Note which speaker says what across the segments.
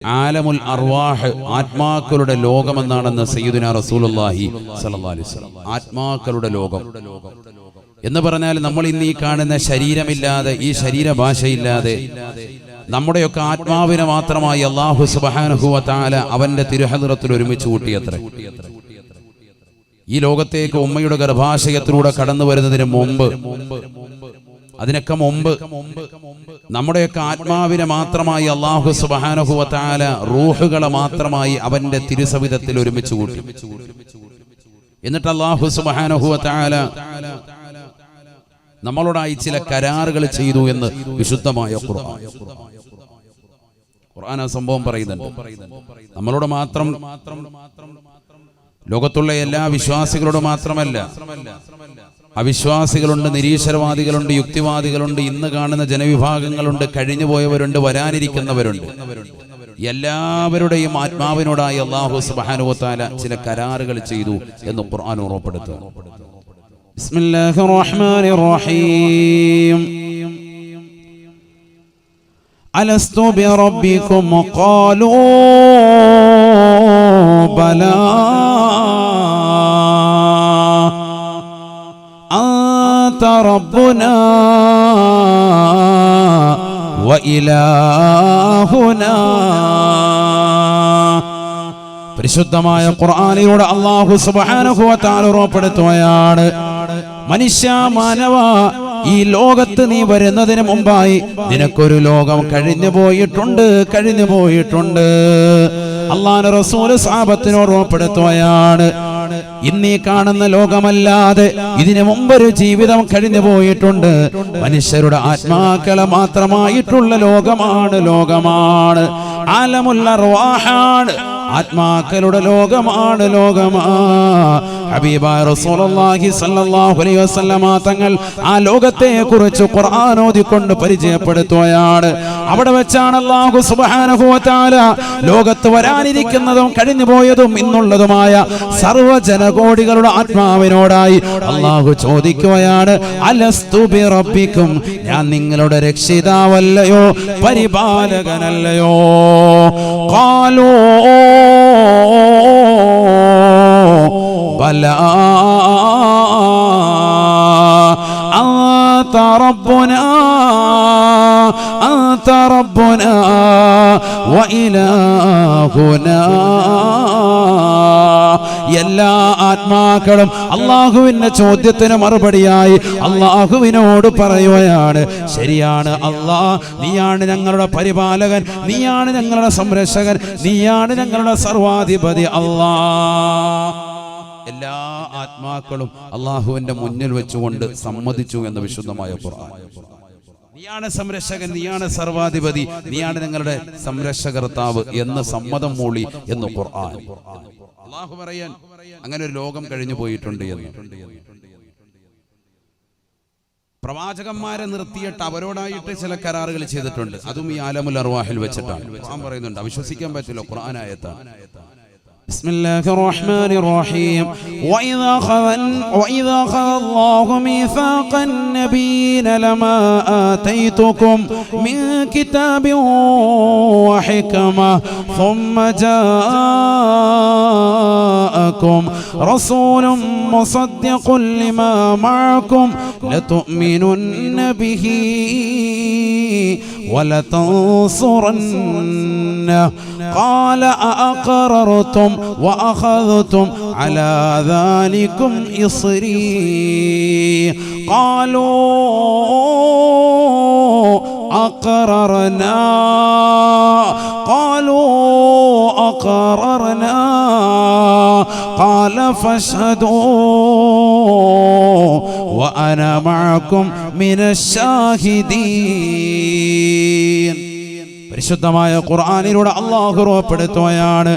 Speaker 1: ആലമുൽ അർവാഹ് ആത്മാക്കളുടെ ലോകമെന്നാണെന്ന് സയ്യിദുനാ റസൂലുള്ളാഹി സ്വല്ലല്ലാഹു അലൈഹി വസല്ലം. ആത്മാക്കളുടെ ലോകം എന്ന് പറഞ്ഞാൽ നമ്മൾ ഇന്ന് ഈ കാണുന്ന ശരീരമില്ലാതെ, ഈ ശരീരഭാഷയില്ലാതെ നമ്മുടെയൊക്കെ ആത്മാവിനെ മാത്രമായി അല്ലാഹു സുബ്ഹാനഹു വ തആല അവന്റെ തിരുഹദ്റത്തിൽ ഒരുമിച്ച് കൂട്ടിയത്രേ. ഈ ലോകത്തേക്ക് ഉമ്മയുടെ ഗർഭാശയത്തിലൂടെ കടന്നു വരുന്നതിന് മുമ്പ്, അതിനൊക്കെ മുമ്പ് നമ്മുടെയൊക്കെ ആത്മാവിനെ മാത്രമായി അല്ലാഹു സുബ്ഹാനഹു വ തആല റൂഹുകളെ മാത്രമായി അവന്റെ തിരുസവിധത്തിൽ ഒരുമിച്ച് കൂട്ടി. എന്നിട്ട് അല്ലാഹു സുബ്ഹാനഹു വ തആല നമ്മളോടായി ചില കരാറുകൾ ചെയ്തു എന്ന് വിശുദ്ധമായ ഖുർആൻ ആ സംഭവം പറയുന്നുണ്ട്. നമ്മളോട് മാത്രം, ലോകത്തുള്ള എല്ലാ വിശ്വാസികളോട് മാത്രമല്ല, അവിശ്വാസികളുണ്ട്, നിരീശ്വരവാദികളുണ്ട്, യുക്തിവാദികളുണ്ട്, ഇന്ന് കാണുന്ന ജനവിഭാഗങ്ങളുണ്ട്, കഴിഞ്ഞുപോയവരുണ്ട്, വരാനിരിക്കുന്നവരുണ്ട്. എല്ലാവരുടെയും ആത്മാവിനോടായി അല്ലാഹു സുബ്ഹാനഹു വ തആല ചില കരാറുകൾ ചെയ്തു എന്ന് ഖുർആൻ ഓർമ്മപ്പെടുത്തുന്നു. ബിസ്മില്ലാഹിർ റഹ്മാനിർ റഹീം. അലസ്തു ബിറബ്ബികും ഖാലൂ ബലാ അൻത റബ്ബുനാ വ ഇലാഹുനാ. പരിശുദ്ധമായ ഖുർആനിലൂടെ അല്ലാഹു സുബ്ഹാനഹു വ തആല ഉറപ്പെടുത്തുകയാണ്, മനുഷ്യ, മാനവ, ഈ ലോകത്ത് നീ വരുന്നതിന് മുമ്പായി നിനക്കൊരു ലോകം കഴിഞ്ഞു പോയിട്ടുണ്ട്. അല്ലാഹുവിന്റെ റസൂൽ സ്വഹാബത്തിനോട് ഉറപ്പെടുത്തുകയാണ്, ഇന്നീ കാണുന്ന ലോകമല്ലാതെ ഇതിനു മുമ്പൊരു ജീവിതം കഴിഞ്ഞു പോയിട്ടുണ്ട്. മനുഷ്യരുടെ ആത്മാക്കളെ മാത്രമായിട്ടുള്ള ലോകമാണ്. ആലമുൽ അർവാഹാണ്, ആത്മാക്കളുടെ ലോകമാണ്. ഹബീബായ റസൂലുള്ളാഹി സ്വല്ലല്ലാഹു അലൈഹി വസല്ലമ തങ്ങൾ ആ ലോകത്തെ കുറിച്ച് ഖുർആൻ ഓതിക്കൊണ്ട് പരിചയപ്പെടുത്തുകയാണ്. അവിടെ വെച്ചാണ് അല്ലാഹു സുബ്ഹാനഹു വ തആല ലോകത്ത് വരാനിരിക്കുന്നതും കഴിഞ്ഞുപോയതും ഇന്നുള്ളതുമായ സർവ്വ ജനകോടികളുടെ ആത്മാവിനോടായി അല്ലാഹു ചോദിക്കുകയാണ്, അലസ്തു ബിറബ്ബിക്കും, ഞാൻ നിങ്ങളുടെ രക്ഷിതാവല്ലയോ, പരിപാലകനല്ലയോ? ഖാലൂ ബലാ അൻത റബ്ബുനാ വ ഇലാഹുനാ. എല്ലാ ആത്മാക്കളും അല്ലാഹുവിന്റെ ചോദ്യത്തിന് മറുപടിയായി അല്ലാഹുവിനോട് പറയുകയാണ്, ശരിയാണ് അല്ലാഹ്, നീയാണ് ഞങ്ങളുടെ പരിപാലകൻ, നീയാണ് ഞങ്ങളുടെ സംരക്ഷകൻ, നീയാണ് ഞങ്ങളുടെ സർവാധിപതി അല്ലാഹ്. എല്ലാ ആത്മാക്കളും അല്ലാഹുവിന്റെ മുന്നിൽ വെച്ചുകൊണ്ട് സമ്മതിച്ചു എന്ന് വിശുദ്ധമായ ഖുർആൻ. നീയാണ് സംരക്ഷകൻ, നീയാണ് സർവാധിപതി, നീയാണ് ഞങ്ങളുടെ സംരക്ഷകർത്താവ് എന്ന് സമ്മതം മൂളി എന്ന് ഖുർആൻ. അല്ലാഹു പറയാൻ അങ്ങനെ ഒരു ലോകം കഴിഞ്ഞു പോയിട്ടുണ്ട് എന്ന്. പ്രവാചകന്മാരെ നിർത്തിയിട്ട് അവരോടായിട്ട് ചില കരാറുകൾ ചെയ്തിട്ടുണ്ട്. അതും ഈ ആലമുൽ അർവാഹിൽ വെച്ചിട്ടാണ്. ഖുർആൻ പറയുന്നുണ്ട്, അവിശ്വസിക്കാൻ പറ്റില്ല. ഖുർആൻ ആയത്താണ്. بسم الله الرحمن الرحيم. وإذا أخذ الله ميثاق النبيين لما آتيتكم من كتاب وحكمة ثم جاءكم رسول مصدق لما معكم لتؤمنن به ولتنصرنه قال أأقررتم وأخذتم على ذلكم إصري قالوا أقررنا قال فاشهدوا وأنا معكم من الشاهدين. പരിശുദ്ധമായ ഖുർആനിലൂടെ അല്ലാഹു ഉറപ്പെടുത്തുകയാണ്,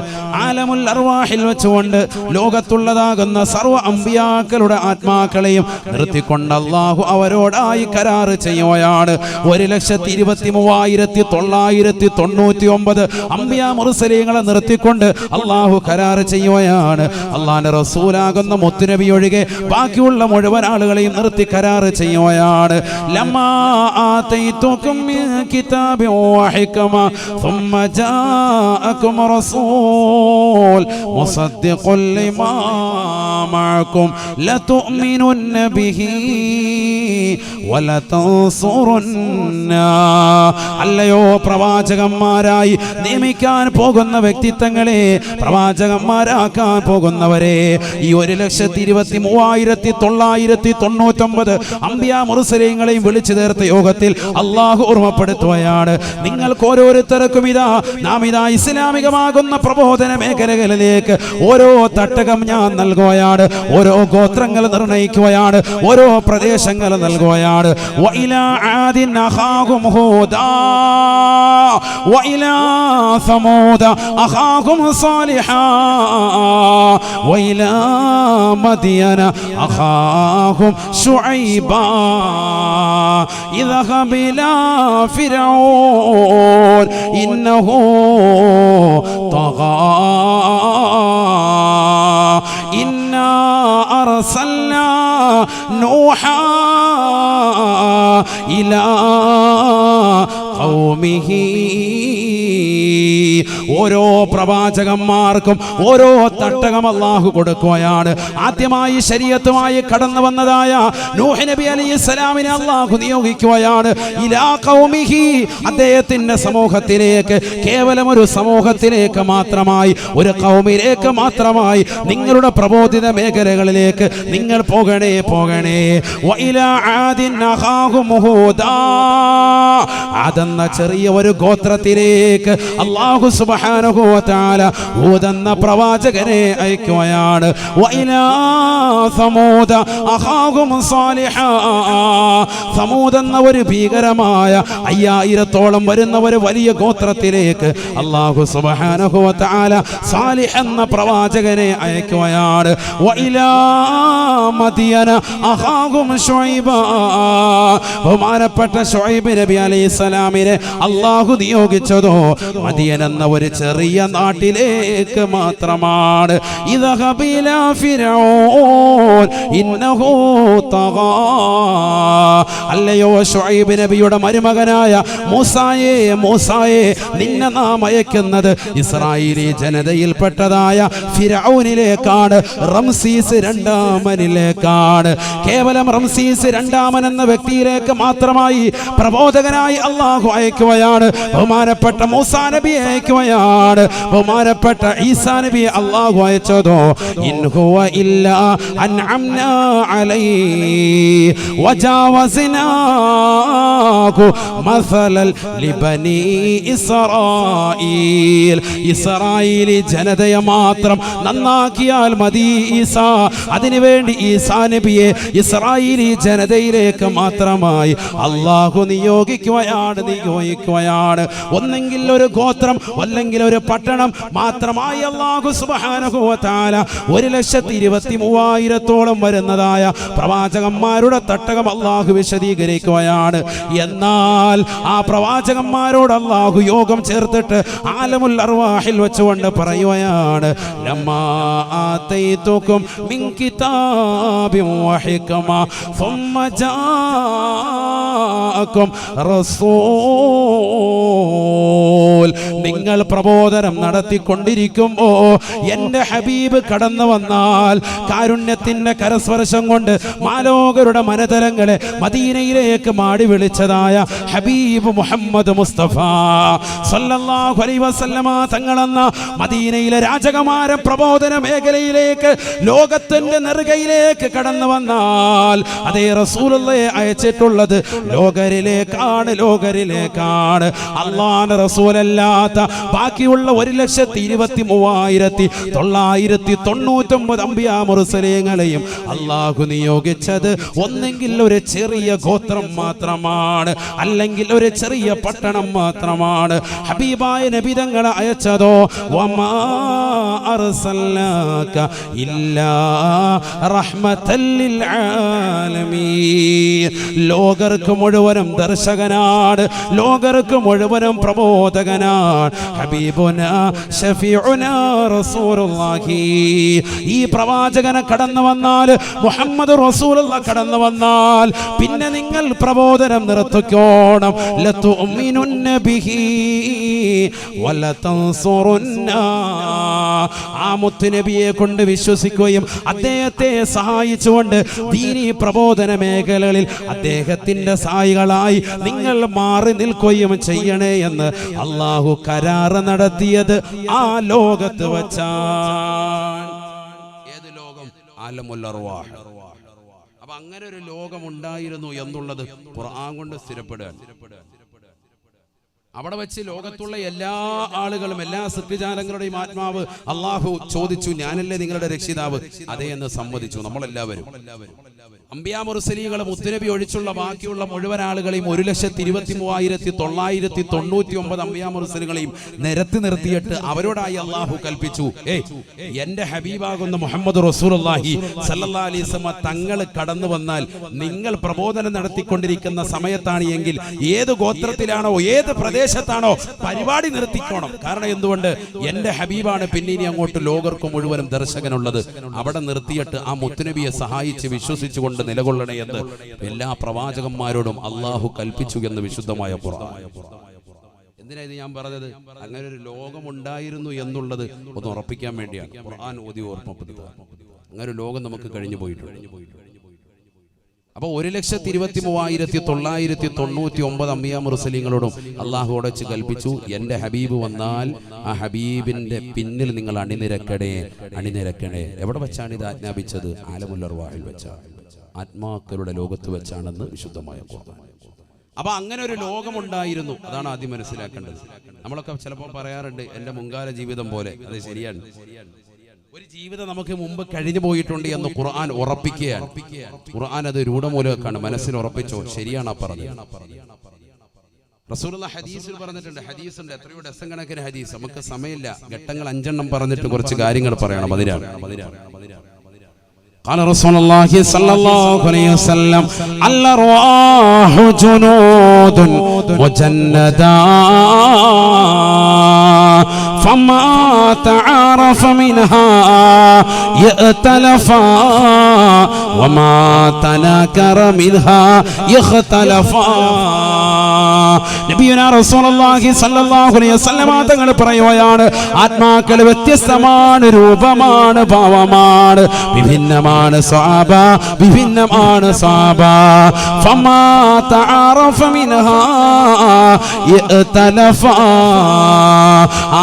Speaker 1: ആലമുൽ അർവാഹിൽ വെച്ചുകൊണ്ട് ലോകത്തുള്ളതാകുന്ന സർവ്വ അമ്പിയാക്കളുടെ ആത്മാക്കളെയും നിർത്തിക്കൊണ്ട് അല്ലാഹു അവരോടായി കരാറ് ചെയ്യുകയാണ്. 1,23,999 അമ്പിയാ മുർസലീങ്ങളെ നിർത്തിക്കൊണ്ട് അല്ലാഹു കരാറ് ചെയ്യുകയാണ്. അല്ലാഹുവിന്റെ റസൂലാകുന്ന മുത്തുനബി ഒഴികെ ബാക്കിയുള്ള മുഴുവൻ ആളുകളെയും നിർത്തി കരാറ് ചെയ്യുകയാണ്. ലമ്മാ ആതൈതുകും മിൻ കിതാബിൻ വഹിക്മ ثم جاءكم رسول مصدق لما معكم لتؤمنن به ولتنصرن. അല്ലയോ പ്രവാചകന്മാരായി നിയമിക്കാൻ പോകുന്ന വ്യക്തിത്വങ്ങളെ, പ്രവാചകന്മാരാക്കാൻ പോകുന്നവരെ, ഈ 1,23,999 അംബിയാ മുർസലീങ്ങളെയും വിളിച്ചു ചേർത്ത യോഗത്തിൽ അള്ളാഹു ഓർമ്മപ്പെടുത്തുകയാണ്, നിങ്ങൾക്ക് ഓരോരുത്തർക്കും നാം ഇസ്ലാമികമാകുന്ന പ്രബോധന മേഖലകളിലേക്ക് ഓരോ തട്ടകം ഞാൻ നൽകുകയാണ്, ഓരോ ഗോത്രങ്ങൾ നിർണയിക്കുകയാണ്, ഓരോ പ്രദേശങ്ങൾ നൽകുകയാണ്. വഇലാ ആദിൻ അഖാഹും ഹൂദാ വഇലാ സമൂദ അഖാഹും സാലിഹാ വഇലാ മദിയന അഖാഹും ശുഐബാ ഇദ്ഹബ ഇലാ ഫിർഔൻ ഇന്നഹു തഗാ ഇന്നാ അർസൽനാ നൂഹാ ഇലാ ഖൗമിഹി. ഓരോ പ്രവാചകന്മാർക്കും ഓരോ തട്ടകം അല്ലാഹു കൊടുക്കുകയാണ്. ആദ്യമായി ശരീഅത്തുമായി കടന്നു വന്നതായ നൂഹ് നബി അലൈഹിസ്സലാമിനെ അല്ലാഹു നിയോഗിക്കുകയാണ്. ഇലാ ഖൗമിഹി, അദ്ദേഹത്തിന്റെ സമൂഹത്തിലേക്ക്, കേവലം ഒരു സമൂഹത്തിലേക്ക് മാത്രമായി, ഒരു ഖൗമിലേക്ക് മാത്രമായി, നിങ്ങളുടെ പ്രബോധിത മേഖലകളിലേക്ക് നിങ്ങൾ പോകണേ. വഇലാ ആദിൻ അഖാഹും ഹൂദാ, അതെന്ന ചെറിയ ഒരു ഗോത്രത്തിലേക്ക് അല്ലാഹു സുബ്ഹാനഹു വ തആല ഹൂദ് എന്ന പ്രവാചകനെ അയക്കുകയാണ്. വഇലാ സമൂദ അഖാഹും സാലിഹാ, സമൂദ് എന്ന ഒരു ഭീകരമായ 5000-ഓളം വരുന്ന ഒരു വലിയ ഗോത്രത്തിലേക്ക് അല്ലാഹു സുബ്ഹാനഹു വ തആല സാലിഹ് എന്ന പ്രവാചകനെ അയക്കുകയാണ്. വഇലാ മദിയന അഖാഹും ശുഐബാ, ബഹുമാനപ്പെട്ട ശുഐബ് നബി അലൈഹിസ്സലാമിനെ അല്ലാഹു നിയോഗിച്ചതോ മദിയൻ എന്ന ഒരു ചെറിയ നാട്ടിലേക്ക് മാത്രമാണ്. ഇദ്ഹബ ഇലാ ഫിർഔൻ ഇന്നഹു തഗാ, അല്ലയോ ശുഐബ് നബിയുടെ മരുമകനായ മൂസായെ നിന്നെ നാം അയക്കുന്നത് ഇസ്രായേലി ജനതയിൽപ്പെട്ടതായ ഫിർഔനിലേക്കാണ്, റംസീസ് രണ്ടാമനിലേക്കാണ്. കേവലം റംസീസ് രണ്ടാമൻ എന്ന വ്യക്തിയിലേക്ക് മാത്രമായി പ്രബോധകനായി അല്ലാഹു അയക്കുകയാണ്. ബഹുമാനപ്പെട്ട മൂസാ നബി അയക്കുകയാണ്. ബഹുമാനപ്പെട്ട ഈസാ നബി അല്ലാഹു അയച്ചതോ ഇൻ ഹുവ ഇല്ലാ അൻഅംനാ അലൈഹി വജാവസ്നാഹു മസലൽ ലിബനി ഇസ്രായീൽ, ഇസ്രായേലി ജനതയെ മാത്രം നന്നാക്കിയാൽ മതി ഈസാ. അതിനുവേണ്ടി ഈസാ നബിയെ ഇസ്രായേലി ജനതയിലേക്ക് മാത്രമായി അല്ലാഹു നിയോഗിക്കുകയാണ്. ഒന്നെങ്കിൽ ഒരു ഗോത്രം അല്ലെങ്കിൽ ഒരു പട്ടണം മാത്രമായി അല്ലാഹു സുബ്ഹാനഹു വ തആല 1,23,000-ഓളം വരുന്നതായ പ്രവാചകന്മാരുടെ തട്ടകം അല്ലാഹു വിശദീകരിക്കുകയാണ്. എന്നാൽ ആ പ്രവാചകന്മാരോട് അല്ലാഹു യോഗം ചേർത്തിട്ട് ആലമുൽ അർവാഹിൽ വെച്ചുകൊണ്ട് പറയുകയാണ്, ലമ്മാ ആതൈതുകും മിൻ കിതാബിൻ വഹിക്മ സുമ്മ ജാഅകും റസൂൽ, നിങ്ങൾ പ്രബോധനം നടത്തിക്കൊണ്ടിരിക്കുമ്പോ എന്റെ ഹബീബ് കടന്നു വന്നാൽ കാരുണ്യത്തിന്റെ കരസ്പർശം കൊണ്ട് മാലോകരുടെ മനതലങ്ങളെ മദീനയിലേക്ക് മാടി വിളിച്ചതായ ഹബീബ് മുഹമ്മദ് മുസ്തഫ സല്ലല്ലാഹു അലൈഹി വസല്ലമ തങ്ങളെന്ന മദീനയിലെ രാജകുമാര പ്രബോധന മേഖലയിലേക്ക്, ലോകത്തിന്റെ നെറുകയിലേക്ക് കടന്നു വന്നാൽ അതേ റസൂലുള്ളാഹിയെ അയച്ചിട്ടുള്ളത് ലോകരിലേക്കാണ്. അല്ലാഹുവിന്റെ റസൂലല്ലാത്ത ബാക്കിയുള്ള 1,23,999 അംബിയാ മുർസലീങ്ങളെയും അല്ലാഹു നിയോഗിച്ചത് ഒന്നെങ്കിൽ ഒരു ചെറിയ ഗോത്രം മാത്രമാണ്, അല്ലെങ്കിൽ ഒരു ചെറിയ പട്ടണം മാത്രമാണ്. ഹബീബായ നബി തങ്ങളെ അയച്ചതോ വമാ അർസൽനാക ഇല്ലാ റഹ്മത്തൽ ലിൽ ആലമീൻ, ലോകർക്ക് മുഴുവനും ദർശകനാണ്, ലോകർക്ക് മുഴുവനും പ്രബോധകനാണ്. ഹബീബുനാ ഷഫീഉനാ റസൂലുള്ളാഹി. ഈ പ്രവാചകനെ കടന്നു വന്നാൽ, മുഹമ്മദ് റസൂലുള്ളാഹി കടന്നു വന്നാൽ പിന്നെ നിങ്ങൾ പ്രബോധനം നിർത്തിക്കോണം. ലതുഅ്മിനുന്ന ബിഹി വലതൻസുറുന്ന. ആ മുത്തുനബിയെ കൊണ്ട് വിശ്വസിക്കുകയും അദ്ദേഹത്തെ സഹായിച്ചുകൊണ്ട് ദീനീ പ്രബോധന മേഖലകളിൽ അദ്ദേഹത്തിന്റെ സഹായികളായി നിങ്ങൾ മാറി നിൽക്കുകയും ചെയ്യണേ എന്ന് അല്ലാഹു കരാറ് നടത്തിയത് ആ ലോകത്ത് വച്ചാണ്. ഏത് ലോകം? ആലമുൽ അർവാഹ്. അപ്പൊ അങ്ങനെ ഒരു ലോകം ഉണ്ടായിരുന്നു എന്നുള്ളത് ഖുർആൻ കൊണ്ട് സ്ഥിരപ്പെടുകയാണ്. അവിടെ വെച്ച് ലോകത്തുള്ള എല്ലാ ആളുകളും, എല്ലാ സൃഷ്ടിജാലങ്ങളുടെയും ആത്മാവ് അള്ളാഹു ചോദിച്ചു, ഞാനല്ലേ നിങ്ങളുടെ രക്ഷിതാവ്? അതേ എന്ന് സമ്മതിച്ചു നമ്മളെല്ലാവരും. അംബിയാ മുർസലീങ്ങളും മുത്തുനബി ഒഴിച്ചുള്ള ബാക്കിയുള്ള മുഴുവൻ ആളുകളെയും 1,23,999 അംബിയാ മുർസലുകളെയും നിരത്തി നിർത്തിയിട്ട് അവരോടായി അള്ളാഹു കൽപ്പിച്ചു, എന്റെ ഹബീബാകുന്ന മുഹമ്മദ് റസൂലുള്ളാഹി സല്ലല്ലാഹു അലൈഹി വസല്ലം തങ്ങൾ കടന്നു വന്നാൽ നിങ്ങൾ പ്രബോധനം നടത്തിക്കൊണ്ടിരിക്കുന്ന സമയത്താണ് എങ്കിൽ ഏത് ഗോത്രത്തിലാണോ ഏത് പ്രദേശത്താണോ പരിപാടി നിർത്തിക്കോണം. കാരണം എന്തുകൊണ്ട്? എന്റെ ഹബീബാണ് പിന്നെ ഇനി അങ്ങോട്ട് ലോകർക്ക് മുഴുവനും ദർശകനുള്ളത്. അവിടെ നിർത്തിയിട്ട് ആ മുത്തുനബിയെ സഹായിച്ച് വിശ്വസിച്ചുകൊണ്ട് നിലകൊള്ളണേ എന്ന് എല്ലാ പ്രവാചകന്മാരോടും അള്ളാഹു കൽപ്പിച്ചു എന്ന് വിശുദ്ധമായ ഖുർആൻ. എന്തിനാ ഇത് ഞാൻ പറഞ്ഞത്? അങ്ങനെ ഒരു ലോകം ഉണ്ടായിരുന്നു എന്നുള്ളത് ഒന്ന് ഉറപ്പിക്കാൻ വേണ്ടിയാണ് ഖുർആൻ ഓതി ഓർമ്മപ്പെടുത്തുക. അങ്ങനെ ഒരു ലോകം നമുക്ക് കഴിഞ്ഞു പോയിട്ടുണ്ട്. അപ്പൊ 1,23,999 അംബിയാ മുർസലീങ്ങളോടും അള്ളാഹു ഉടച്ച് കൽപ്പിച്ചു, എന്റെ ഹബീബ് വന്നാൽ ആ ഹബീബിന്റെ പിന്നിൽ നിങ്ങൾ അണിനിരക്കണേ. എവിടെ വെച്ചാണ് ഇത് ആജ്ഞാപിച്ചത്? ആലമുൽ അർവാഹിൽ വെച്ചാണ്, ആത്മാക്കളുടെ ലോകത്ത് വെച്ചാണെന്ന് വിശുദ്ധമായ ഖുർആൻ. അപ്പൊ അങ്ങനെ ഒരു ലോകമുണ്ടായിരുന്നു. അതാണ് ആദ്യം മനസ്സിലാക്കേണ്ടത്. നമ്മളൊക്കെ ചിലപ്പോൾ പറയാറുണ്ട്, എന്റെ മുൻകാല ജീവിതം പോലെ. അത് ശരിയാണ്, ഒരു ജീവിതം നമുക്ക് മുമ്പ് കഴിഞ്ഞു പോയിട്ടുണ്ട് എന്ന് ഖുർആൻ ഉറപ്പിക്കുകയാണ്. ഖുർആൻ അത് രൂഢമൂലക്കാണ്, മനസ്സിൽ ഉറപ്പിച്ചോ. ശരിയാണ് പറഞ്ഞത്. റസൂലുള്ളാഹി ഹദീസിൽ പറഞ്ഞിട്ടുണ്ട്, ഹദീസുണ്ട് എത്രയോ ഡസൻ കണക്കിന് ഹദീസ്. നമുക്ക് സമയമില്ല, ഘട്ടങ്ങൾ 5 പറഞ്ഞിട്ട് കുറച്ച് കാര്യങ്ങൾ പറയണം. അതിനാണ് قال رسول الله صلى الله عليه وسلم الأرواح جنود مجندة فما تعارف منها يأتلفا وما تناكر منها يختلفا. നബിയുനാ റസൂലുള്ളാഹി സ്വല്ലല്ലാഹു അലൈഹി വസല്ലം തങ്ങൾ പറയുകയാണ്, ആത്മാക്കൾ വ്യത്യസ്തമാണ്, രൂപമാണ്, ഭാവമാണ്, വിഭിന്നമാണ് സ്വഭാവ. ഫമാ തആറഫ മിൻഹാ യഅ്തലഫാ.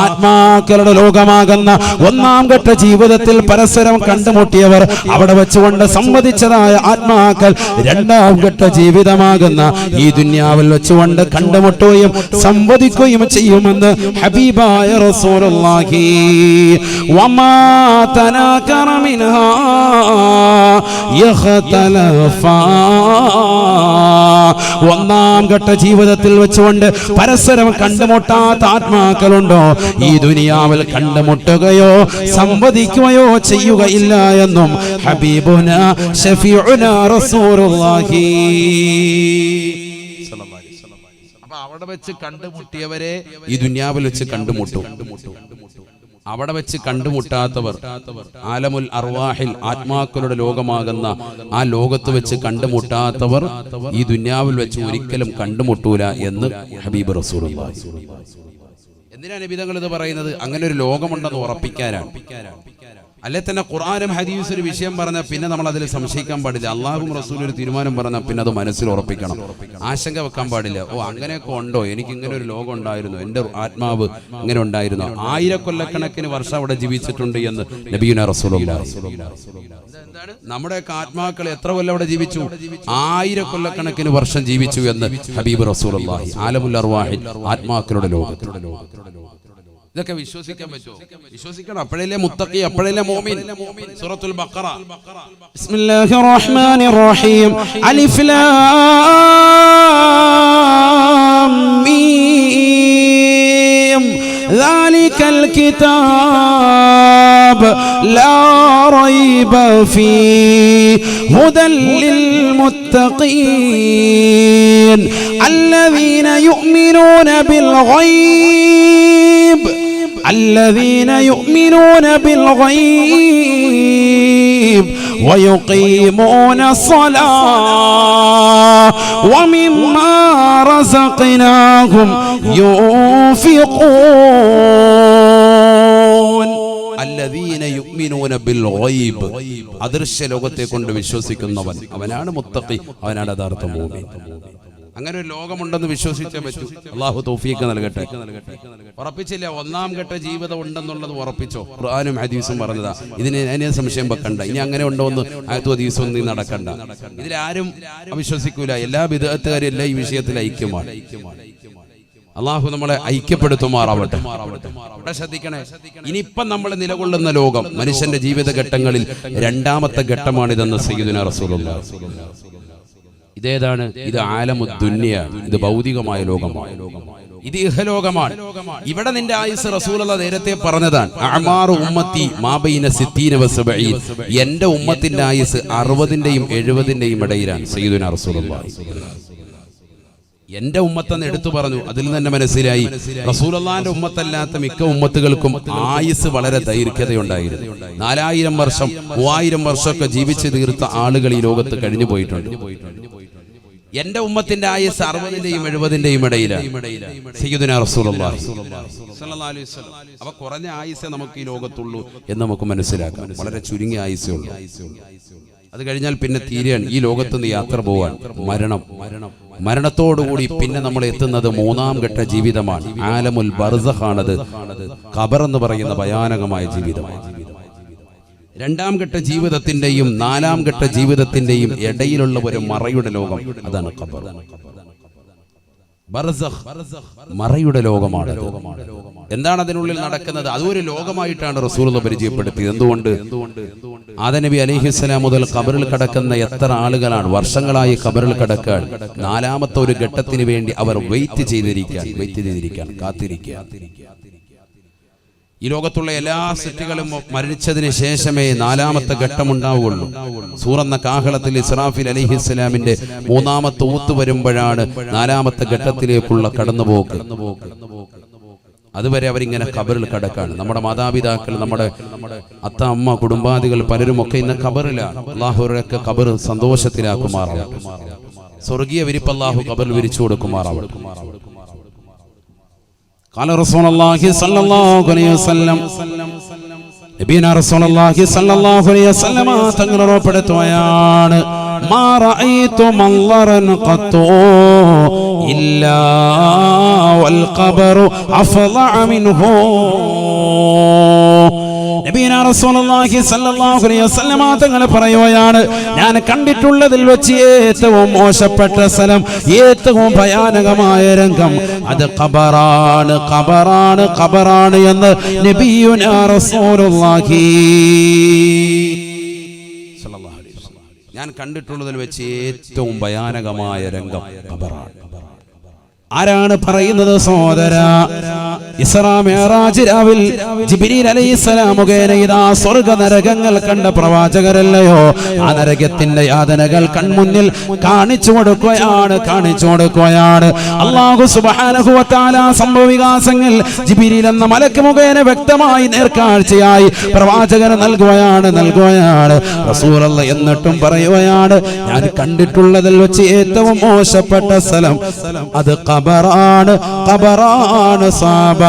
Speaker 1: ആത്മാക്കളുടെ ലോകമാകുന്ന ഒന്നാം ഘട്ട ജീവിതത്തിൽ പരസ്പരം കണ്ടുമുട്ടിയവർ അവിടെ വെച്ചുകൊണ്ട് സംവദിച്ചതായ ആത്മാക്കൾ രണ്ടാം ഘട്ട ജീവിതമാകുന്ന ഈ ദുനിയാവിൽ വെച്ചുകൊണ്ട് കണ്ടുമുട്ടുകയും സംവദിക്കുകയും ചെയ്യുമെന്ന് ഹബീബായ റസൂലുള്ളാഹി. വമാ തനാകറ മിൻഹാ യഖ്തലഫാ. ഒന്നാം ഘട്ട ജീവിതത്തിൽ വെച്ചുകൊണ്ട് പരസ്പരം കണ്ടുമുട്ടാത്ത ആത്മാക്കളുണ്ടോ ഈ ദുനിയാവിൽ കണ്ടുമുട്ടുകയോ സംവദിക്കുകയോ ചെയ്യുകയില്ല എന്നും ഹബീബുനാ ഷഫീഉനാ റസൂലുള്ളാഹി. അപ്പൊ അവിടെ വെച്ച് കണ്ടുമുട്ടിയവരെ ഈ ദുനിയാവിൽ വെച്ച് കണ്ടുമുട്ടും. അവിടെ വെച്ച് കണ്ടുമുട്ടാത്തവർ ആലമുൽ അർവാഹിൽ, ആത്മാക്കളുടെ ലോകമാകുന്ന ആ ലോകത്ത് വെച്ച് കണ്ടുമുട്ടാത്തവർ ഈ ദുനിയാവിൽ വെച്ച് ഒരിക്കലും കണ്ടുമുട്ടൂല എന്ന് ഹബീബ് റസൂലുള്ളാഹി. എന്തിനാണ് നബി തങ്ങൾ ഇത് പറയുന്നത്? അങ്ങനെ ഒരു ലോകമുണ്ടെന്ന് ഉറപ്പിക്കാനാണ്. അല്ലെ തന്നെ ഖുർആനും ഹദീസും ഒരു വിഷയം പറഞ്ഞാൽ പിന്നെ നമ്മൾ അതിൽ സംശയിക്കാൻ പാടില്ല. അള്ളാഹും റസൂലും ഒരു തീരുമാനം പറഞ്ഞാൽ പിന്നെ അത് മനസ്സിൽ ഉറപ്പിക്കണം, ആശങ്ക വെക്കാൻ പാടില്ല. ഓ അങ്ങനെയൊക്കെ ഉണ്ടോ, എനിക്ക് ഇങ്ങനെ ഒരു ലോകം ഉണ്ടായിരുന്നു, എൻ്റെ ആത്മാവ് ഇങ്ങനെ ഉണ്ടായിരുന്നു. 1000 കൊല്ലക്കണക്കിന് വർഷം അവിടെ ജീവിച്ചിട്ടുണ്ട് എന്ന് നബിയുനാ റസൂലുള്ളാഹി. നമ്മുടെയൊക്കെ ആത്മാക്കൾ എത്ര കൊല്ലം അവിടെ ജീവിച്ചു? 1000 കൊല്ലക്കണക്കിന് വർഷം ജീവിച്ചു എന്ന് ഹബീബ് റസൂലുള്ളാഹി. ആലമുൽ അർവാഹിൽ, ആത്മാക്കളുടെ ലോകത്ത്. ഇതൊക്കെ വിശ്വസിക്കാൻ പറ്റുമോ? വിശ്വസിക്കണം. അപ്പോഴല്ലേ മുത്തഖി, അപ്പോഴല്ലേ മുഅ്മിൻ. സൂറത്തുൽ ബഖറ. ബിസ്മില്ലാഹിർ റഹ്മാനിർ റഹീം. അലിഫ് ലാം മീം ذلك الكتاب لا ريب فيه هدى للمتقين الذين يؤمنون بالغيب ويقيمون الصلاة ومما رزقناهم ينفقون الذين يؤمنون بالغيب അദൃശ്യ ലോകത്തെ കൊണ്ട് വിശ്വസിക്കുന്നവൻ അവനാണ് മുത്തഖി, അവനാണ് യഥാർത്ഥ മുഅ്മിൻ. അങ്ങനെ ഒരു ലോകമുണ്ടെന്ന് വിശ്വസിച്ചേ പറ്റൂ. അല്ലാഹു തൗഫീഖ് നൽകട്ടെ. ഉറപ്പിച്ചില്ല, ഒന്നാം ഘട്ട ജീവിതം ഉണ്ടെന്നുള്ളത് ഉറപ്പിച്ചോ? ഖുർആനും ഹദീസും പറഞ്ഞതാ. ഇതിന് അതിനെ സംശയം വെക്കണ്ട. ഇനി അങ്ങനെ ഉണ്ടോ എന്ന് ആയത്തും ഹദീസും ഒന്നും നടക്കണ്ട. ഇതിലാരും അവിശ്വസിക്കൂല. എല്ലാ ബിദ്അത്തുകാരും എല്ലാം ഈ വിഷയത്തിൽ ഐക്യമാണ്. അള്ളാഹു നമ്മളെ ഐക്യപ്പെടുത്തുമാറാവട്ടെ. ഇവിടെ ശ്രദ്ധിക്കണേ, ഇനിയിപ്പം നമ്മൾ നിലകൊള്ളുന്ന ലോകം മനുഷ്യന്റെ ജീവിതഘട്ടങ്ങളിൽ രണ്ടാമത്തെ ഘട്ടമാണിതെന്ന് സയ്യിദുനാ റസൂലുള്ളാഹി. ഇതേതാണ്? ഇത് ആലമുദ്ദുന്യയാണ്. ഇത് ഭൗതികമായ ലോകമാണ്. ഇത് ഇഹലോകമാണ്. ഇവിടെ നിന്റെ ആയുസ് റസൂലുള്ളാഹി നേരത്തെ പറഞ്ഞതാണ്. അഅ്മാറു ഉമ്മത്തി മാ ബൈന 60 വ 70. എന്റെ ഉമ്മത്തിന്റെ ആയുസ് 60ന്റെയും 70ന്റെയും ഇടയിലാണ്. സയ്യിദുനാ റസൂലുള്ളാഹി എന്റെ ഉമ്മത്തെന്ന് എടുത്തു പറഞ്ഞു. അതിൽ തന്നെ മനസ്സിലായി റസൂലുള്ളാഹിന്റെ ഉമ്മത്തല്ലാത്ത മിക്ക ഉമ്മത്തുകൾക്കും ആയുസ് വളരെ ദൈർഘ്യതയുണ്ടായിരുന്നു. 4000 വർഷം 3000 വർഷമൊക്കെ ജീവിച്ചു തീർത്ത ആളുകൾ ഈ ലോകത്ത് കഴിഞ്ഞു പോയിട്ടുണ്ട്. എന്റെ ഉമ്മത്തിന്റെ ആയുസ് 60ന്റെയും 70ന്റെയും ഇടയിലാണ്. സയ്യിദുനാ റസൂലുള്ളാഹി സ്വല്ലല്ലാഹു അലൈഹി വസല്ലം. അവ കുറഞ്ഞ ആയുസേ നമുക്ക് ഈ ലോകത്തുള്ളൂ എന്ന് നമുക്ക് മനസ്സിലാക്കാം. വളരെ ചുരുങ്ങിയ ആയുസേ ഉള്ളൂ. അത് കഴിഞ്ഞാൽ പിന്നെ തീരെയാണ് ഈ ലോകത്ത് നിന്ന് യാത്ര പോവാൻ. മരണത്തോടുകൂടി പിന്നെ നമ്മൾ എത്തുന്നത് മൂന്നാം ഘട്ട ജീവിതമാണ്. ആലമുൽ ബർസഖാണത്. ഖബർ എന്ന് പറയുന്ന ഭയാനകമായ ജീവിതമാണ്. രണ്ടാം ഘട്ട ജീവിതത്തിന്റെയും നാലാം ഘട്ട ജീവിതത്തിന്റെയും ഇടയിലുള്ള ഒരു മറയുടെ ലോകം, അതാണ് ഖബർ. ബർസഖ് മറയുടെ ലോകമാണ്. എന്താണ് അതിനുള്ളിൽ നടക്കുന്നത്? അതൊരു ലോകമായിട്ടാണ് റസൂലുള്ളാഹി പരിചയപ്പെടുത്തിയത്. എന്തുകൊണ്ട്? ആദം നബി അലൈഹിസ്സലാം മുതൽ ഖബറിൽ കിടക്കുന്ന എത്ര ആളുകളാണ് വർഷങ്ങളായി ഖബറിൽ കിടക്കാൻ. നാലാമത്തെ ഒരു ഘട്ടത്തിന് വേണ്ടി അവർ വെയിറ്റ് ചെയ്തിരിക്കാൻ കാത്തിരിക്കുക. ഈ ലോകത്തുള്ള എല്ലാ സൃഷ്ടികളും മരിച്ചതിന് ശേഷമേ നാലാമത്തെ ഘട്ടം ഉണ്ടാവുകയുള്ളൂ. സൂറന്ന കാഹളത്തിൽ ഇസ്രാഫീൽ അലൈഹിസ്സലാമിന്റെ മൂന്നാമത്തെ ഊത്ത് വരുമ്പോഴാണ് നാലാമത്തെ ഘട്ടത്തിലേക്കുള്ള കടന്നുപോക്ക്. അതുവരെ അവരിങ്ങനെ ഖബറിൽ കിടക്കാണ്. നമ്മുടെ മാതാപിതാക്കൾ, നമ്മുടെ അത്ത അമ്മ കുടുംബാദികൾ പലരും ഒക്കെ ഇന്ന് ഖബറിലാണ്. അല്ലാഹുവരൊക്കെ ഖബർ സന്തോഷത്തിലാക്കുമാറാവട്ടെ. സ്വർഗീയ വിരിപ്പ് അല്ലാഹു ഖബറിൽ വിരിച്ചു കൊടുക്കുമാറാവട്ടെ. قال رسول الله صلى الله عليه وسلم നബിയനാ റസൂലുള്ളാഹി സ്വല്ലല്ലാഹു അലൈഹി വസല്ലം തങ്ങൾ ഉറപ്പെടുത്തുകയാണ്, മാ റഅയ്തു മൻളറൻ ഖത്തു ഇല്ലാ വൽ ഖബറു അഫളഅ മിൻഹു. നബിയനാ റസൂലുള്ളാഹി സ്വല്ലല്ലാഹു അലൈഹി വസല്ലം തങ്ങൾ പറയുകയാണ്, ഞാൻ കണ്ടിട്ടുള്ളതിൽ വെച്ച് ഏറ്റവും മോശപ്പെട്ട സ്ഥലം, ഏറ്റവും ഭയാനകമായ രംഗം അത് ഖബറാണ്, ഖബറാണ്, ഖബറാണ് എന്ന് നബിയുനാ റസൂലുള്ളാഹി സ്വല്ലല്ലാഹു അലൈഹി വസല്ലം. ഞാൻ കണ്ടിട്ടുള്ളതിൽ വെച്ച് ഏറ്റവും ഭയാനകമായ രംഗം ഖബറാണ്. ആരാണ് പറയുന്നത് സഹോദര? ഇസ്രാ മിഅ്റാജ് രാവിൽ ജിബ്രീൽ അലൈഹിസ്സലാം മുഖേന ഇതാ സ്വർഗ്ഗ നരകങ്ങൾ കണ്ട പ്രവാചകരല്ലയോ? ആ നരകത്തിന്റെ യാതനകൾ കൺമുന്നിൽ കാണിച്ചു കൊടുക്കുകയാണ്. അല്ലാഹു സുബ്ഹാനഹു വ തആല സംഭവ വികാസങ്ങൾ ജിബ്രീൽ എന്ന മലക്ക് മുഖേന വ്യക്തമായി നേർക്കാഴ്ചയായി പ്രവാചകന് നൽകുകയാണ്. റസൂലുള്ളാഹി എന്നിട്ടും പറയുകയാണ്, ഞാൻ കണ്ടിട്ടുള്ളതിൽ വെച്ച് ഏറ്റവും മോശപ്പെട്ട സ്ഥലം അത് ഖബറാണ്, ഖബറാണ് സാബ.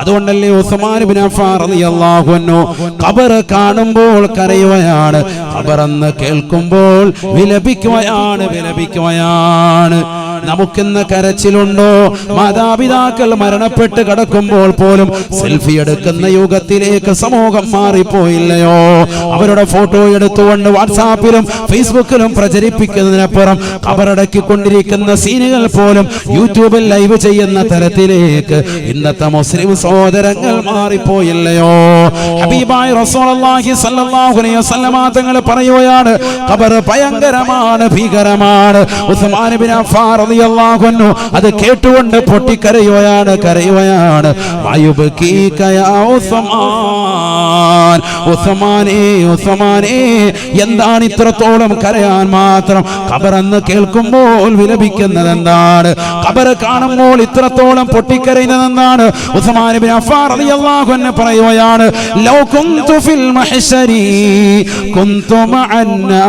Speaker 1: അതുകൊണ്ടല്ലേ ഉസ്മാൻ ഇബ്നു അഫ്ഫാൻ റളിയല്ലാഹു അൻഹു ഖബർ കാണുമ്പോൾ കരയുകയാണ്, ഖബർ എന്ന് കേൾക്കുമ്പോൾ വിലപിക്കുകയാണ്. നമുക്കിന്ന് കരച്ചിലുണ്ടോ? മാതാപിതാക്കൾ മരണപ്പെട്ട് കിടക്കുമ്പോൾ പോലും സെൽഫി എടുക്കുന്ന യുഗത്തിലേക്ക് സമൂഹം മാറിപ്പോയില്ലയോ? അവരുടെ ഫോട്ടോ എടുത്തുകൊണ്ട് വാട്സാപ്പിലും ഫേസ്ബുക്കിലും പ്രചരിപ്പിക്കുന്നതിനപ്പുറം ഖബറടക്കിക്കൊണ്ടിരിക്കുന്ന സീനുകൾ പോലും യൂട്യൂബിൽ ലൈവ് ചെയ്യുന്ന തരത്തിലേക്ക് ഇന്നത്തെ മുസ്ലിം സഹോദരങ്ങൾ മാറിപ്പോയില്ലയോ? ഹബീബായ റസൂലുള്ളാഹി സ്വല്ലല്ലാഹു അലൈഹി വസല്ലം തങ്ങൾ പറയുകയാണ്, ഖബർ ഭയങ്കരമാണ്, ഭീകരമാണ്. ഉസ്മാൻ ഇബ്നു അഫ്ഫാൻ റളിയല്ലാഹു അൻഹു അത് കേട്ടുകൊണ്ട് പൊട്ടിക്കരയുകയാണ്. ഉസ്മാനേ, എന്താണ് ഇത്രത്തോളം കരയാൻ മാത്രം? ഖബറെന്ന് കേൾക്കുമ്പോൾ വിലപിക്കുന്നത് എന്താണ്? ഖബർ കാണുമ്പോൾ ഇത്രത്തോളം പൊട്ടിക്കരയുന്നത് എന്താണ്? ഉസ്മാൻ ഇബ്നു അഫ്ഫാൻ റളിയല്ലാഹു അൻഹു പറയുകയാണ്, ലൗ കുന്തു ഫിൽ മഹ്ശരി കുന്തു മഅന്നാസ്.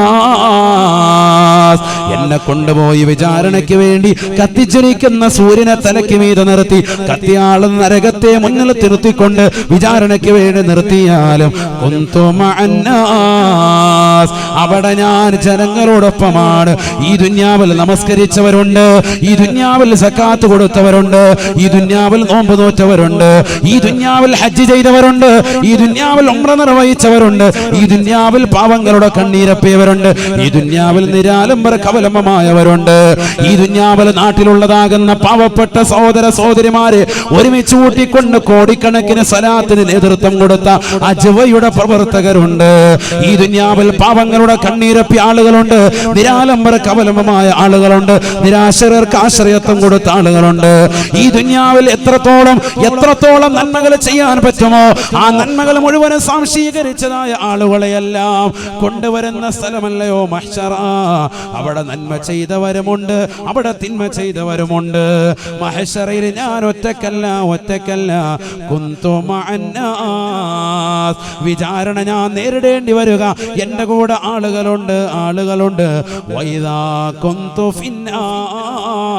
Speaker 1: എന്നെ കൊണ്ടുപോയി വിചാരണയ്ക്ക് വേണ്ടി കത്തിജ്വലിക്കുന്ന സൂര്യനെ തലയ്ക്ക് മീതെ നിർത്തി കത്തിയാളും നരകത്തെ മുന്നിൽ നിർത്തിക്കൊണ്ട് വിചാരണയ്ക്ക് വേണ്ടി നിർത്തിയാലും കുന്തു മഅന്നാസ്, അവിടെ ഞാൻ ജനങ്ങളോടൊപ്പമാണ്. ഈ ദുനിയാവിൽ നമസ്കരിച്ചവരുണ്ട്, ഈ ദുനിയാവിൽ സക്കാത്ത് കൊടുത്തവരുണ്ട്, ഈ ദുനിയാവിൽ നോമ്പ് നോറ്റവരുണ്ട്, ഈ ദുനിയാവിൽ ഹജ്ജ് ചെയ്തവരുണ്ട്, ഈ ദുനിയാവിൽ ഉംറ നിർവഹിച്ചവരുണ്ട്, ഈ ദുനിയാവിൽ പാവങ്ങളുടെ കണ്ണീരപ്പിയവരുണ്ട്, ഈ ദുനിയാവിൽ നിരാലംബര കവലമമായവരുണ്ട്, ഈ ദുനിയാവിൽ നാട്ടിലുള്ളതാകുന്ന പാവപ്പെട്ട സഹോദര സഹോദരിമാരെ ഒരുമിച്ച് കൂട്ടിക്കൊണ്ട് കോടിക്കണക്കിന് സലാത്തിന് നേതൃത്വം കൊടുത്ത അജ്വയുടെ പ്രവർത്തകരുണ്ട്, ഈ ദുനിയാവിൽ പാവങ്ങളുടെ കണ്ണീരപ്പിയ ആളുകളുണ്ട്, നിരാലംബര കവലമമായ ആളുകളുണ്ട്, നിരാശ്രയർക്ക് ആശ്രയത്വം കൊടുത്ത ആളുകളുണ്ട്. ഈ ദുനിയാവിൽ എത്രത്തോളം നന്മകൾ ചെയ്യാൻ പറ്റുമോ ആ നന്മകൾ മുഴുവനും സാംശീകരിച്ചതായ ആളുകളെയെല്ലാം കൊണ്ടുവരുന്ന സ്ഥലമല്ലയോ മഹ്ശറ. അവിടെ നന്മ ചെയ്തവരുമുണ്ട്, അവിടെ തിന്മ ചെയ്തവരുമുണ്ട്. മഹ്ശറയിൽ ഞാൻ ഒറ്റക്കല്ല കുന്തു മഅന്നാസ്. വിചാരണ ഞാൻ നേരിടേണ്ടി വരിക, എന്റെ കൂടെ ആളുകളുണ്ട്. വൈദാ കുന്തു ഫിന്നാർ.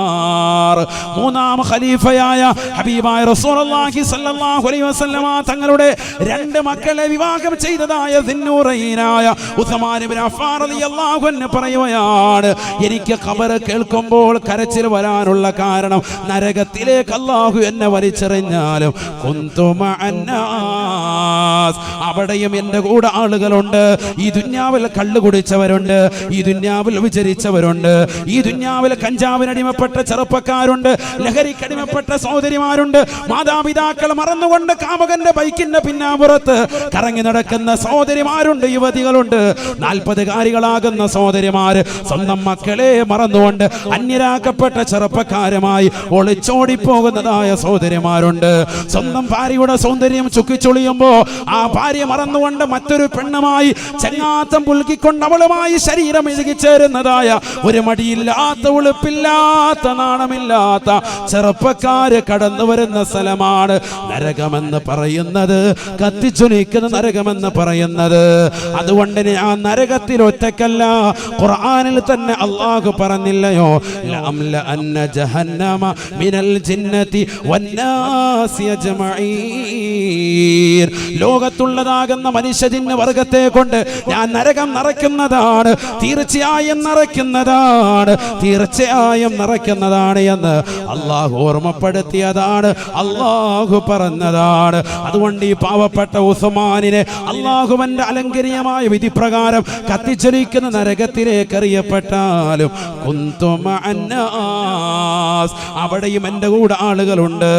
Speaker 1: മൂന്നാം ഖലീഫയായ ഹബീബായ റസൂലുള്ളാഹി സ്വല്ലല്ലാഹു അലൈഹി വസല്ലമ തങ്ങളുടെ രണ്ട് മക്കളെ വിവാഹം ചെയ്തതായ ദിന്നൂറൈനായ ഉസ്മാൻ ഇബ്നു അഫ്ഫാൻ റളിയല്ലാഹു അൻഹു പറയുകയാണ്, എനിക്ക് ഖബർ കേൾക്കുമ്പോൾ കരച്ചിൽ വരാനുള്ള കാരണം നരകത്തിലേക്ക് അല്ലാഹു എന്നെ വലിച്ചെറിഞ്ഞാലും കുന്തു മഅന്നാസ്. അവിടെയും എൻ്റെ കൂടെ ആളുകളുണ്ട്. ഈ ദുനിയാവിൽ കള്ളു കുടിച്ചവരുണ്ട്, ഈ ദുനിയാവിൽ വിചരിച്ചവരുണ്ട്, ഈ ദുനിയാവിൽ കഞ്ചാവിനടിമപ്പെട്ട ചെറുപ്പക്കാരുണ്ട്, ലഹരിക്കടിമപ്പെട്ട സഹോദരിമാരുണ്ട്, മാതാപിതാക്കൾ മറന്നുകൊണ്ട് കാമുകന്റെ ബൈക്കിന്റെ പിന്നാമ്പുറത്ത് കറങ്ങി നടക്കുന്ന സഹോദരിമാരുണ്ട്, യുവതികളുണ്ട്, 40-കാരികളാകുന്ന സഹോദരിമാര് സ്വന്തം മക്കളെ മറന്നുകൊണ്ട് അന്യരാക്കപ്പെട്ട ചെറുപ്പക്കാരുമായി ഒളിച്ചോടി പോകുന്നതായ സഹോദരിമാരുണ്ട്. സ്വന്തം ഭാര്യയുടെ സൗന്ദര്യം ചുക്കിച്ചൊളിയുമ്പോ ആ ഭാര്യ മറന്നുകൊണ്ട് മറ്റൊരു പെണ്ണുമായി ചെങ്ങാത്തം പുൽകിക്കൊണ്ട് അവളുമായി ശരീരം ഇഴുകിച്ചേരുന്നതായ ഒരു മടിയില്ലാത്ത ഉളുപ്പില്ലാത്ത നാണമില്ലാത്ത ചെറുപ്പക്കാര് കടന്നു വരുന്ന സ്ഥലമാണ് നരകമെന്ന് പറയുന്നത്, കത്തിച്ചൊലിക്കുന്ന നരകമെന്ന് പറയുന്നത്. അതുകൊണ്ട് ഞാൻ നരകത്തിൽ ഒറ്റക്കല്ല. ഖുർആനിൽ തന്നെ അല്ലാഹു പറഞ്ഞില്ലയോ, ലഅംല അന്ന ജഹന്നമ മിനൽ ജിന്നതി വന്നാസി അജ്മഈൻ. ലോകത്തുള്ളതാകുന്ന മനുഷ്യജിന്ന വർഗത്തെ കൊണ്ട് ഞാൻ നരകം നിറയ്ക്കുന്നതാണ്, തീർച്ചയായും നിറയ്ക്കുന്നതാണ് എന്ന് അല്ലാഹു ഓർമ്മപ്പെടുത്തിയതാണ്, അല്ലാഹു പറഞ്ഞതാണ്. അതുകൊണ്ട് ഈ പാവപ്പെട്ട ഉസ്മാനിനെ അല്ലാഹുവിന്റെ അലങ്കരീയമായ വിധി പ്രകാരം കത്തിച്ചൊലിക്കുന്ന നരകത്തിലേക്ക് എറിയപ്പെട്ടാലും കുന്തു മഅന്നാസ്. അവിടെയും എൻ്റെ കൂടെ ആളുകളുണ്ട്.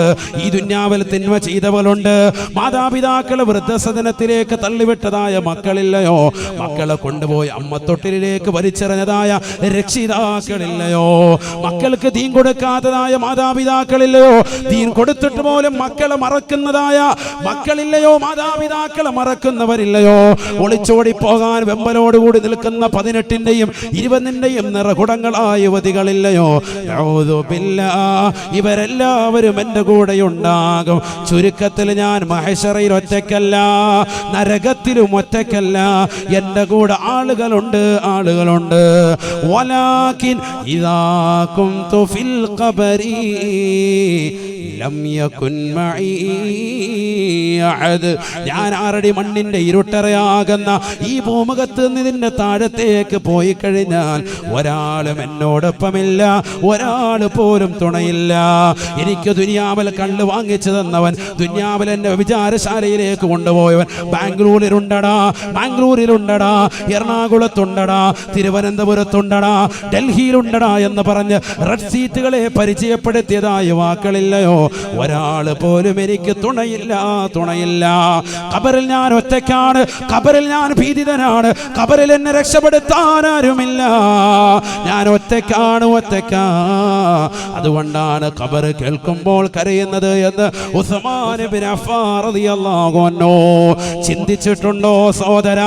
Speaker 1: ഈ ദുനിയാവിൽ തിന്മ ചെയ്തവളുണ്ട്. മാതാപിതാക്കളെ വൃദ്ധസദനത്തിലേക്ക് തള്ളിവിട്ടതായ മക്കളില്ലയോ, മക്കളെ കൊണ്ടുപോയി അമ്മത്തൊട്ടിലേക്ക് വലിച്ചെറിഞ്ഞതായ രക്ഷിതാക്കളില്ലയോ, മക്കൾക്ക് ദീൻ കൊടുക്കാത്തതായ മാതാപിതാക്കളില്ലയോ, ദീൻ കൊടുത്തിട്ട് പോലും മക്കളെ മറക്കുന്നതായ മക്കളില്ലയോ, മാതാപിതാക്കളെ മറക്കുന്നവരില്ലയോ, ഒളിച്ചോടി പോകാൻ വെമ്പലോടുകൂടി നിൽക്കുന്ന 18-ന്റെയും 20-ന്റെയും നിറകുടങ്ങളായ യുവതികളില്ലയോ. ഇവരെല്ലാവരും എൻ്റെ കൂടെ ഉണ്ടാകും. ചുരുക്കത്തിൽ ഞാൻ മഹ്ശറയിൽ ഒറ്റക്കല്ല, നരകത്തിലും ഒറ്റക്കല്ല, എൻ്റെ കൂടെ ആളുകളുണ്ട്. വലാകിൻ ഇദാ കുന്തു ഫിൽ ഖബരി ലം യകുൻ മഈ അഹദ്. ഞാൻ ആറടി മണ്ണിന്റെ ഇരുട്ടറയാകുന്ന ഈ ഭൂമുഖത്ത് നിന്നിന്റെ താഴത്തേക്ക് പോയി കഴിഞ്ഞാൽ ഒരാളും എന്നോടൊപ്പമില്ല, ഒരാൾ പോലും തുണയില്ല. എനിക്ക് ദുനിയാവിൽ കള്ള് വാങ്ങിച്ചു തന്നവൻ, ദുനിയാവിൽ എന്നെ വിചാരശാലയിലേക്ക് കൊണ്ടുപോയവൻ ബാംഗ്ലൂരിലുണ്ടടാ, എറണാകുളത്തുണ്ടടാ, തിരുവനന്തപുരത്തുണ്ടടാ, ഡൽഹിയിലുണ്ടടാ എന്ന് പറഞ്ഞ് റെഡ് സീറ്റുകളെ പരിചയപ്പെടുത്തിയതായ വാക്കളില്ലയോ. ഒരാൾ പോലും എനിക്ക് തുണയില്ല.
Speaker 2: തുണയില്ല. ഖബറിൽ ഞാൻ ഒറ്റയ്ക്കാണ്, ഖബറിൽ ഞാൻ ഭീതിതനാണ്, ഖബറിൽ എന്നെ രക്ഷപ്പെടുത്താൻ ആരുമില്ല, ഞാൻ ഒറ്റയ്ക്കാണ്. അതുകൊണ്ടാണ് ഖബർ കേൾക്കുമ്പോൾ കരയുന്നത് എന്ന് ഉസ്മാൻ ഇബ്നു അഫ്ഫാൻ റളിയല്ലാഹു അൻഹു. ചിന്തിച്ചിട്ടുണ്ടോ സഹോദര?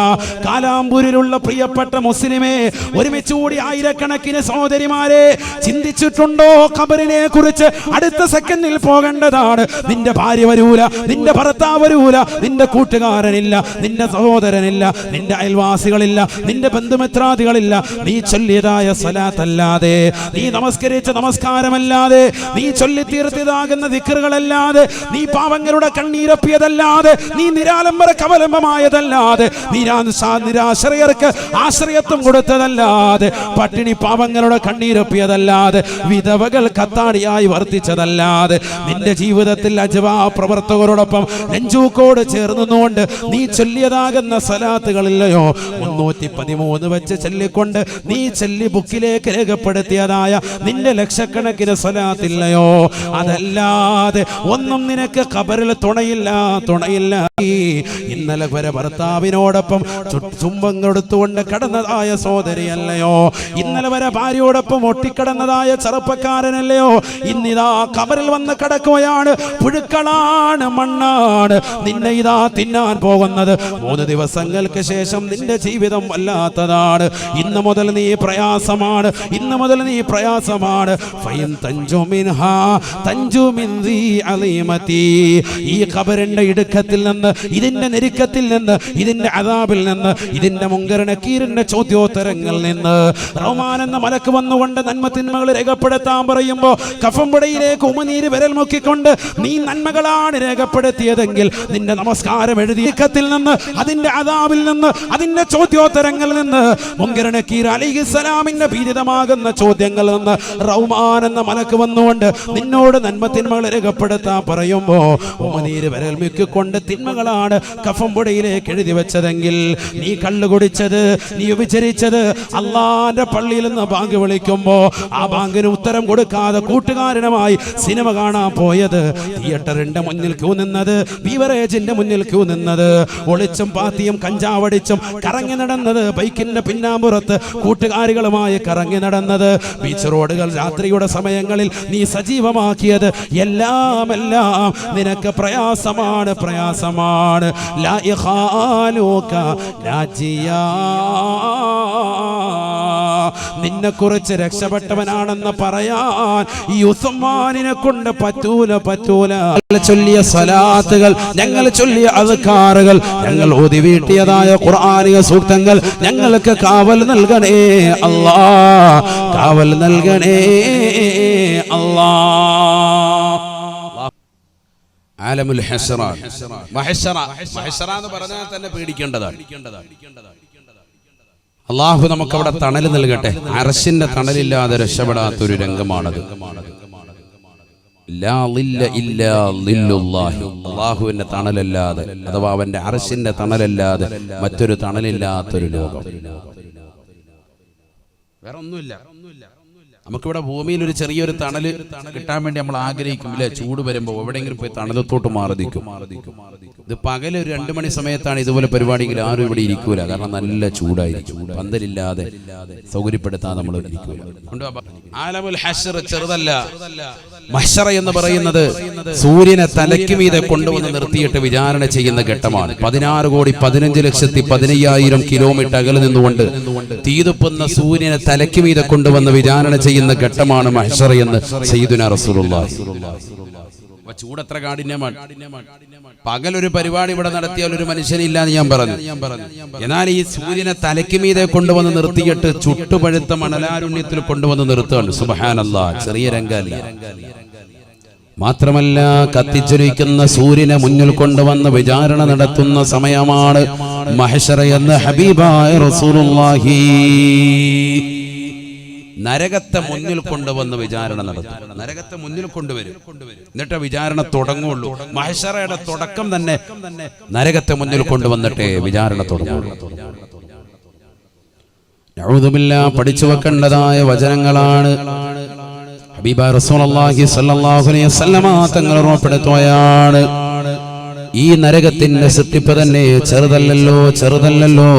Speaker 2: കാലാമ്പൂരിലുള്ള പ്രിയപ്പെട്ട മുസ്ലിമേ, ഒരുമിച്ച് കൂടി ആയിരക്കണക്കിന് സഹോദരിമാരെ, ചിന്തിച്ചിട്ടുണ്ടോ ഖബറിനെ കുറിച്ച്? അടുത്ത സെക്കൻഡിൽ പോകേണ്ടതാണ്. നിന്റെ ഭാര്യ വരൂല, നിന്റെ ഭർത്താവ് വരൂല, നിന്റെ കൂട്ടുകാരനില്ല, നിന്റെ സഹോദരനില്ല, നിന്റെ അയൽവാസികളില്ല, നിന്റെ ബന്ധുമിത്രാദികളില്ല. നീ ചൊല്ലിയതായ സ്വലാത്തല്ലാതെ, നീ നമസ്കരിച്ച നമസ്കാരമല്ലാതെ, നീ ചൊല്ലിത്തീർത്തിയതാകുന്ന ദിക്റുകളല്ലാതെ, നീ പാവങ്ങളുടെ കണ്ണീരൊപ്പിയതല്ലാതെ, നീ നിരാലംബര കവലംബമായതല്ലാതെ, നിരാശ്രയർക്ക് ആശ്രയത്വം കൊടുത്തതല്ലാതെ, പട്ടിണി പാവങ്ങളുടെ കണ്ണീരൊപ്പിയതല്ലാതെ, വിധവകൾ കത്താടിയായി വർത്തിച്ചതല്ലാതെ, നിന്റെ ജീവിതത്തിൽ അജ്വാ പ്രവർത്തകരോടൊപ്പം നെഞ്ചൂക്കോട് ചേർന്നുകൊണ്ട് നീ ചൊല്ലിയതാകുന്ന സലാത്തുകളില്ലയോ? 313 വെച്ച് ചൊല്ലിക്കൊണ്ട് നീ ചൊല്ലി ബുക്കിലേക്ക് രേഖപ്പെടുത്തിയതായ നിന്റെ ലക്ഷക്കണക്കിന് സലാത്തില്ലയോ? അതല്ലാതെ ഒന്നും നിനക്ക് ഖബറിൽ തുണയില്ല. ഇന്നലെ വരെ ഭർത്താവിനോടൊപ്പം ചുംബം കൊടുത്തുകൊണ്ട് കടന്നതായ സഹോദരിയല്ലയോ? ഇന്നലെ വരെ ഭാര്യയോടൊപ്പം ഒട്ടിക്കടന്നതായ ചെറുപ്പക്കാരനല്ലയോ? ഇന്നിതാ ഖബറിൽ വന്ന് കിടക്കുകയാണ്. പുഴുക്കളാണ്, മണ്ണാണ്. നിന്നെ ഇതാ തിന്നാൻ പോകുന്നത്. 3 ദിവസങ്ങൾക്ക് ശേഷം നിന്റെ ജീവിതം വല്ലാത്തതാണ്. ഇന്ന് മുതൽ നീ പ്രയാസമാണ്. ഈ ഖബറിന്റെ ഇടുക്കത്തിൽ നിന്ന്, ഇതിന്റെ ഞെരുക്കത്തിൽ നിന്ന്, ഇതിന്റെ അദാബിൽ നിന്ന്, ഇതിന്റെ മുങ്കർ നക്കീറിന്റെ ചോദ്യോത്തരങ്ങളിൽ നിന്ന് റഹ്മാൻ എന്ന മലക്ക് വന്നുകൊണ്ട് നന്മ തിന്മകൾ രേഖപ്പെടുത്താൻ പറയുമ്പോൾ കഫംപുടയിലേക്ക് ഉമനീര് വിരൽ മുക്കിക്കൊണ്ട് നീ നന്മകളാണ് രേഖപ്പെടുത്തിയതെങ്കിൽ നിന്റെ നമസ്കാരം എഴുതിയക്കത്തിൽ നിന്ന്, അതിന്റെ അദാബിൽ നിന്ന്, അതിന്റെ ചോദ്യോത്തരങ്ങളിൽ നിന്ന്, മുങ്കർ നക്കീർ അലൈഹിസ്സലാമിന്റെ ഭീതിതമാകുന്ന ചോദ്യങ്ങളിൽ നിന്ന് റഹ്മാൻ എന്ന മലക്ക് വന്നുകൊണ്ട് നിന്നോട് നന്മ തിന്മകൾ രേഖപ്പെടുത്താൻ പറയുമ്പോ ഉമനീര് വിരൽ മുക്കിക്കൊണ്ട് തിന്മകളാണ് കഫംപുടയിലേക്ക് എഴുതി വെച്ചതെങ്കിൽ, നീ കള്ളു കുടിച്ചത്, നീ വിചരിച്ചത്, അള്ളാന്റെ പള്ളിയിൽ നിന്ന് ബാങ്ക് വിളിക്കുമ്പോ ആ ബാങ്കിന് ഉത്തരം കൊടുക്കാതെ കൂട്ടുകാരനുമായി സിനിമ കാണാൻ പോയത്, തിയേറ്ററിന്റെ മുന്നിൽ ക്യൂ നിന്നത്, ബീവറേജിന്റെ മുന്നിൽ ക്യൂ നിന്നത്, ഒളിച്ചും പാത്തിയും കഞ്ചാവടിച്ചും കറങ്ങി നടന്നത്, ബൈക്കിന്റെ പിന്നാമ്പുറത്ത് കൂട്ടുകാരികളുമായി കറങ്ങി നടന്നത്, ബീച്ച് റോഡുകൾ രാത്രിയുടെ സമയങ്ങളിൽ നീ സജീവമാക്കിയത്, എല്ലാം നിനക്ക് പ്രയാസമാണ്. ലാ ഇഖാലുക നാജിയാ, നിന്നെ കുറിച്ച് രക്ഷപ്പെട്ടവനാണെന്ന് പറയാൻ ഈ ഉസ്മാനിനെ കൊണ്ട് പറ്റൂല. ചൊല്ലിയ സ്വലാത്തുകൾ, ഞങ്ങൾ ചൊല്ലിയ അദ്കാറുകൾ, ഞങ്ങൾ ഓതി വീട്ടിയതായ ഖുർആനിക സൂക്തങ്ങൾ ഞങ്ങൾക്ക് കാവൽ നൽകണേ അല്ലാ, കാവൽ നൽകണേ അല്ലാ.
Speaker 1: ആലമുൽ ഹസ്റ, മഹ്ശറ എന്ന് പറഞ്ഞാൽ തന്നെ പേടിക്കേണ്ടതാണ്. അള്ളാഹു നമുക്ക് അവിടെ തണൽ നൽകട്ടെ. അർശിന്റെ തണലില്ലാതെ രക്ഷപ്പെടാത്തൊരു രംഗമാണത്. അള്ളാഹുവിന്റെ തണലല്ലാതെ, അഥവാ അവന്റെ അർശിന്റെ തണലല്ലാതെ മറ്റൊരു തണലില്ലാത്തൊരു ലോകം വേറെ ഒന്നുമില്ല. നമുക്കിവിടെ ഭൂമിയിൽ ഒരു ചെറിയൊരു തണല് കിട്ടാൻ വേണ്ടി നമ്മൾ ആഗ്രഹിക്കും, ഇല്ലേ? ചൂട് വരുമ്പോൾ എവിടെയെങ്കിലും പോയി തണലത്തോട്ട് മാറിക്കും. ഇത് പകല് ഒരു 2 മണി സമയത്താണ് ഇതുപോലെ പരിപാടിയെങ്കിൽ ആരും ഇവിടെ ഇരിക്കൂല. കാരണം നല്ല ചൂടായിരിക്കും. പന്തലില്ലാതെ സൗകര്യപ്പെടുത്താൻ നമ്മൾ ഇരിക്കൂല. ആലമുൽ ഹശ്ർ ചെറുതല്ല. മഹ്ശറ എന്ന് പറയുന്നത് സൂര്യനെ തലയ്ക്ക് മീതെ കൊണ്ടുവന്ന് നിർത്തിയിട്ട് വിചാരണ ചെയ്യുന്ന ഘട്ടമാണ്. 16,15,15,000 കിലോമീറ്റർ അകലെ നിന്നുകൊണ്ട് തീതുപ്പുന്ന സൂര്യനെ തലയ്ക്ക് മീതെ കൊണ്ടുവന്ന് വിചാരണ ചെയ്യുന്ന ഘട്ടമാണ് മഹ്ശറ എന്ന് സയ്യിദുനാ റസൂലുള്ളാഹി. ചൂട് എത്ര കാഠിന്യമാണ്. പകലൊരു പരിപാടി ഇവിടെ നടത്തിയാൽ ഒരു മനുഷ്യനില്ലാന്ന് ഞാൻ പറഞ്ഞു. എന്നാൽ ഈ സൂര്യനെ തലയ്ക്ക് മീതെ കൊണ്ടുവന്ന് നിർത്തിയിട്ട് ചുട്ടുപഴുത്ത മണലാരുണ്യത്തിൽ കൊണ്ടുവന്ന് നിർത്തുകയാണ്. സുബ്ഹാനല്ലാഹ്, ചെറിയ രംഗമല്ല. മാത്രമല്ല, കത്തിച്ചൊലിക്കുന്ന സൂര്യനെ മുന്നിൽ കൊണ്ടുവന്ന് വിചാരണ നടത്തുന്ന സമയമാണ് മഹ്ശറ എന്ന് ഹബീബായ റസൂലുള്ളാഹി. നരകത്തെ മുന്നിൽ കൊണ്ടുവന്ന് വിചാരണ നടത്തും. നരകത്തെ മുന്നിൽ കൊണ്ടുവരും, എന്നിട്ട് വിചാരണ തുടങ്ങുള്ളൂ. മഹ്ശറയുടെ തുടക്കം തന്നെ നരകത്തെ മുന്നിൽ കൊണ്ടുവന്നിട്ടേ വിചാരണ തുടങ്ങുള്ളൂ. നഊദു ബില്ലാഹ്, പഠിച്ചു വെക്കേണ്ടതായ വചനങ്ങളാണ്. ഹബീബ റസൂലുള്ളാഹി സ്വല്ലല്ലാഹു അലൈഹി വസല്ലമ തങ്ങൾ ഓർമ്മപ്പെടുത്തുകയാണ്, ഈ നരകത്തിന്റെ സൃഷ്ടിപ്പ് തന്നെ ചെറുതല്ലല്ലോ.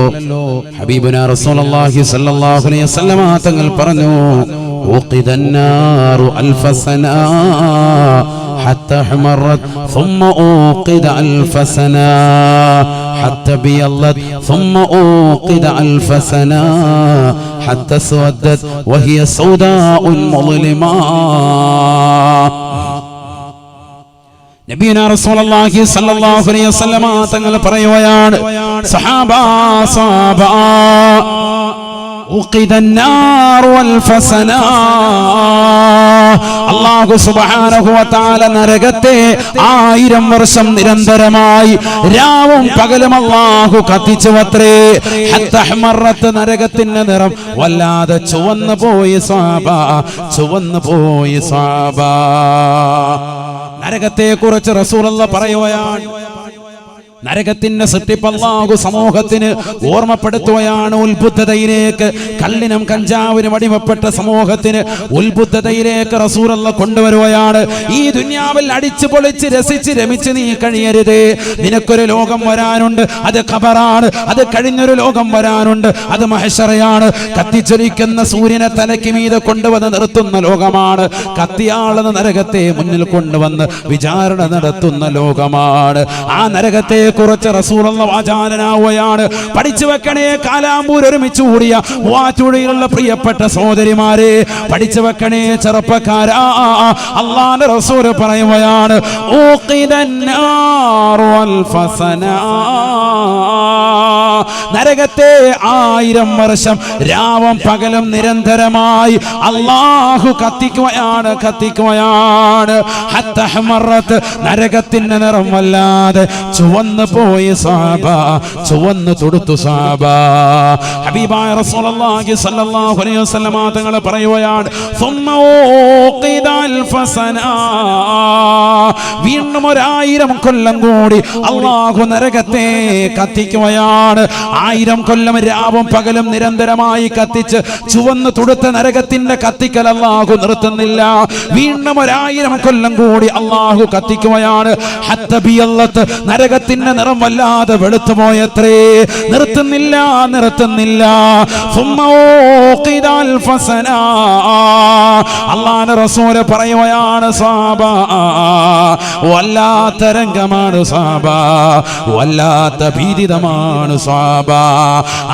Speaker 1: ഹബീബുനാ റസൂലുള്ളാഹി സ്വല്ലല്ലാഹു അലൈഹി വസല്ലമ തങ്ങൾ പറഞ്ഞു, ഊഖിദന്നാറു അൽഫ സനാ ഹത്ത ഹമറത് ثم أوقد ألف سنة حتى بيضت ثم أوقد ألف سنة حتى اسودت وهي سوداء مظلمة. നബിയുനാ റസൂലുള്ളാഹി സ്വല്ലല്ലാഹു അലൈഹി വസല്ലമ തങ്ങൾ പറയുകയാണ്, സഹാബാ അല്ലാഹു സുബ്ഹാനഹു വ തആല നരകത്തെ 1000 വർഷം നിരന്തരമായി രാവും പകലും അല്ലാഹു കത്തിച്ചുവത്രേ. ഹത്താ ഹമറത്ത് നരകത്തിന്റെ നിറം വല്ലാതെ ചുവന്നു പോയി സ്വഹാബ. നരകത്തെ കുറിച്ച് റസൂലുള്ളാഹി പറയുകയാണ്, നരകത്തിന്റെ സൃഷ്ടിപ്പ് അല്ലാഹു സമൂഹത്തിന് ഓർമ്മപ്പെടുത്തുകയാണ്. ഉത്ബുദ്ധതയിലേക്ക്, കള്ളിനും കഞ്ചാവിനും അടിമപ്പെട്ട സമൂഹത്തിന് ഉത്ബുദ്ധതയിലേക്ക് റസൂലുള്ളാഹി കൊണ്ടുവരുകയാണ്. ഈ ദുനിയാവിൽ അടിച്ചു പൊളിച്ച് രസിച്ച് രമിച്ച് നീ കഴിയരുതേ. നിനക്കൊരു ലോകം വരാനുണ്ട്, അത് ഖബറാണ്. അത് കഴിഞ്ഞൊരു ലോകം വരാനുണ്ട്, അത് മഹ്ശറയാണ്. കത്തിച്ചൊലിക്കുന്ന സൂര്യനെ തലയ്ക്ക് മീതെ കൊണ്ടുവന്ന് നിർത്തുന്ന ലോകമാണ്. കത്തിയാളുന്ന നരകത്തെ മുന്നിൽ കൊണ്ടുവന്ന് വിചാരണ നടത്തുന്ന ലോകമാണ്. ആ നരകത്തെ കുറിച്ച് റസൂലുള്ളാഹി വാചാലനാവുകയാണ്. പഠിച്ചു വെക്കണേ, കാലാമ്പൂർ ഒരുമിച്ച് കൂടിയ വാറ്റുഴിയിലുള്ള പ്രിയപ്പെട്ട സഹോദരിമാരെ, പഠിച്ചു വെക്കണേ ചെറുപ്പക്കാരാ. അല്ലാഹുവിന്റെ റസൂൽ പറയുകയാണ്, ഊഖിദന്നാറു അൽഫ സനാ, നരകത്തെ 1000 വർഷം രാവും പകലും നിരന്തരമായി അല്ലാഹു കത്തിക്കുകയാണ്. ഹത്താ ഹമറത്ത് നരകത്തിന്റെ നിറം വല്ലാതെ ചുവന്നു പോയി സ്വഹാബ, ചുവന്നു തൊടുത്തു സ്വഹാബ. ഹബീബായ റസൂലുള്ളാഹി സ്വല്ലല്ലാഹു അലൈഹി വസല്ലമ തങ്ങൾ പറയുകയാണ്, വീണ്ടും 1000 കൊല്ലം കൂടി അല്ലാഹു നരകത്തെ കത്തിക്കുകയാണ്. 1000 കൊല്ലം രാവും പകലും നിരന്തരമായി കത്തിച്ച് ചുവന്നു തൊടുത്ത നരകത്തിന്റെ കത്തിക്കൽ അല്ലാഹു നിർത്തുന്നില്ല. വീണ്ടും 1000 കൊല്ലം കൂടി അല്ലാഹു കത്തിക്കുകയാണ്. ഹത്ത ബിയല്ലത്ത് നരകത്തിന്റെ നിറം വല്ലാതെ വെളുത്തു പോയത്രേ. നിർത്തുന്നില്ല. അല്ലാഹുവിന്റെ റസൂൽ പറയുകയാണ്, സ്വഹാബ വല്ലാത്ത രംഗമാണ് സ്വഹാബ, വല്ലാത്ത ഭീതിതമാണ് സ്വഹാബ.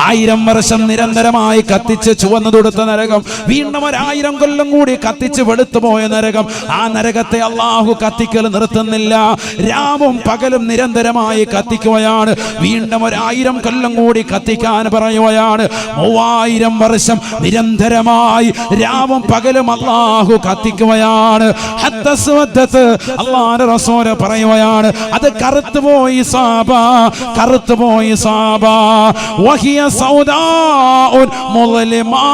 Speaker 1: 1000 വർഷം നിരന്തരമായി കത്തിച്ച് ചുവന്നു തൊടുത്ത നരകം, വീണ്ടും 1000 കൊല്ലം കൂടി കത്തിച്ച് വെളുത്തു പോയ നരകം. ആ നരകത്തെ അല്ലാഹു കത്തിക്കൽ നിർത്തുന്നില്ല. രാവും പകലും നിരന്തരമായി കത്തിക്കുകയാണ്. വീണ്ടും 1000 കൊല്ലം കൂടി കത്തിക്കാൻ പറയുകയാണ്. 3000 വർഷം നിരന്തരമായി രാവും പകലും അല്ലാഹു കത്തിക്കുകയാണ്. അല്ലാഹുവിന്റെ റസൂൽ പറയുകയാണ്, അത് കറുത്തുപോയി സ്വഹാബ. വഹിയ സൗദാഉൻ മുളിമാ,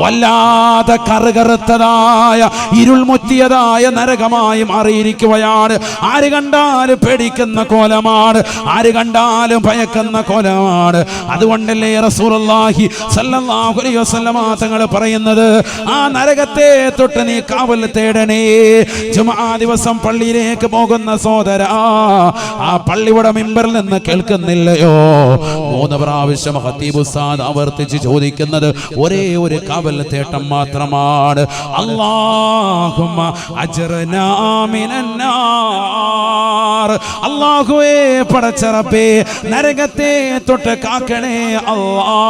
Speaker 1: വല്ലാതെ കറുകറുത്തതായ ഇരുൾമുറ്റിയതായ നരകമായി മാറിയിരിക്കുകയാണ്. ആര് കണ്ടാലും പേടിക്കുന്ന കോലമാണ്, ആര് കണ്ടാലും ഭയക്കുന്ന കോലമാണ്. അതുകൊണ്ടല്ലേ റസൂലുള്ളാഹി സ്വല്ലല്ലാഹു അലൈഹി വസല്ലമ തങ്ങൾ പറയുന്നത്, ആ നരകത്തെ തൊട്ട് നീ കാവൽ തേടണേ. ജുമുഅ ദിവസം പള്ളിയിലേക്ക് പോകുന്ന സഹോദരാ, ആ പള്ളിയുടെ മിമ്പറിൽ നിന്ന് കേൾക്കുന്നില്ലയോ? 3 പ്രാവശ്യം ഖതീബ് ഉസ്താദ് ആവർത്തിച്ച് ചോദിക്കുന്നത് ഒരേ ഒരു കാവൽ തേട്ടം മാത്രമാണ്. അല്ലാഹുമ്മ അജ്റനാ മിനന്നാർ, അല്ലാഹുവേ പടച്ചറബേ നരകത്തെ തൊട്ട് കാക്കണേ അല്ലാ,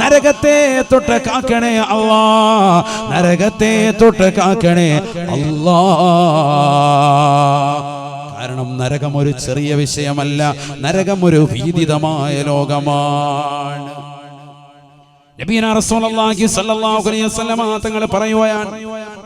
Speaker 1: നരകത്തെ തൊട്ട് കാക്കണേ അല്ലാ, നരകത്തെ തൊട്ട് കാക്കണേ അല്ലാ. കാരണം നരകം ഒരു ചെറിയ വിഷയമല്ല, നരകം ഒരു ഭീതിതമായ ലോകമാണ്. നബിയനാ റസൂലുള്ളാഹി സ്വല്ലല്ലാഹു അലൈഹി വസല്ലമ തങ്ങൾ പറയുകയാണ്,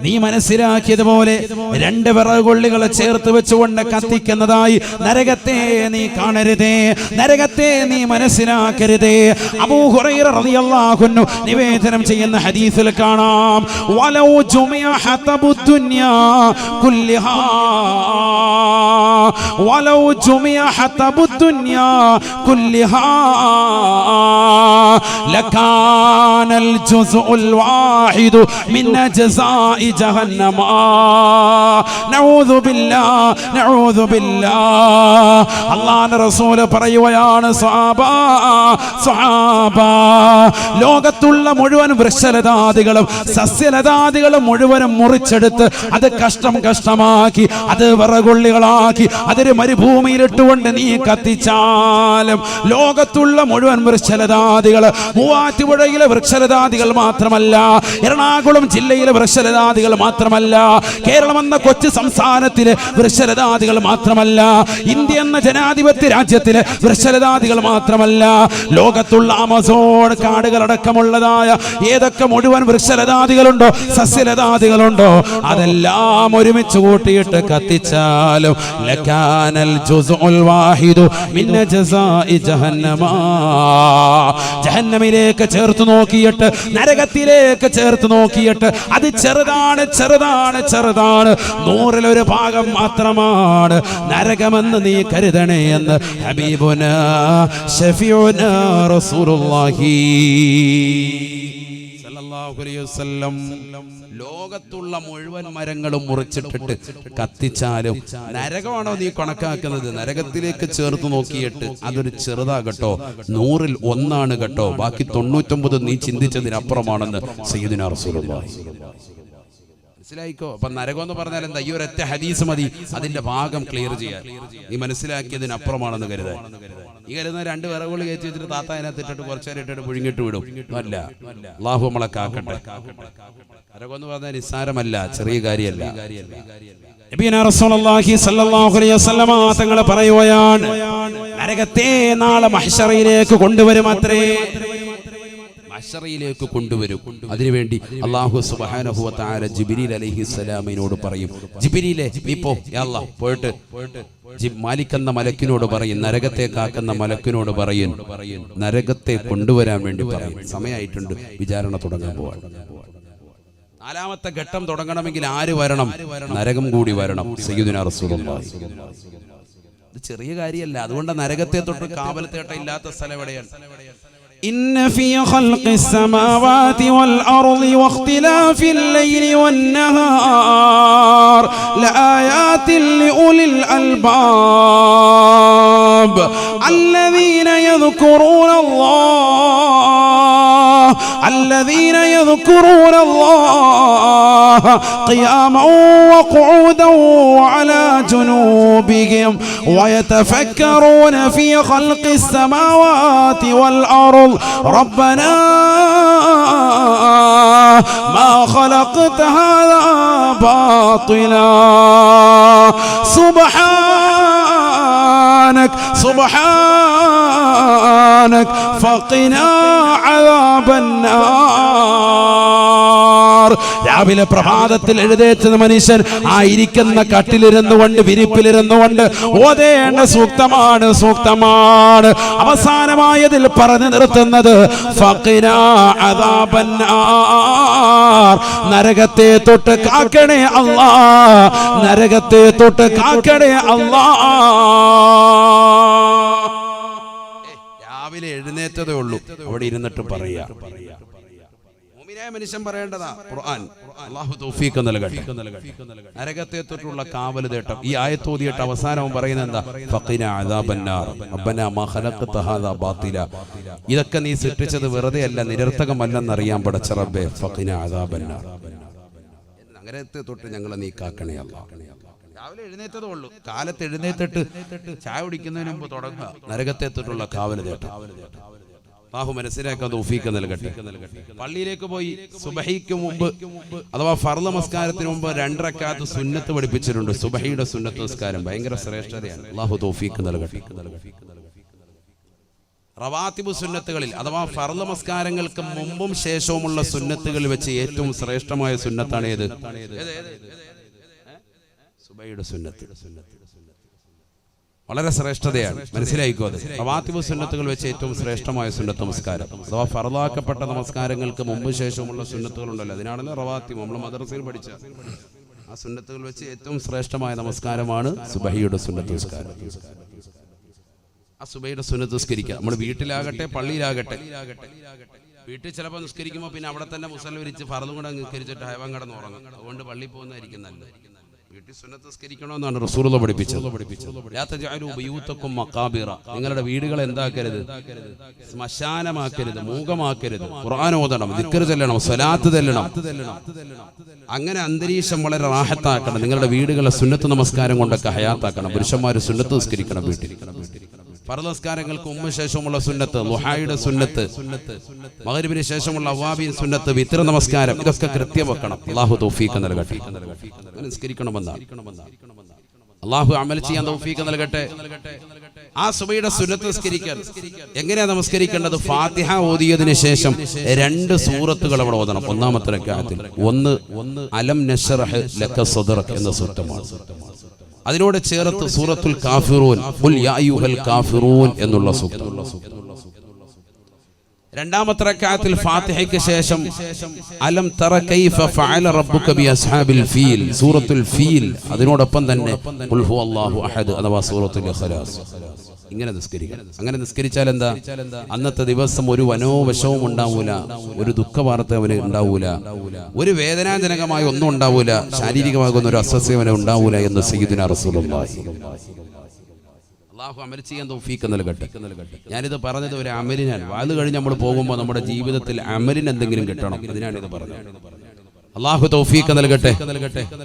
Speaker 1: നീ മനസ്സിലാക്കിയതുപോലെ 2 വിറകുകൊള്ളികൾ ചേർത്ത് വെച്ചുകൊണ്ട് കത്തിക്കുന്നതായി നരകത്തെ നീ കാണരുതേ, നരകത്തെ നീ മനസ്സിലാക്കരുതേ. അബൂ ഹുറൈറ റളിയല്ലാഹു അൻഹു നിവേദനം ചെയ്യുന്ന ഹദീസിൽ കാണാം, വലൗ ജുമിഅ ഹതബുദ് ദുനിയാ കുല്ലിഹാ, വലൗ ജുമിഅ ഹതബുദ് ദുനിയാ കുല്ലിഹാ ലകാ
Speaker 2: ലകാനൽ ജുസ്ഉൽ വാഹിദു മിൻ അജ്സാഇ ജഹന്നമ നഊദു ബില്ലാഹ് അല്ലാഹുവിന്റെ റസൂൽ പറയുകയാണ് സ്വഹാബ ലോകത്തുള്ള മുഴുവൻ വൃക്ഷലതാദികളും സസ്യലതാദികളും മുഴുവനും മുറിച്ചെടുത്ത് അത് കഷ്ടമാക്കി അത് വിറകൊള്ളികളാക്കി അതൊരു മരുഭൂമിയിലിട്ടുകൊണ്ട് നീ കത്തിച്ചാലും ലോകത്തുള്ള മുഴുവൻ വൃക്ഷലതാദികൾ മൂവാറ്റുപുഴയിലെ വൃക്ഷലതാദികൾ മാത്രമല്ല, എറണാകുളം ജില്ലയിലെ വൃക്ഷലതാദികൾ മാത്രമല്ല, കേരളം എന്ന കൊച്ചു സംസ്ഥാനത്തിലെ വൃക്ഷലതാദികൾ മാത്രമല്ല, ഇന്ത്യ എന്ന ജനാധിപത്യ രാജ്യത്തിലെ വൃക്ഷലതാദികൾ മാത്രമല്ല, ലോകത്തുള്ള ആമസോൺ കാടുകളടക്കമുള്ളതായ ഏതൊക്കെ മുഴുവൻ വൃക്ഷലതാദികളുണ്ടോ സസ്യലതാദികളുണ്ടോ അതെല്ലാം ഒരുമിച്ച് കൂട്ടിയിട്ട് കത്തിച്ചാലും ലകാനൽ ജുസ്ഉൽ വാഹിദു മിൻ ജസാഇ ജഹന്നമ ജഹന്നമിലേക്ക് ചേർത്ത് നോക്കിയിട്ട് നരകത്തിലേക്ക് ചേർത്ത് നോക്കിയിട്ട് അത് ചെറുതാണ് 100-ൽ 1 ഭാഗം മാത്രമാണ് നരകമെന്ന് നീ കരുതണേ എന്ന് ഹബീബുനാ ശഫീഉനാ റസൂലുള്ളാഹി സല്ലല്ലാഹു അലൈഹി വസല്ലം ലോകത്തുള്ള മുഴുവൻ മരങ്ങളും മുറിച്ചിട്ടിട്ട് കത്തിച്ചാലും നരകമാണോ നീ കണക്കാക്കുന്നത്? നരകത്തിലേക്ക് ചേർത്ത് നോക്കിയിട്ട് അതൊരു ചെറുതാകട്ടോ, 100-ൽ 1 കേട്ടോ, ബാക്കി 99 നീ ചിന്തിച്ചതിനപ്പുറമാണെന്ന് സയ്യിദുനാ റസൂലുള്ളാഹി. മനസ്സിലായിക്കോ? അപ്പൊ നരകം എന്ന് പറഞ്ഞാൽ എന്താ? ഈ ഒരൊറ്റ ഹദീസ് മതി അതിന്റെ ഭാഗം ക്ലിയർ ചെയ്യാൻ. നീ മനസ്സിലാക്കിയതിനപ്പുറമാണെന്ന് കരുതാൻ. ഈ കരുതുന്ന 2 വിറകുകൾ കയറ്റി വെച്ചിട്ട് താത്ത അതിനകത്ത് ഇട്ടിട്ട് കുറച്ചേരം ഇട്ടിട്ട് പുഴുങ്ങിട്ട് വിടും. അല്ല, അല്ലാഹു നമ്മളെ കാക്കട്ടെ. നരകം എന്ന് പറഞ്ഞാൽ നിസ്സാരമല്ല, ചെറിയ കാര്യമല്ല. നബിയുനാ റസൂലുള്ളാഹി സ്വല്ലല്ലാഹു അലൈഹി വസല്ലമ തങ്ങൾ പറയുകയാണ്, നരകത്തെ നാളെ മഹ്ശറിലേക്ക് കൊണ്ടുവരുമത്രേ. മഹ്ശറിലേക്ക് കൊണ്ടുവരും. അതിനുവേണ്ടി അല്ലാഹു സുബ്ഹാനഹു വ തആല ജിബ്രീൽ അലൈഹിസ്സലാമിനോട് പറയും, ജിബ്രീലേ നീ പോ, യാ അല്ലാഹ്, പോയിട്ട് മാലിക് എന്ന മലക്കിനോട് പറയും, നരകത്തെ കാക്കുന്ന മലക്കിനോട് പറയും, നരകത്തെ കൊണ്ടുവരാൻ വേണ്ടി പറയും. സമയമായിട്ടുണ്ട്, വിചാരണ തുടങ്ങാൻ പോവാണ്. 4ാമത്തെ ഘട്ടം തുടങ്ങണമെങ്കിൽ ആര് വരണം? നരകം കൂടി വരണം. സയ്യിദുനാ റസൂലുള്ളാഹി. ഇത് ചെറിയ കാര്യമല്ല. അതുകൊണ്ട് നരകത്തെ തൊട്ട് കാവലത്തേട്ട ഇല്ലാത്ത സ്ഥലം എവിടെയാണ്? إن في خلق السماوات والأرض واختلاف الليل والنهار لآيات لأولي الألباب الذين يذكرون الله قياما وقعودا وعلى جنوبهم ويتفكرون في خلق السماوات والأرض ربنا ما خلقت هذا باطلا سبحانك فقنا عذاب النار. രാവിലെ പ്രഭാതത്തിൽ എഴുന്നേറ്റ മനുഷ്യൻ ആയിരിക്കുന്ന കട്ടിലിരുന്നുകൊണ്ട് വിരിപ്പിലിരുന്നുകൊണ്ട് ഓതേണ്ട സൂക്തമാണ്. അവസാനമായതിൽ പറഞ്ഞു നിർത്തുന്നത് ഫഖിനാ അദാബന്നാർ, നരകത്തെ തൊട്ട് കാക്കണേ അല്ലാഹ്, നരകത്തെ തൊട്ട് കാക്കണേ അല്ലാഹ്. രാവിലെ എഴുന്നേറ്റതേ ഉള്ളൂ, അവിടെ ഇരുന്നിട്ട് പറയാ. മനുഷ്യൻ പറയേണ്ടതാ ഖുർആൻ. അല്ലാഹു തൗഫീഖ് നൽകട്ടെ. നരകത്തെ തൊട്ടുള്ള കാവൽ തേട്ടം. ഈ ആയത്ത് ഓതിയിട്ട് അവസാനവും പറയുന്നത് എന്താ? ഫഖിനാ അദാബന്നാർ റബ്ബനാ മാ ഖലഖത ഹാദാ ബാത്തില. ഇതൊക്കെ നീ സൃഷ്ടിച്ചത് വെറുതെ അല്ല, നിരർത്ഥകമല്ലെന്നറിയാൻ പടച്ച റബ്ബേ, ഫഖിനാ അദാബന്നാർ. നരകത്തെ തൊട്ട് ഞങ്ങളെ നീ കാക്കണേ അല്ലാഹ്. രാവിലെ എഴുന്നേറ്റതേ ഉള്ളൂ, കാലത്ത് എഴുന്നേറ്റിട്ട് ചായ കുടിക്കുന്നതിന് മുമ്പ് തുടങ്ങുക നരകത്തെ തൊട്ടുള്ള കാവൽ തേട്ടം. അല്ലാഹു മനസ്സിലാക്കാൻ തൗഫീഖ് നൽകട്ടെ. പള്ളിയിലേക്ക് പോയി സുബഹിക്ക് മുമ്പ് അഥവാ ഫർള് നമസ്കാരത്തിന് മുമ്പ് 2 റക്അത്ത് സുന്നത്ത് പഠിപ്പിച്ചിട്ടുണ്ട്. സുബഹിയുടെ സുന്നത്ത് നമസ്കാരം ഭയങ്കര ശ്രേഷ്ഠതയാണ്. അല്ലാഹു തൗഫീഖ് നൽകട്ടെ. റവാത്തിബ് സുന്നത്തുകളിൽ അഥവാ ഫർള് നമസ്കാരങ്ങൾക്ക് മുമ്പും ശേഷവുമുള്ള സുന്നത്തുകളിൽ വെച്ച് ഏറ്റവും ശ്രേഷ്ഠമായ സുന്നത്താണ് ഏത്? സുബഹിയുടെ സുന്നത്ത്. വളരെ ശ്രേഷ്ഠതയാണ്, മനസ്സിലായിക്കോ. അത് റവാത്തിബ് സുന്നത്തുകൾ വെച്ച് ഏറ്റവും ശ്രേഷ്ഠമായ സുന്നത്ത് നമസ്കാരം അഥവാ ഫർളാക്കപ്പെട്ട നമസ്കാരങ്ങൾക്ക് മുമ്പ് ശേഷമുള്ള സുന്നത്തുകൾ ഉണ്ടല്ലോ, അതിനാണല്ലോ റവാത്തിബ്. നമ്മൾ മദ്രസയിൽ പഠിച്ച ആ സുന്നത്തുകൾ വെച്ച് ഏറ്റവും ശ്രേഷ്ഠമായ നമസ്കാരമാണ് സുബഹിയുടെ സുന്നത്ത് നമസ്കാരം. ആ സുബഹിയുടെ സുന്നത്ത് നിസ്കരിക്കുക. നമ്മൾ വീട്ടിലാകട്ടെ പള്ളിയിലാകട്ടെ
Speaker 1: വീട്ടിൽ ചിലപ്പോൾ നിസ്കരിക്കുമ്പോൾ പിന്നെ അവിടെ തന്നെ മുസല്ല വിരിച്ച് ഫർദും കൂടെ നിസ്കരിച്ചിട്ട് ഹൈവാൻ കിടന്ന് ഉറങ്ങും. അതുകൊണ്ട് പള്ളിയിൽ പോകുന്നതായിരിക്കും നല്ലത്. വീട്ടിൽ സുന്നത്ത് നിസ്കരിക്കണമെന്നാണ് റസൂലുള്ളാഹി പഠിപ്പിച്ചത്. ലാ തജഅലു ബയൂതകും മഖാബിറ, നിങ്ങളുടെ വീടുകൾ എന്താക്കരുത്, ശ്മശാനമാക്കരുത്, മൂകമാക്കരുത്. ഖുർആൻ ഓതണം, ദിക്ർ ചൊല്ലണം, സ്വലാത്ത് ചൊല്ലണം. അങ്ങനെ അന്തരീക്ഷം വളരെ റാഹത്താക്കണം. നിങ്ങളുടെ വീടുകളെ സുന്നത്ത് നമസ്കാരം കൊണ്ടൊക്കെ ഹയാത്താക്കണം. പുരുഷന്മാർ സുന്നത്ത് നിസ്കരിക്കണം വീട്ടിൽ. ഫർദ് നമസ്കാരങ്ങൾക്ക് മുമ്പ് ശേഷമുള്ള സുന്നത്ത്, ളുഹായുടെ സുന്നത്ത്, മഗ്രിബിന് ശേഷമുള്ള അവ്വാബിൻ സുന്നത്ത്, വിത്ർ നമസ്കാരം, ഇതൊക്കെ കൃത്യം വെക്കണം. അല്ലാഹു തൗഫീഖ് നൽകട്ടെ. നിസ്കരിക്കണമെന്നാണ്. അല്ലാഹു അമൽ ചെയ്യാൻ തൗഫീഖ് നൽകട്ടെ. ആ സുബഹിയുടെ സുന്നത്ത് നിസ്കരിക്കാൻ എങ്ങനെയാ നമസ്കരിക്കേണ്ടത്? ഫാത്തിഹ ഓതിയതിനു ശേഷം 2 സൂറത്തുകൾ അവിടെ ഓതണം. ഒന്നാമത്തെ റക്അത്തിൽ ഒന്ന് അലം നശ്റഹ് ലക സദ്റക എന്ന സൂറത്താണ്. അതിനോട് ചേർത്ത് സൂറത്തുൽ കാഫിറൂൻ, ഖുൽ യാ അയ്യുഹൽ കാഫിറൂൻ എന്നുള്ള സൂക്തം. രണ്ടാമത്തെ റക്അത്തിൽ ഫാത്തിഹയ്ക്ക് ശേഷം അലം തറ കൈഫ ഫഅല റബ്ബുക ബി അസ്ഹാബിൽ ഫീൽ, സൂറത്തുൽ ഫീൽ. അതിനോടൊപ്പം തന്നെ ഖുൽ ഹുവല്ലാഹു അഹദ് അഥവാ സൂറത്തുൽ ഇഖ്ലാസ്. ഇങ്ങനെ നിസ്കരിക്കണം. അങ്ങനെ നിസ്കരിച്ചാൽ എന്താ? അന്നത്തെ ദിവസം ഒരു വനോവശവും ഉണ്ടാവൂല, ഒരു ദുഃഖവാർത്ത അവന് ഉണ്ടാവൂല, ഒരു വേദനാജനകമായ ഒന്നും ഉണ്ടാവൂല, ശാരീരികമാകുന്ന ഒരു അസ്വസ്ഥ അവന് ഉണ്ടാവൂല എന്ന് സയ്യിദുനാ റസൂലുള്ളാഹി. അല്ലാഹു അമൽ ചെയ്യാൻ തൗഫീഖ് നൽകട്ടെ. ഞാനിത് പറഞ്ഞത് ഒരു അമലിനാണ്. വാത് കഴിഞ്ഞ് നമ്മൾ പോകുമ്പോൾ നമ്മുടെ ജീവിതത്തിൽ അമലിന് എന്തെങ്കിലും കിട്ടണം, അതിനാണിത് പറഞ്ഞത്. അല്ലാഹു തൗഫീഖ് നൽകട്ടെ.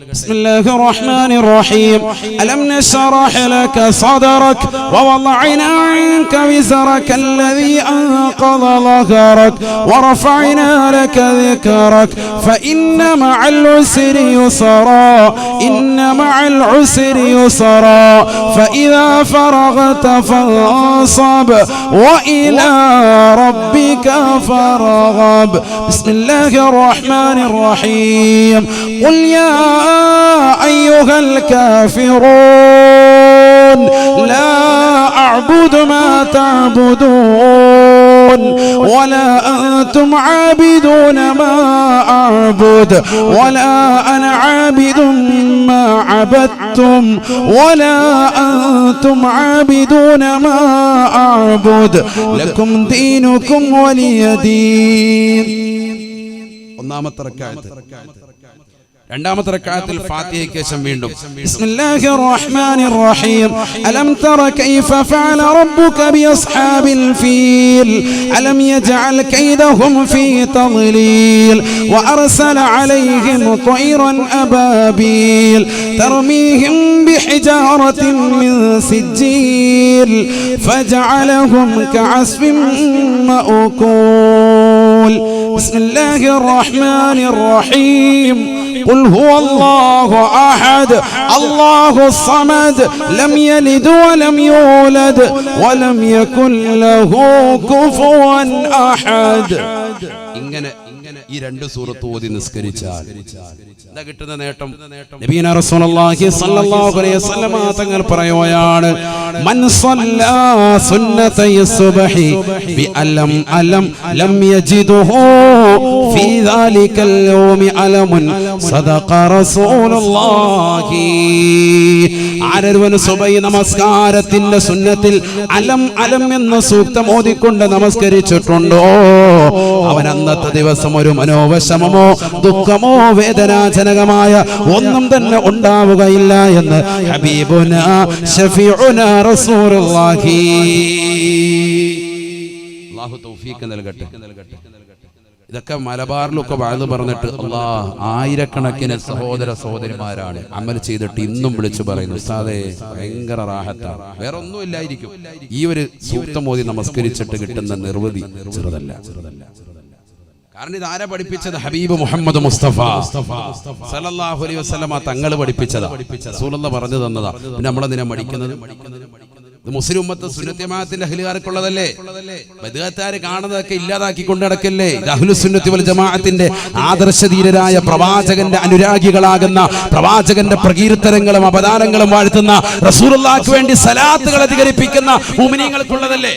Speaker 2: ബിസ്മില്ലാഹിർ റഹ്മാനിർ റഹീം. അലം നശ്റഹ് ലക സദ്റക വവളഅനാ അൻക വിസ്റക അല്ലദീ അൻഖദ ളഹറക വറഫഅനാ ലക ദിക്റക ഫഇന്ന മഅൽ ഉസ്രി യുസ്റാ ഇന്ന മഅൽ ഉസ്രി യുസ്റാ ഫഇദാ ഫറഗത ഫൻസബ് വഇലാ റബ്ബിക ഫർഗബ്. ബിസ്മില്ലാഹിർ റഹ്മാനിർ റഹീം. قل يا أيها الكافرون لا أعبد ما تعبدون ولا أنتم عابدون ما أعبد ولا أنا عابد ما عبدتم ولا أنتم عابدون ما أعبد لكم دينكم ولي دين.
Speaker 1: ഒന്നാമത്തെ റക്അത്ത്. രണ്ടാമത്തെ റക്അത്തിൽ ഫാത്തിഹയ്ക്ക് ശേഷം വീണ്ടും
Speaker 2: ബിസ്മില്ലാഹിർ റഹ്മാനിർ റഹീം. അലം തറ കൈഫ ഫഅല റബ്ബുക ബിഅസ്ഹാബിൽ ഫീൽ അലം യജ്അൽ കൈദഹും ഫീ തദ്ലീൽ വഅർസല അലൈഹിം ത്വയ്റൻ അബാബീൽ തർമീഹിം ബിഹിജാറത്തിൻ മിൻ സിജ്ജീൽ ഫജഅലഹും കഅസ്ഫിൻ മഅകൂൽ. ബിസ്മില്ലാഹിർ റഹ്മാനിർ റഹീം. قل هو الله أحد الله الصمد لم يلد ولم يولد ولم يكن له كفوا أحد.
Speaker 1: ഇങ്ങനെ ഈ 2 സൂറത്ത് ഓതി നിസ്കരിച്ചാൽ എന്താ കിട്ടുന്ന നേട്ടം?
Speaker 2: നബിയന റസൂലുള്ളാഹി സ്വല്ലല്ലാഹു അലൈഹി വസല്ലമ തങ്ങൾ പറയുകയാണ്, മൻ സ്വല്ലാ സുന്നതയ സുബ്ഹി ബി അലം അലം ലം യജിദുഹു ഫീ ദാലികൽ യൗമി അലമുൻ സദഖ റസൂലുള്ളാഹി. ആരൊരുവൻ സുബഹി നമസ്കാരത്തിന്റെ സുന്നത്തിൽ അലം അലം എന്ന സൂക്തം ഓതിക്കൊണ്ട് നമസ്കരിച്ചിട്ടുണ്ടോ അവൻ അന്നത്തെ ദിവസം ഒരു മനോവിഷമമോ ദുഃഖമോ വേദനാജനകമായ ഒന്നും തന്നെ ഉണ്ടാവുകയില്ല എന്ന് ഹബീബുനാ ശഫീഉനാ റസൂലുള്ളാഹി.
Speaker 1: അല്ലാഹു തൗഫീഖ് നൽകട്ടെ. ഇതൊക്കെ മലബാറിലൊക്കെ വാഴ്ന്നു പറഞ്ഞിട്ട് അല്ലാഹ് ആയിരക്കണക്കിന് സഹോദര സഹോദരിമാരാണ് അമൽ ചെയ്തിട്ട് ഇന്നും വിളിച്ചു പറയുന്നു, ഉസ്താദേ ഭയങ്കര റാഹത്താണ്, വേറെ ഒന്നും ഇല്ലായിരിക്കും. ഈ ഒരു സൂക്തം ഓതി നമസ്കരിച്ചിട്ട് കിട്ടുന്ന നിർവൃതി ചെറുതല്ല. കാരണം ഇത് ആരാ പഠിപ്പിച്ചത്? ഹബീബ് മുഹമ്മദ് മുസ്തഫ സല്ലല്ലാഹു അലൈഹി വസല്ലമ തങ്ങൾ പഠിപ്പിച്ചതാ, റസൂലുള്ളാഹി പറഞ്ഞു തന്നതാ. പിന്നെ നമ്മളെന്തിനാ പഠിക്കുന്നത്? ഇത് മുസ്ലിം ഉമ്മത്ത് സുന്നത്ത് ജമാഅത്തിന്റെ അഹ്ലുകാർക്കുള്ളതല്ലേ? ബദ്അത്താര് കാണുന്നതൊക്കെ ഇല്ലാതാക്കി കൊണ്ട് നടക്കല്ലേ? ഇത് അഹ്ലു സുന്നത്തി വൽ ജമാഅത്തിന്റെ ആദർശധീരരായ പ്രവാചകന്റെ അനുരാഗികളാകുന്ന പ്രവാചകന്റെ പ്രകീർത്തനങ്ങളും അപദാനങ്ങളും വാഴ്ത്തുന്ന റസൂലുള്ളാഹിക്ക് വേണ്ടി സലാത്തുകൾ അധികരിപ്പിക്കുന്ന മുഅ്മിനീങ്ങൾക്കുള്ളതല്ലേ?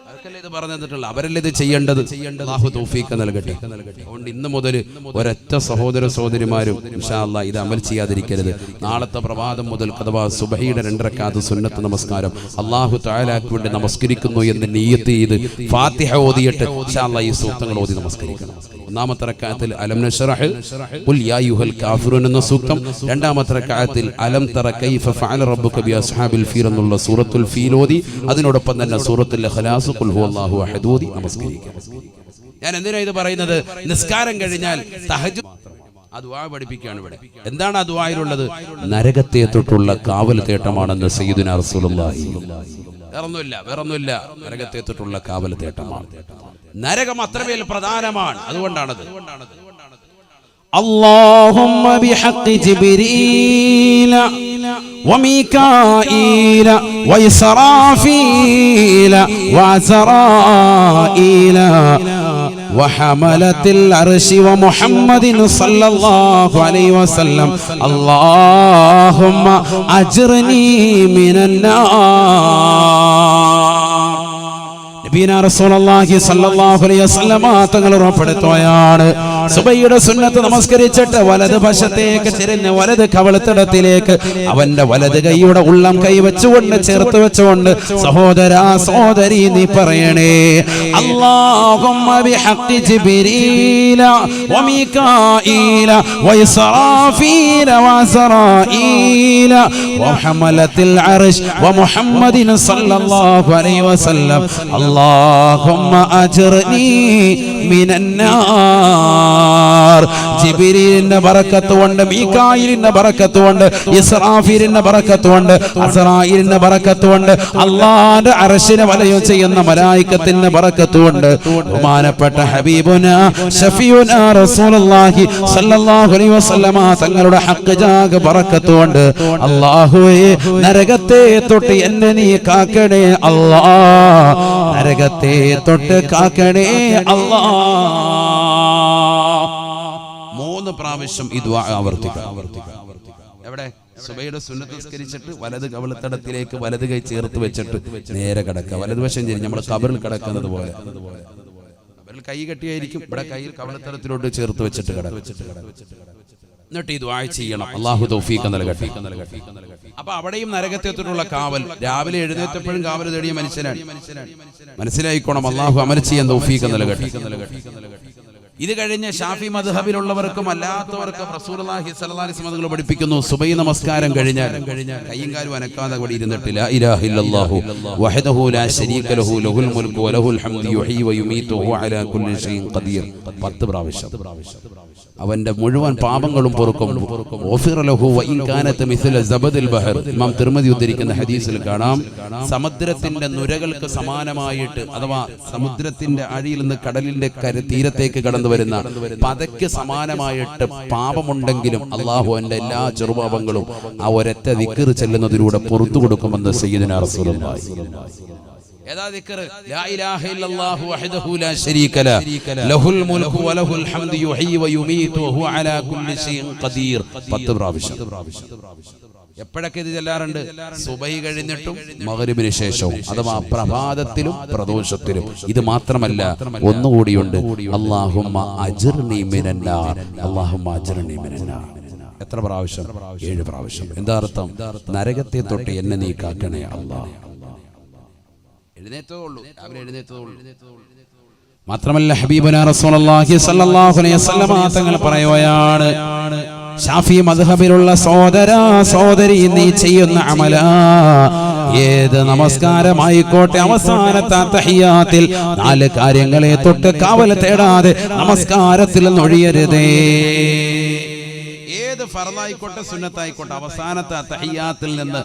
Speaker 1: അവർക്കല്ലേ ഇത് പറഞ്ഞു തന്നിട്ടുള്ള അവരല്ലേ ഇത് ചെയ്യേണ്ടത്. അല്ലാഹു തൗഫീഖ് നൽകട്ടെ. അതുകൊണ്ട് ഇന്ന് മുതൽ ഒരൊറ്റ സഹോദര സഹോദരിമാരും ഇൻഷാ അല്ലാഹ് ഇത് അമൽ ചെയ്യാതിരിക്കരുത്. നാളത്തെ പ്രഭാതം മുതൽ അഥവാ സുബഹിയുടെ 2 റക്അത്ത് സുന്നത്ത് നമസ്കാരം അല്ലാഹു തആലക്ക് വേണ്ടി നമസ്കരിക്കുന്നു എന്ന് നിയ്യത്ത് ചെയ്ത് ഫാത്തിഹ ഓതിയിട്ട് ഇൻഷാ അല്ലാഹ് ഈ സൂക്തങ്ങൾ ഓതി നമസ്കരിക്കണം. ഒന്നാമത്തെ റക്അത്തിൽ അലം നശ്റഹ് ഖുൽ യാ അയ്യുഹൽ കാഫിറൂൻ എന്ന സൂക്തം, രണ്ടാമത്തെ റക്അത്തിൽ അലം തറ കൈഫ ഫഅല റബ്ബുക ബി അസ്ഹാബിൽ ഫീൽ എന്നുള്ള സൂറത്തുൽ ഫീൽ ഓതി അതിനോടൊപ്പം തന്നെ സൂറത്തുൽ ഇഖ്ലാസ് ഖുൽ ഹുവല്ലാഹു അഹദ് ഓതി നമസ്കരിക്കണം. ഞാൻ എന്തിനാ ഇത് പറയുന്നത്? നിസ്കാരം കഴിഞ്ഞാൽ തഹജ്ജുദ് ആ ദുആ പഠിപ്പിക്കുകയാണ് ഇവിടെ. എന്താണ് ആ ദുആയിലുള്ളത്? നരകത്തെ തൊട്ടുള്ള കാവൽ തേട്ടമാണെന്ന് സയ്യിദുനാ റസൂലുള്ളാഹി. വേറൊന്നുമില്ല, നരകത്തെ തൊട്ടുള്ള കാവൽ തേട്ടമാണ്. നരകം അത്രമേൽ പ്രധാനമാണ്. അതുകൊണ്ടാണത്.
Speaker 2: اللهم بحق جبريل وميكائيل وإسرافيل وعزرائيل وحملة العرش ومحمد صلى الله عليه وسلم اللهم أجرني من النار. നബിയനാ റസൂലുള്ളാഹി സ്വല്ലല്ലാഹു അലൈഹി വസല്ലമ തങ്ങൾ ഉറപ്പെടുത്തുകയാണ്, സുബഹിയുടെ സുന്നത്ത് നമസ്കരിച്ചിട്ട് വലത് വശത്തേക്ക് ചെരിഞ്ഞ് വലത് കവളത്തിടത്തിലേക്ക് അവന്റെ വലത് കൈയുടെ ഉള്ളം കൈ വെച്ചുകൊണ്ട് ചേർത്ത് വെച്ചുകൊണ്ട് സഹോദരാ സഹോദരി നീ പറയണേ, അല്ലാഹുമ്മ ബിഹഖി ജിബ്രീല വമീകാഈല വഇസ്റാഫീല വഅസ്റാഈല വഹമലത്തിൽ അർശ് വമുഹമ്മദിൻ സ്വല്ലല്ലാഹു അലൈഹി വസല്ലം اللهم أجرني من النار. ജിബ്രീലിന്റെ ബറക്കത്ത് കൊണ്ട്, മീകായിലിന്റെ ബറക്കത്ത് കൊണ്ട്, ഇസ്രാഫീലിന്റെ ബറക്കത്ത് കൊണ്ട്, അസ്റായീലിന്റെ ബറക്കത്ത് കൊണ്ട്, അല്ലാഹുവിന്റെ അർശിനെ വലയം ചെയ്യുന്ന മലായികത്തിന്റെ ബറക്കത്ത് കൊണ്ട്, ബഹുമാനപ്പെട്ട ഹബീബുനാ ശഫീഉനാ റസൂലുള്ളാഹി സ്വല്ലല്ലാഹു അലൈഹി വസല്ലമ തങ്ങളുടെ ഹഖ് ജാഗ ബറക്കത്ത് കൊണ്ട് അല്ലാഹുവേ നരകത്തെ തൊട്ട് എന്നെ നീ കാക്കണേ അല്ലാഹ്, നരകത്തെ തൊട്ട് കാക്കണേ അല്ലാഹ്.
Speaker 1: 3 പ്രാവശ്യം ഈ ദുആ ആവർത്തിക്കുക. എവിടെ? സുബഹിയുടെ സുന്നത്ത് നിസ്കരിച്ചിട്ട് വലത് കവളത്തടത്തിലേക്ക് വലത് കൈ ചേർത്ത് വെച്ചിട്ട് നേരെ കിടക്കുക. വലതുവശം ചെരിഞ്ഞ് നമ്മൾ ഖബറിൽ കിടക്കുന്നത് പോലെ. ഖബറിൽ കൈ കെട്ടിയായിരിക്കും, ഇവിടെ കൈയിൽ കവളത്തടത്തിലോട്ട് ചേർത്ത് വെച്ചിട്ട് കിടക്കുക. എന്നിട്ട് ഈ ദുആ ചെയ്യണം. അല്ലാഹു തൗഫീഖ് നൽകട്ടെ. അപ്പൊ അവിടെയും നരകത്തെത്തിട്ടുള്ള കാവൽ. രാവിലെ എഴുന്നേറ്റപ്പോഴും കാവൽ തേടിയ മനുഷ്യനാണ്. മനസ്സിലായിക്കോണം. അല്ലാഹു അമൽ ചെയ്യാൻ തൗഫീഖ് നൽകട്ടെ. ഇത് കഴിഞ്ഞ് ഷാഫി മദ്ഹബിലുള്ളവർക്കും അല്ലാത്തവർക്കും റസൂലുള്ളാഹി സ്വല്ലല്ലാഹി അലൈഹി വസല്ലം പഠിപ്പിക്കുന്നു, സുബഹി നമസ്കാരം കഴിഞ്ഞാൽ കൈയും കാലും അനക്കാതെ കൂടി ഇരുന്നിട്ട് ലാ ഇലാഹ ഇല്ലല്ലാഹു വഹദഹു ലാ ശരീക ലഹു ലഹുൽ മുൽക്കു വലഹുൽ ഹംദു യുഹ്യി വയുമീതു വഹുവ അലാ കുല്ലി ഷൈഇൻ ഖദീർ 10 പ്രാവശ്യം അവന്റെ മുഴുവൻ പാപങ്ങളും പൊറുക്കും. ഗഫിറ ലഹു വഇൻ കാനത മിസ്ല സബദിൽ ബഹർ. ഇമാം തിർമിദി ഉദ്ധരിക്കുന്ന ഹദീസിൽ കാണാം, സമുദ്രത്തിന്റെ നുരകൾക്ക് സമാനമായിട്ട് അഥവാ സമുദ്രത്തിന്റെ അടിയിൽ നിന്ന് കടലിന്റെ തീരത്തേക്ക് കടന്നു വരുന്ന പതയ്ക്ക് സമാനമായിട്ട് പാപമുണ്ടെങ്കിലും അല്ലാഹു അവന്റെ എല്ലാ ചെറുപാപങ്ങളും ആ ഒരൊറ്റ ദിക്ർ ചെല്ലുന്നതിലൂടെ പുറത്തു കൊടുക്കുമെന്ന് സയ്യിദുനാ റസൂലുള്ളാഹി. ഏതാ ദിക്ർ? ലാ ഇലാഹ ഇല്ലല്ലാഹു വഹ്ദഹു ലാ ശരീക ലഹുൽ മുൽക്കു വലഹുൽ ഹംദു യുഹ്യി വയുമീതു വഹുവ അലാ കുല്ലി ഷൈഇൻ ഖദീർ 10 പ്രാവശ്യം. എപ്പോഴൊക്കെ ഇത് ചെല്ലാറുണ്ട്? സുബഹി കഴിഞ്ഞിട്ടും മഗ്രിബിന് ശേഷവും, അഥവാ പ്രഭാതത്തിലും പ്രദോഷത്തിലും. ഇത് മാത്രമല്ല, ഒന്നുകൂടിയുണ്ട്, അല്ലാഹുമ്മ അജ്ർനി മിനന്നാർ, അല്ലാഹുമ്മ അജ്ർനി മിനന്നാർ. എത്ര പ്രാവശ്യം? 7 പ്രാവശ്യം. എന്താ അർത്ഥം? നരകത്തെ തൊട്ട് എന്നെ നീ കാക്കണേ അല്ലാഹ്. എഴുന്നേറ്റതുള്ളൂ, രാവിലെ എഴുന്നേറ്റതുള്ളൂ. മാത്രമല്ല ഹബീബുനാ റസൂലുള്ളാഹി സ്വല്ലല്ലാഹു അലൈഹി വസല്ലം തങ്ങൾ പറയുകയാണ്, ഷാഫി മദ്ഹബിലുള്ള സഹോദരാ സഹോദരി നീ ചെയ്യുന്ന അമല ഏത് നമസ്കാരമായിക്കോട്ടെ, അവസാനത്തെ തഹിയ്യാത്തിൽ 4 കാര്യങ്ങളെ തൊട്ട് കാവൽ തേടാതെ നമസ്കാരത്തിൽ നൊഴിയരുതേ. ഏത് ഫർളായിക്കോട്ടെ സുന്നത്തായിക്കോട്ടെ, അവസാനത്തെ തഹിയ്യാത്തിൽ നിന്ന്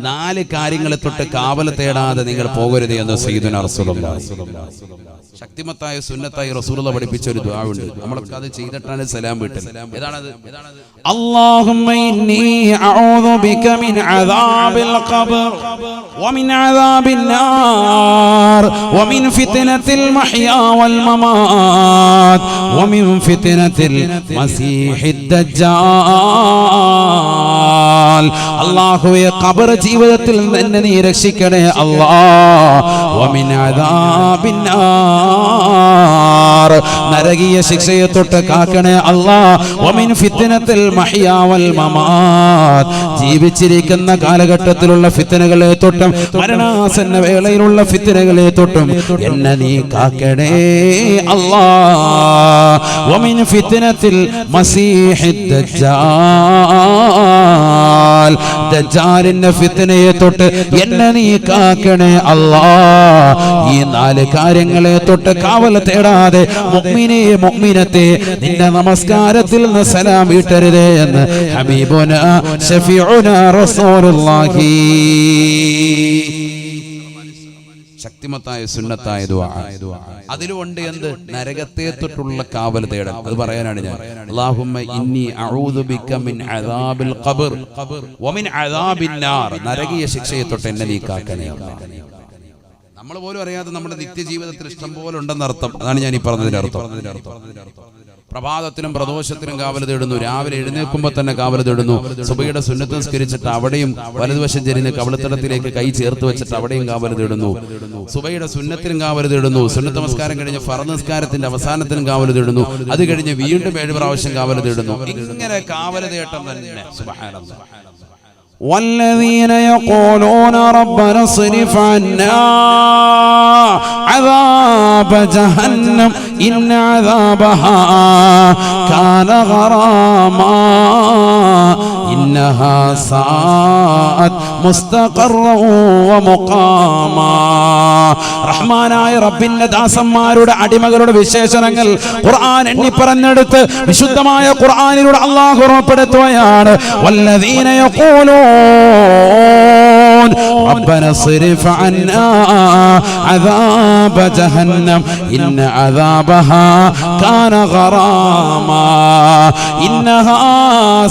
Speaker 1: 4 കാര്യങ്ങളെ തൊട്ട് കാവൽ തേടാതെ നിങ്ങൾ പോകരുത് എന്ന് സയ്യിദുനാ റസൂലുള്ളാഹി. ശക്തിമത്തായ സുന്നത്തായി റസൂലുള്ളാഹി പഠിപ്പിച്ച ഒരു ദുആ ഉണ്ട്. നമ്മളൊക്കെ അത് ചെയ്തിട്ടാണ് സലാം വീട്ടൽ. ഏതാണത്?
Speaker 2: اللهم إني أعوذ بك من عذاب القبر ومن عذاب النار ومن فتنة المحيا والممات ومن فتنة المسيح الدجال അല്ലാഹുവേ ഖബർ ജീവിതത്തിൽ നിന്ന് നീ രക്ഷിക്കണേ അല്ലാ വമിൻ അദാബിന്നാർ നരകീയ ശിക്ഷയെ തൊട്ട് കാക്കണേ അല്ലാ വമിൻ ഫിത്നത്തിൽ മഹ്യാ വൽ മമാത് ജീവിച്ചിരിക്കുന്ന കാലഘട്ടത്തിലുള്ള ഫിത്നകളെ തൊട്ടും മരണാസന്ന വേളയിലുള്ള ഫിത്നകളെ തൊട്ടും എന്നെ നീ കാക്കണേ അല്ലാ വമിൻ ഫിത്നത്തിൽ മസീഹിദ് ദജ്ജാൽ ദജ്ജാലിന്റെ ഫിത്നയെ തൊട്ട് എന്നെ നീ കാക്കണേ അല്ലാ ഈ 4 കാര്യങ്ങളെ തൊട്ട് കാവൽ തേടാതെ മുഅ്മിനേ മുഅ്മിനത്തെ നിന്റെ നമസ്കാരത്തിൽ നിന്ന് സലാം വീട്ടരുതേ എന്ന് ഹബീബുനാ ശഫീഉനാ റസൂലുള്ളാഹി. ശക്തിമത്തായ സുന്നത്തായ ദുആ അതിലുണ്ട് എന്ത് നരകത്തെ തൊട്ടുള്ള കാവൽ തേടൽ. അത് പറയാനാണ് ഞാൻ അല്ലാഹുമ്മ ഇന്നി അഊദു ബിക മിൻ അദാബിൽ ഖബർ വമിൻ അദാബിൻ നാർ നരകീയ ശിക്ഷയെ തൊട്ട് എന്നെ നീ കാക്കണേ. നമ്മൾ പോലും അറിയാതെ നമ്മുടെ നിത്യജീവിതത്തിൽ ഇഷ്ടം പോലെ ഉണ്ടെന്ന് അർത്ഥം. അതാണ് ഞാൻ ഈ പറഞ്ഞതിന്റെ അർത്ഥം. പ്രഭാതത്തിലും പ്രദോഷത്തിലും കാവൽ തേടുന്നു, രാവിലെ എഴുന്നേൽക്കുമ്പോൾ തന്നെ കാവൽ തേടുന്നു, സുബഹിയുടെ സുന്നത്ത് നിസ്കരിച്ചിട്ട് അവിടെയും വലതുവശം ചെരിഞ്ഞ് കവിളത്തടത്തിലേക്ക് കൈ ചേർത്ത് വെച്ചിട്ട് അവിടെയും കാവൽ തേടുന്നു, സുബഹിയുടെ സുന്നത്തിലും കാവൽ തേടുന്നു, സുന്നത്ത് നമസ്കാരം കഴിഞ്ഞ് ഫർദ് നിസ്കാരത്തിന്റെ അവസാനത്തിലും കാവൽ തേടുന്നു, അത് കഴിഞ്ഞ് വീണ്ടും 7 പ്രാവശ്യം കാവൽ തേടുന്നു. ഇങ്ങനെ കാവൽ തേട്ടം തന്നെ സുബ്ഹാനല്ലാഹ്. والذين يقولون ربنا اصرف عنا عذاب جهنم إن عذابها كان غراما إنها ساءت مستقرا ومقاما. റഹ്മാനായ റബ്ബിന്റെ ദാസന്മാരുടെ അടിമകളുടെ വിശേഷണങ്ങൾ ഖുർആൻ എണ്ണി പറഞ്ഞെടുത്ത് വിശുദ്ധമായ ഖുർആനിലൂടെ അല്ലാഹു ഉറപ്പെടുത്തുകയാണ്. വല്ലദീന യഖൂലൂൻ റബ്ബന സ്രിഫ് അന്നാ അദാബ ജഹന്നം ഇന്ന അദാബഹാ കാന ഗറാമാ ഇന്നഹാ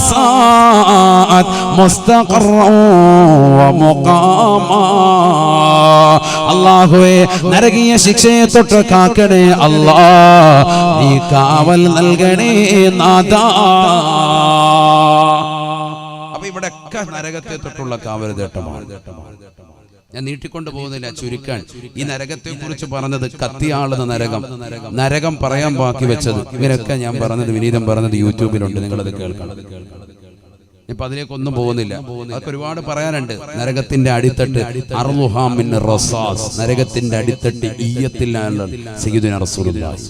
Speaker 2: സാഅത് മുസ്തഖറൻ വമുഖാമാ. അല്ലാഹുവേ നരകീയ ശിക്ഷയെ തൊട്ട് കാക്കണേ അല്ലാ, നീ കാവൽ നൽകണേ നാഥാ. അപ്പൊ ഇവിടെയൊക്കെ നരകത്തെ തൊട്ടുള്ള കാവൽ തേട്ടമാണ്. ഞാൻ നീട്ടിക്കൊണ്ടു പോകുന്നില്ല, ചുരുക്കാൻ ഈ നരകത്തെ കുറിച്ച് പറഞ്ഞത് കത്തിയാളുന്ന നരകം, നരകം പറയാൻ ബാക്കി വെച്ചത്, ഇവരൊക്കെ ഞാൻ പറഞ്ഞത് വിനീതം പറഞ്ഞത് യൂട്യൂബിലുണ്ട്, നിങ്ങളത് കേൾക്കണം. ഇപ്പൊ അതിലേക്കൊന്നും പോകുന്നില്ല, അതൊക്കെ ഒരുപാട് പറയാനുണ്ട്. നരകത്തിന്റെ അടിത്തട്ട് അർളുഹാ മിൻ റസാസ്, നരകത്തിന്റെ അടിത്തട്ട് ഈയത്തിലാണ് സയ്യിദുനാ റസൂലുള്ളാഹി.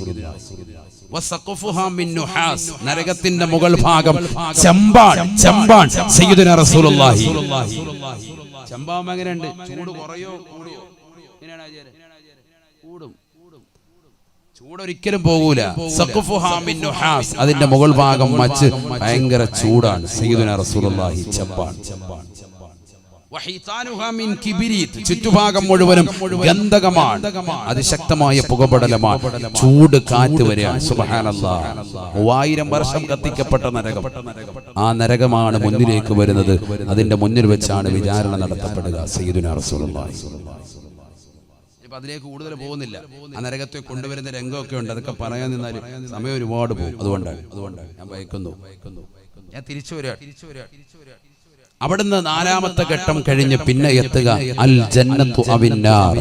Speaker 2: വസഖഫുഹാ മിൻ നുഹാസ്, നരകത്തിന്റെ മുകൾ ഭാഗം ചെമ്പാൻ സയ്യിദുനാ റസൂലുള്ളാഹി. ചെമ്പാവുമ്പോ എങ്ങനെയുണ്ട്? ചൂട് കുറയോ കൂടുവോ? കൂടും. ചൂടൊരിക്കലും പോകൂല. സഖഫുഹാ മിൻ നുഹാസ്, അതിന്റെ മുകൾ ഭാഗം മച്ച് ഭയങ്കര ചൂടാണ് സയ്യിദുനാ റസൂലുള്ളാഹി. ചെമ്പാൻ. വഹീതാനുഹാ മിൻ കിബ്രീത്, ചുറ്റുഭാഗം മുഴുവനും ഗന്ധകമാണ്, അതിശക്തമായ പുകപടലമാണ്, ചൂട് കാറ്റ് വരെയാണ്. സുബ്ഹാനല്ലാഹ്. 3000 വർഷം കത്തിക്കപ്പെട്ട നരകം, ആ നരകമാണ് മുന്നിലേക്ക് വരുന്നത്. അതിന്റെ മുന്നിൽ വെച്ചാണ് വിചാരണ നടത്തപ്പെടുക സയ്യിദുനാ റസൂലുള്ളാഹി. അതിലേക്ക് കൂടുതൽ പോകുന്നില്ല. ആ നരകത്തെ കൊണ്ടുവരുന്ന രംഗമൊക്കെ ഉണ്ട്, അതൊക്കെ പറയാൻ നിന്നാൽ സമയം ഒരുപാട് പോകും. അതുകൊണ്ടാണ് ഞാൻ ഭയക്കുന്നു. ഞാൻ തിരിച്ചു വരിക. അവിടുന്ന് 4ാമത്തെ ഘട്ടം കഴിഞ്ഞ് പിന്നെ എത്തുക അൽ ജന്നത്തു അവിന്നാർ,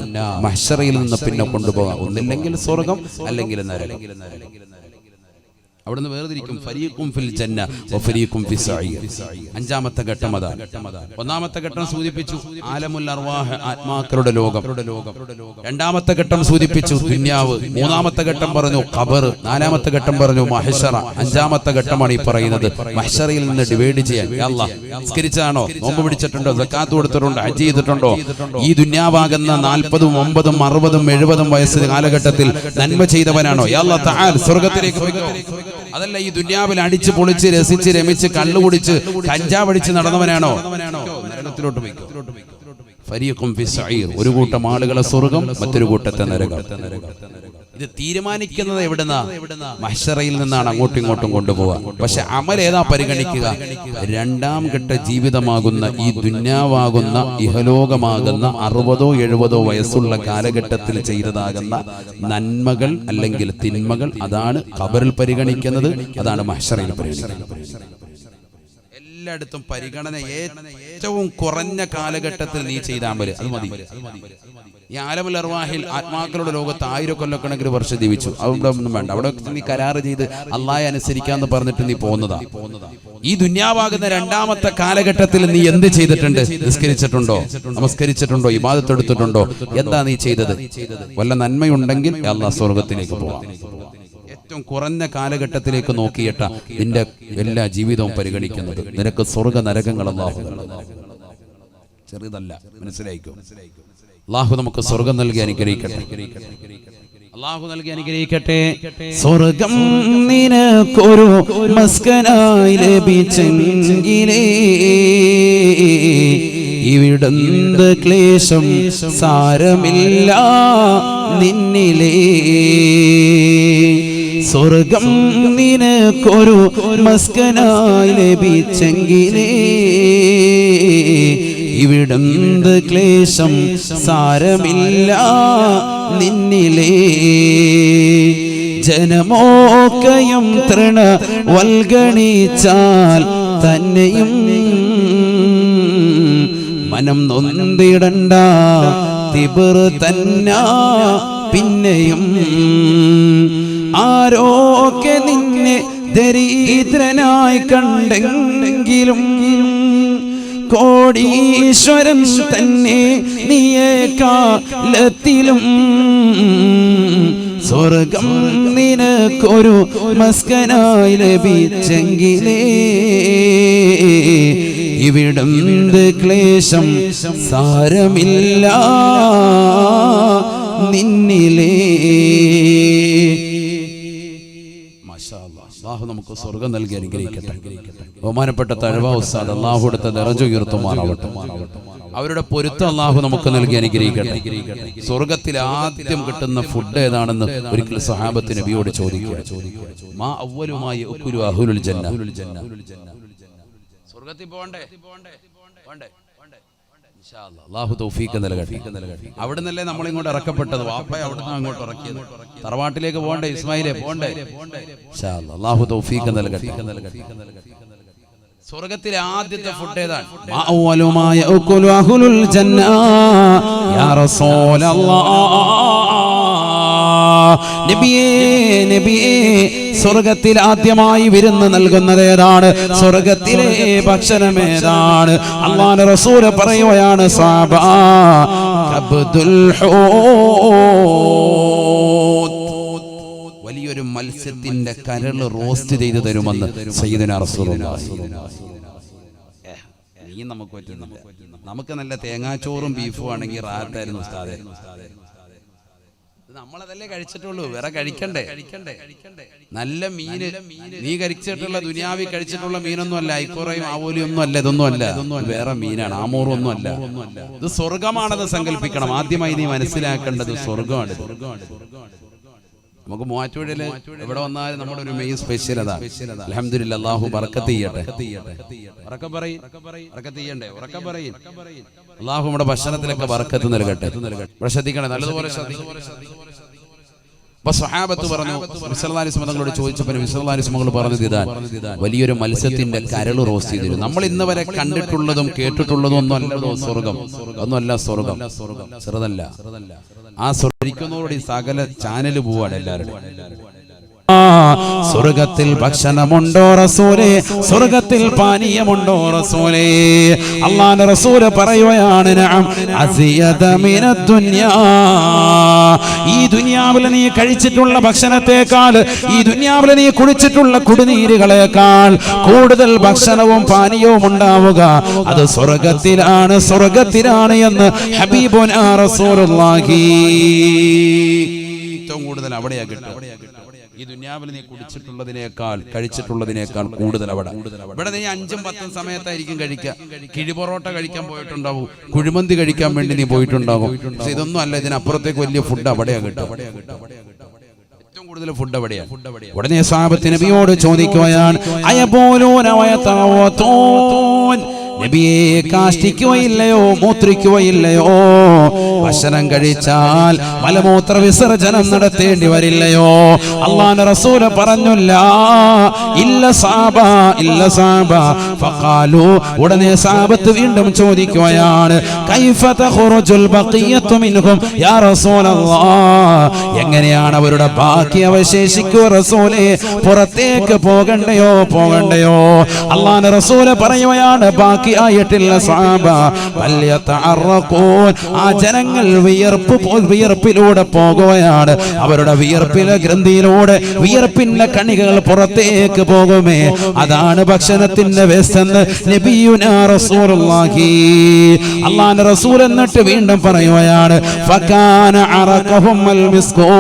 Speaker 2: മഹ്ശറയിൽ നിന്ന് പിന്നെ കൊണ്ടുപോകാം. ഒന്നില്ലെങ്കിൽ സ്വർഗം, അല്ലെങ്കിൽ നരകം. അവിടുന്ന് വേർതിരിക്കും. ഫരീഖും ഫിൽ ജന്ന വഫരീഖും ഫിസ് സഈർ. 5ാമത്തെ ഘട്ടം അതാണ്. 1ാമത്തെ ഘട്ടം സൂചിപ്പിച്ചു ആലമുൽ അർവാഹ്, ആത്മാക്കളുടെ ലോകം. 2ാമത്തെ ഘട്ടം സൂചിപ്പിച്ചു ദുനിയാവ്. 3ാമത്തെ ഘട്ടം പറഞ്ഞു ഖബർ. 4ാമത്തെ ഘട്ടം പറഞ്ഞു മഹ്ശറ. 5ാമത്തെ ഘട്ടമാണ് ഈ പറയുന്നത് മഹ്ശറയിൽ നിന്ന് ഡിവൈഡ് ചെയ്യാൻ. യാ അല്ലാഹ്, നിസ്കരിച്ചാണോ, നോമ്പ് പിടിച്ചിട്ടുണ്ടോ, സക്കാത്ത് കൊടുത്തിട്ടുണ്ടോ, ഹജ്ജ് ചെയ്തിട്ടുണ്ടോ, ഈ ദുനിയാവാകുന്ന 40ഉം 50ഉം 60ഉം 70ഉം വയസ്സ് കാലഘട്ടത്തിൽ നന്മ ചെയ്തവനാണോ, യാ അല്ലാഹ് തആല സ്വർഗ്ഗത്തിലേക്ക് പോയിക്കോ. അതല്ല ഈ ദുനിയാവിൽ അടിച്ച് പൊളിച്ച് രസിച്ച് രമിച്ച് കള്ളുകുടിച്ച് കഞ്ചാവടിച്ച് നടന്നവനാണോ, നരകത്തിലോട്ട് പോയിക്കോ. ഫരീഖും ഫിസ് സഈർ, ഒരു കൂട്ടം ആളുകളെ സ്വർഗ്ഗം, മറ്റൊരു കൂട്ടത്തെ നരകം. ഇത് തീരുമാനിക്കുന്നത് എവിടുന്നാ? മഹ്ശറയിൽ നിന്നാണ് അങ്ങോട്ടും ഇങ്ങോട്ടും കൊണ്ടുപോവുക. പക്ഷെ അമൽ ഏതാ പരിഗണിക്കുക? 2ാം ഘട്ട ജീവിതമാകുന്ന ഈ ദുന്യാവാകുന്ന ഇഹലോകമാകുന്ന 60ഓ 70ഓ വയസ്സുള്ള കാലഘട്ടത്തിൽ ചെയ്തതാകുന്ന നന്മകൾ അല്ലെങ്കിൽ തിന്മകൾ, അതാണ് ഖബറിൽ പരിഗണിക്കുന്നത്, അതാണ് മഹ്ശറയിൽ പരിഗണിക്കുന്നത്.
Speaker 1: എല്ലായിടത്തും പരിഗണന ഏറ്റവും കുറഞ്ഞ കാലഘട്ടത്തിൽ നീ ചെയ്താൽ മതി, അത് മതി. ഈ ആലമുൽ അർവാഹിൽ ആത്മാക്കളുടെ ലോകത്ത് 1000 കൊല്ലക്കണക്കിന് വർഷം ജീവിച്ചു. അവിടെ ഒന്നും വേണ്ട. അവിടെ നീ കരാറ് ചെയ്ത് അള്ളാഹയെ അനുസരിക്കാന്ന് പറഞ്ഞിട്ട് നീ പോകുന്നതാ. ഈ ദുന്യാവാകുന്ന രണ്ടാമത്തെ കാലഘട്ടത്തിൽ നീ എന്ത് ചെയ്തിട്ടുണ്ട്? നിസ്കരിച്ചിട്ടുണ്ടോ? നമസ്കരിച്ചിട്ടുണ്ടോ? ഇബാദത്ത് എടുത്തിട്ടുണ്ടോ? എന്താ നീ ചെയ്തത്? വല്ല നന്മയുണ്ടെങ്കിൽ അള്ളാഹ് സ്വർഗത്തിലേക്ക് പോവാം. ഏറ്റവും കുറഞ്ഞ കാലഘട്ടത്തിലേക്ക് നോക്കിയിട്ട നിന്റെ എല്ലാ ജീവിതവും പരിഗണിക്കുന്നത്. നിനക്ക് സ്വർഗ നരകങ്ങൾ അല്ലാഹു ചെറുതല്ല, മനസ്സിലായിക്കോ. അല്ലാഹു നമുക്ക് സ്വർഗം നൽകി അനുഗ്രഹിക്കട്ടെ. അല്ലാഹു നൽകി അനുഗ്രഹിക്കട്ടെ.
Speaker 2: സ്വർഗം നിനക്കൊരു മസ്കനായി ലഭിച്ചെങ്കിലേ ഇവിടുന്ന് ക്ലേശം സാരമില്ല നിന്നിലേ. സ്വർഗം നിനക്കൊരു മസ്കനായി ലഭിച്ചെങ്കിലേ ഇവിടുന്ന് ക്ലേശം സാരമില്ല നിന്നിലേ. ജനമോക്കയും തൃണ വൽഗണിച്ചാൽ തന്നെയും മനം നൊന്തിടണ്ട, തിബർ തന്നാ പിന്നെയും. ആരോക്കെ നിന്നെ ദരിദ്രനായി കണ്ടെങ്കിലും കോടീശ്വരൻ തന്നെ നീയേക്കാലത്തിലും. സ്വർഗം നിനക്കൊരു മസ്കനായി ലഭിച്ചെങ്കിലേ ഇവിടുന്ന് ക്ലേശം സാരമില്ല നിന്നിലേ.
Speaker 1: അല്ലാഹു നമുക്ക് സ്വർഗം നൽകി അനുഗ്രഹിക്കട്ടെ. ബഹുമാനപ്പെട്ട തഴവ ഉസ്താദ് അല്ലാഹു അടുത്ത ദറജ ഉയർത്തുമാറാവട്ടെ. അവരുടെ പൊരുത്തം അല്ലാഹു നമുക്ക് നൽകി അനുഗ്രഹിക്കട്ടെ. സ്വർഗത്തിൽ ആദ്യം കിട്ടുന്ന ഫുഡ് ഏതാണെന്ന് ഒരിക്കൽ സ്വഹാബത്ത് നബിയോട് ചോദിക്കുക. മാ അവ്വലുമായി യഅ്കുലു അഹ്ലുൽ ജന്ന. സ്വർഗത്തിൽ പോണ്ടേ? ഇൻഷാ അല്ലാഹ് അല്ലാഹു തൗഫീഖ് നൽകട്ടെ. അവിടുന്നല്ലേ നമ്മൾ ഇങ്ങോട്ട് ഇറക്കപ്പെട്ടത്. വാപ്പയെ അവിടുന്ന് അങ്ങോട്ട് ഇറക്കിയത്. തറവാട്ടിലേക്ക് പോണ്ടേ? ഇസ്മായിലേ പോണ്ടേ? ഇൻഷാ അല്ലാഹ് അല്ലാഹു തൗഫീഖ് നൽകട്ടെ. സ്വർഗത്തിലെ ആദ്യത്തെ ഫുഡ് ഏതാണ്?
Speaker 2: അവ്വലുമായ യഅ്കുലു അഹ്ലുൽ ജന്ന യാ റസൂലല്ലാഹ്. നബിയേ നബിയേ, സ്വർഗത്തിൽ ആദ്യമായി വിരുന്ന് നൽകുന്നത് ഏതാണ്? സ്വർഗത്തിലെ ഭക്ഷണം ഏതാണ്? അല്ലാഹുവിന്റെ റസൂൽ പറയുകയാണ്, സഹാബാ കബ്ദുൽ ഹൂത്,
Speaker 1: വലിയൊരു മത്സ്യത്തിന്റെ കരള് റോസ്റ്റ് ചെയ്ത് തരുമെന്ന് സയ്യിദുനാ റസൂലുള്ളാഹി. നീ നമുക്ക് പറ്റുന്നില്ല. നമുക്ക് നല്ല തേങ്ങാച്ചോറും ബീഫും ആണെങ്കിൽ റാഹത്തായിരുന്നു ഉസ്താദേ. നമ്മളതല്ലേ കഴിച്ചിട്ടുള്ളൂ, വേറെ കഴിക്കണ്ടേ? നല്ല മീന് നീ കഴിച്ചിട്ടുള്ള ദുനിയാവി കഴിച്ചിട്ടുള്ള മീനൊന്നും അല്ല. ഐക്കോറയും ആവോലിയും ഒന്നും അല്ല. ഇതൊന്നും അല്ല, വേറെ മീനാണ്. ആമൂറും ഒന്നും അല്ല. ഇത് സ്വർഗമാണെന്ന് സങ്കല്പിക്കണം. ആദ്യമായി നീ മനസ്സിലാക്കേണ്ടത് സ്വർഗമാണ്. നമുക്ക് മൂവാറ്റുപുഴയില് എവിടെ വന്നാലും നമ്മുടെ ഒരു മെയിൻ സ്പെഷ്യൽ അതാണ്. അൽഹംദുലില്ലാ, അല്ലാഹു ബർക്കത്ത് ചെയ്യട്ടെ. അല്ലാഹു നമ്മുടെ ഭക്ഷണത്തിലൊക്കെ ബർക്കത്ത് നൽകട്ടെ. ഇവിടെ ശ്രദ്ധിക്കണേ, നല്ലതുപോലെ ശ്രദ്ധിക്കണം. അപ്പൊ സ്വഹാബത്ത് പറഞ്ഞു, നബി സല്ലല്ലാഹു അലൈഹി വസല്ലം തങ്ങളോട് ചോദിച്ചപ്പോൾ നബി സല്ലല്ലാഹു അലൈഹി വസല്ലം പറഞ്ഞത് ഇതാണ്, വലിയൊരു മത്സ്യത്തിന്റെ കരള് റോസ്റ്റ് ചെയ്തു. നമ്മൾ ഇന്ന് വരെ കണ്ടിട്ടുള്ളതും കേട്ടിട്ടുള്ളതും ഒന്നും അല്ലല്ലോ സ്വർഗം. ഒന്നുമല്ല സ്വർഗം, ചെറുതല്ല. ആ സ്വർഗിക്കുന്നതോടെ സകല ചാനല് പോവാണ് എല്ലാവരും.
Speaker 2: സ്വർഗത്തിൽ ഭക്ഷണമുണ്ടോ റസൂലേ? സ്വർഗത്തിൽ പാനീയമുണ്ടോ റസൂലേ? അല്ലാഹുവിന്റെ റസൂൽ പറയുകയാണ്, നഅം അസിയത മിനദ് ദുനിയാ. ഈ ദുനിയാവിൽ നീ കഴിച്ചിട്ടുള്ള ഭക്ഷണത്തെക്കാൾ, ഈ ദുനിയാവിൽ നീ കുടിച്ചിട്ടുള്ള കുടിനീരുകളെക്കാൾ കൂടുതൽ ഭക്ഷണവും പാനീയവും ഉണ്ടാവുക അത് സ്വർഗത്തിലാണ്, സ്വർഗത്തിലാണ് എന്ന് ഹബീബുനാ റസൂലുള്ളാഹി.
Speaker 1: ഏറ്റവും കൂടുതൽ അവിടെയാ കിട്ടുക. ഈ ദുനിയാവിൽ നീ കുടിച്ചിട്ടുള്ളതിനേക്കാൾ കഴിച്ചിട്ടുള്ളതിനേക്കാൾ കൂടുതൽ അവിടെ. ഇവിടെ നീ 5ഉം 10ഉം സമയത്തായിരിക്കും കഴിക്കുക. കിഴിപൊറോട്ട കഴിക്കാൻ പോയിട്ടുണ്ടാവും, കുഴിമന്തി കഴിക്കാൻ വേണ്ടി നീ പോയിട്ടുണ്ടാകും. പക്ഷെ ഇതൊന്നും അല്ല, ഇതിനപ്പുറത്തേക്ക് വലിയ ഫുഡ് അവിടെയാ കിട്ടുക. ഏറ്റവും കൂടുതൽ ഫുഡ് അവിടെയാണ്.
Speaker 2: ഉടനെ സ്വഹാബത്ത് നബിയോട് ചോദിക്കുകയാണ്, അയബൂലൂന വയതവതൂൻ, നബിയെ കാഷ്ടിക്കുകയില്ലയോ മൂത്രിക്കുകയില്ലയോ? ഭക്ഷണം കഴിച്ചാൽ മലമൂത്ര വിസർജനം നടത്തേണ്ടി വരില്ലയോ? അല്ലാഹുവിന്റെ റസൂൽ പറഞ്ഞില്ല. ഇല്ല സാബ ഇല്ല സാബ ഫഖാലു. ഉടനെ സഹാബത്ത് വീണ്ടും ചോദിക്കുകയാണ്, കൈഫ തഖറുജുൽ ബഖിയത്തു മിൻഹും യാ റസൂലല്ലാഹ്, എങ്ങനെയാണ് അവരുടെ ബാക്കി അവശേഷിക്കുക റസൂലേ? പുറത്തേക്ക് പോകണ്ടയോ പോകണ്ടയോ? അല്ലാഹുവിന്റെ റസൂൽ പറയുകയാണ്, ബാക്കി ആയിട്ടില്ല സഹാബ, വല്യതഅറഖൂൻ. ആ ജനങ്ങൾ വിയർപ്പിലൂടെ പോകുകയാണ്. അവരുടെ വിയർപ്പിലെ ഗ്രന്ഥിയിലൂടെ വിയർപ്പിന്റെ കണികൾ പുറത്തേക്ക് പോകുമേ. അതാണ് ഭക്ഷണത്തിന്റെ വേസ്റ്റ് എന്ന് നബിയുനാ റസൂലുള്ളാഹി. അല്ലാഹുവിന്റെ റസൂൽ എന്നിട്ട് വീണ്ടും പറയുകയാണ്, ഫകാന അറഖഹും അൽ മിസ്കൂ.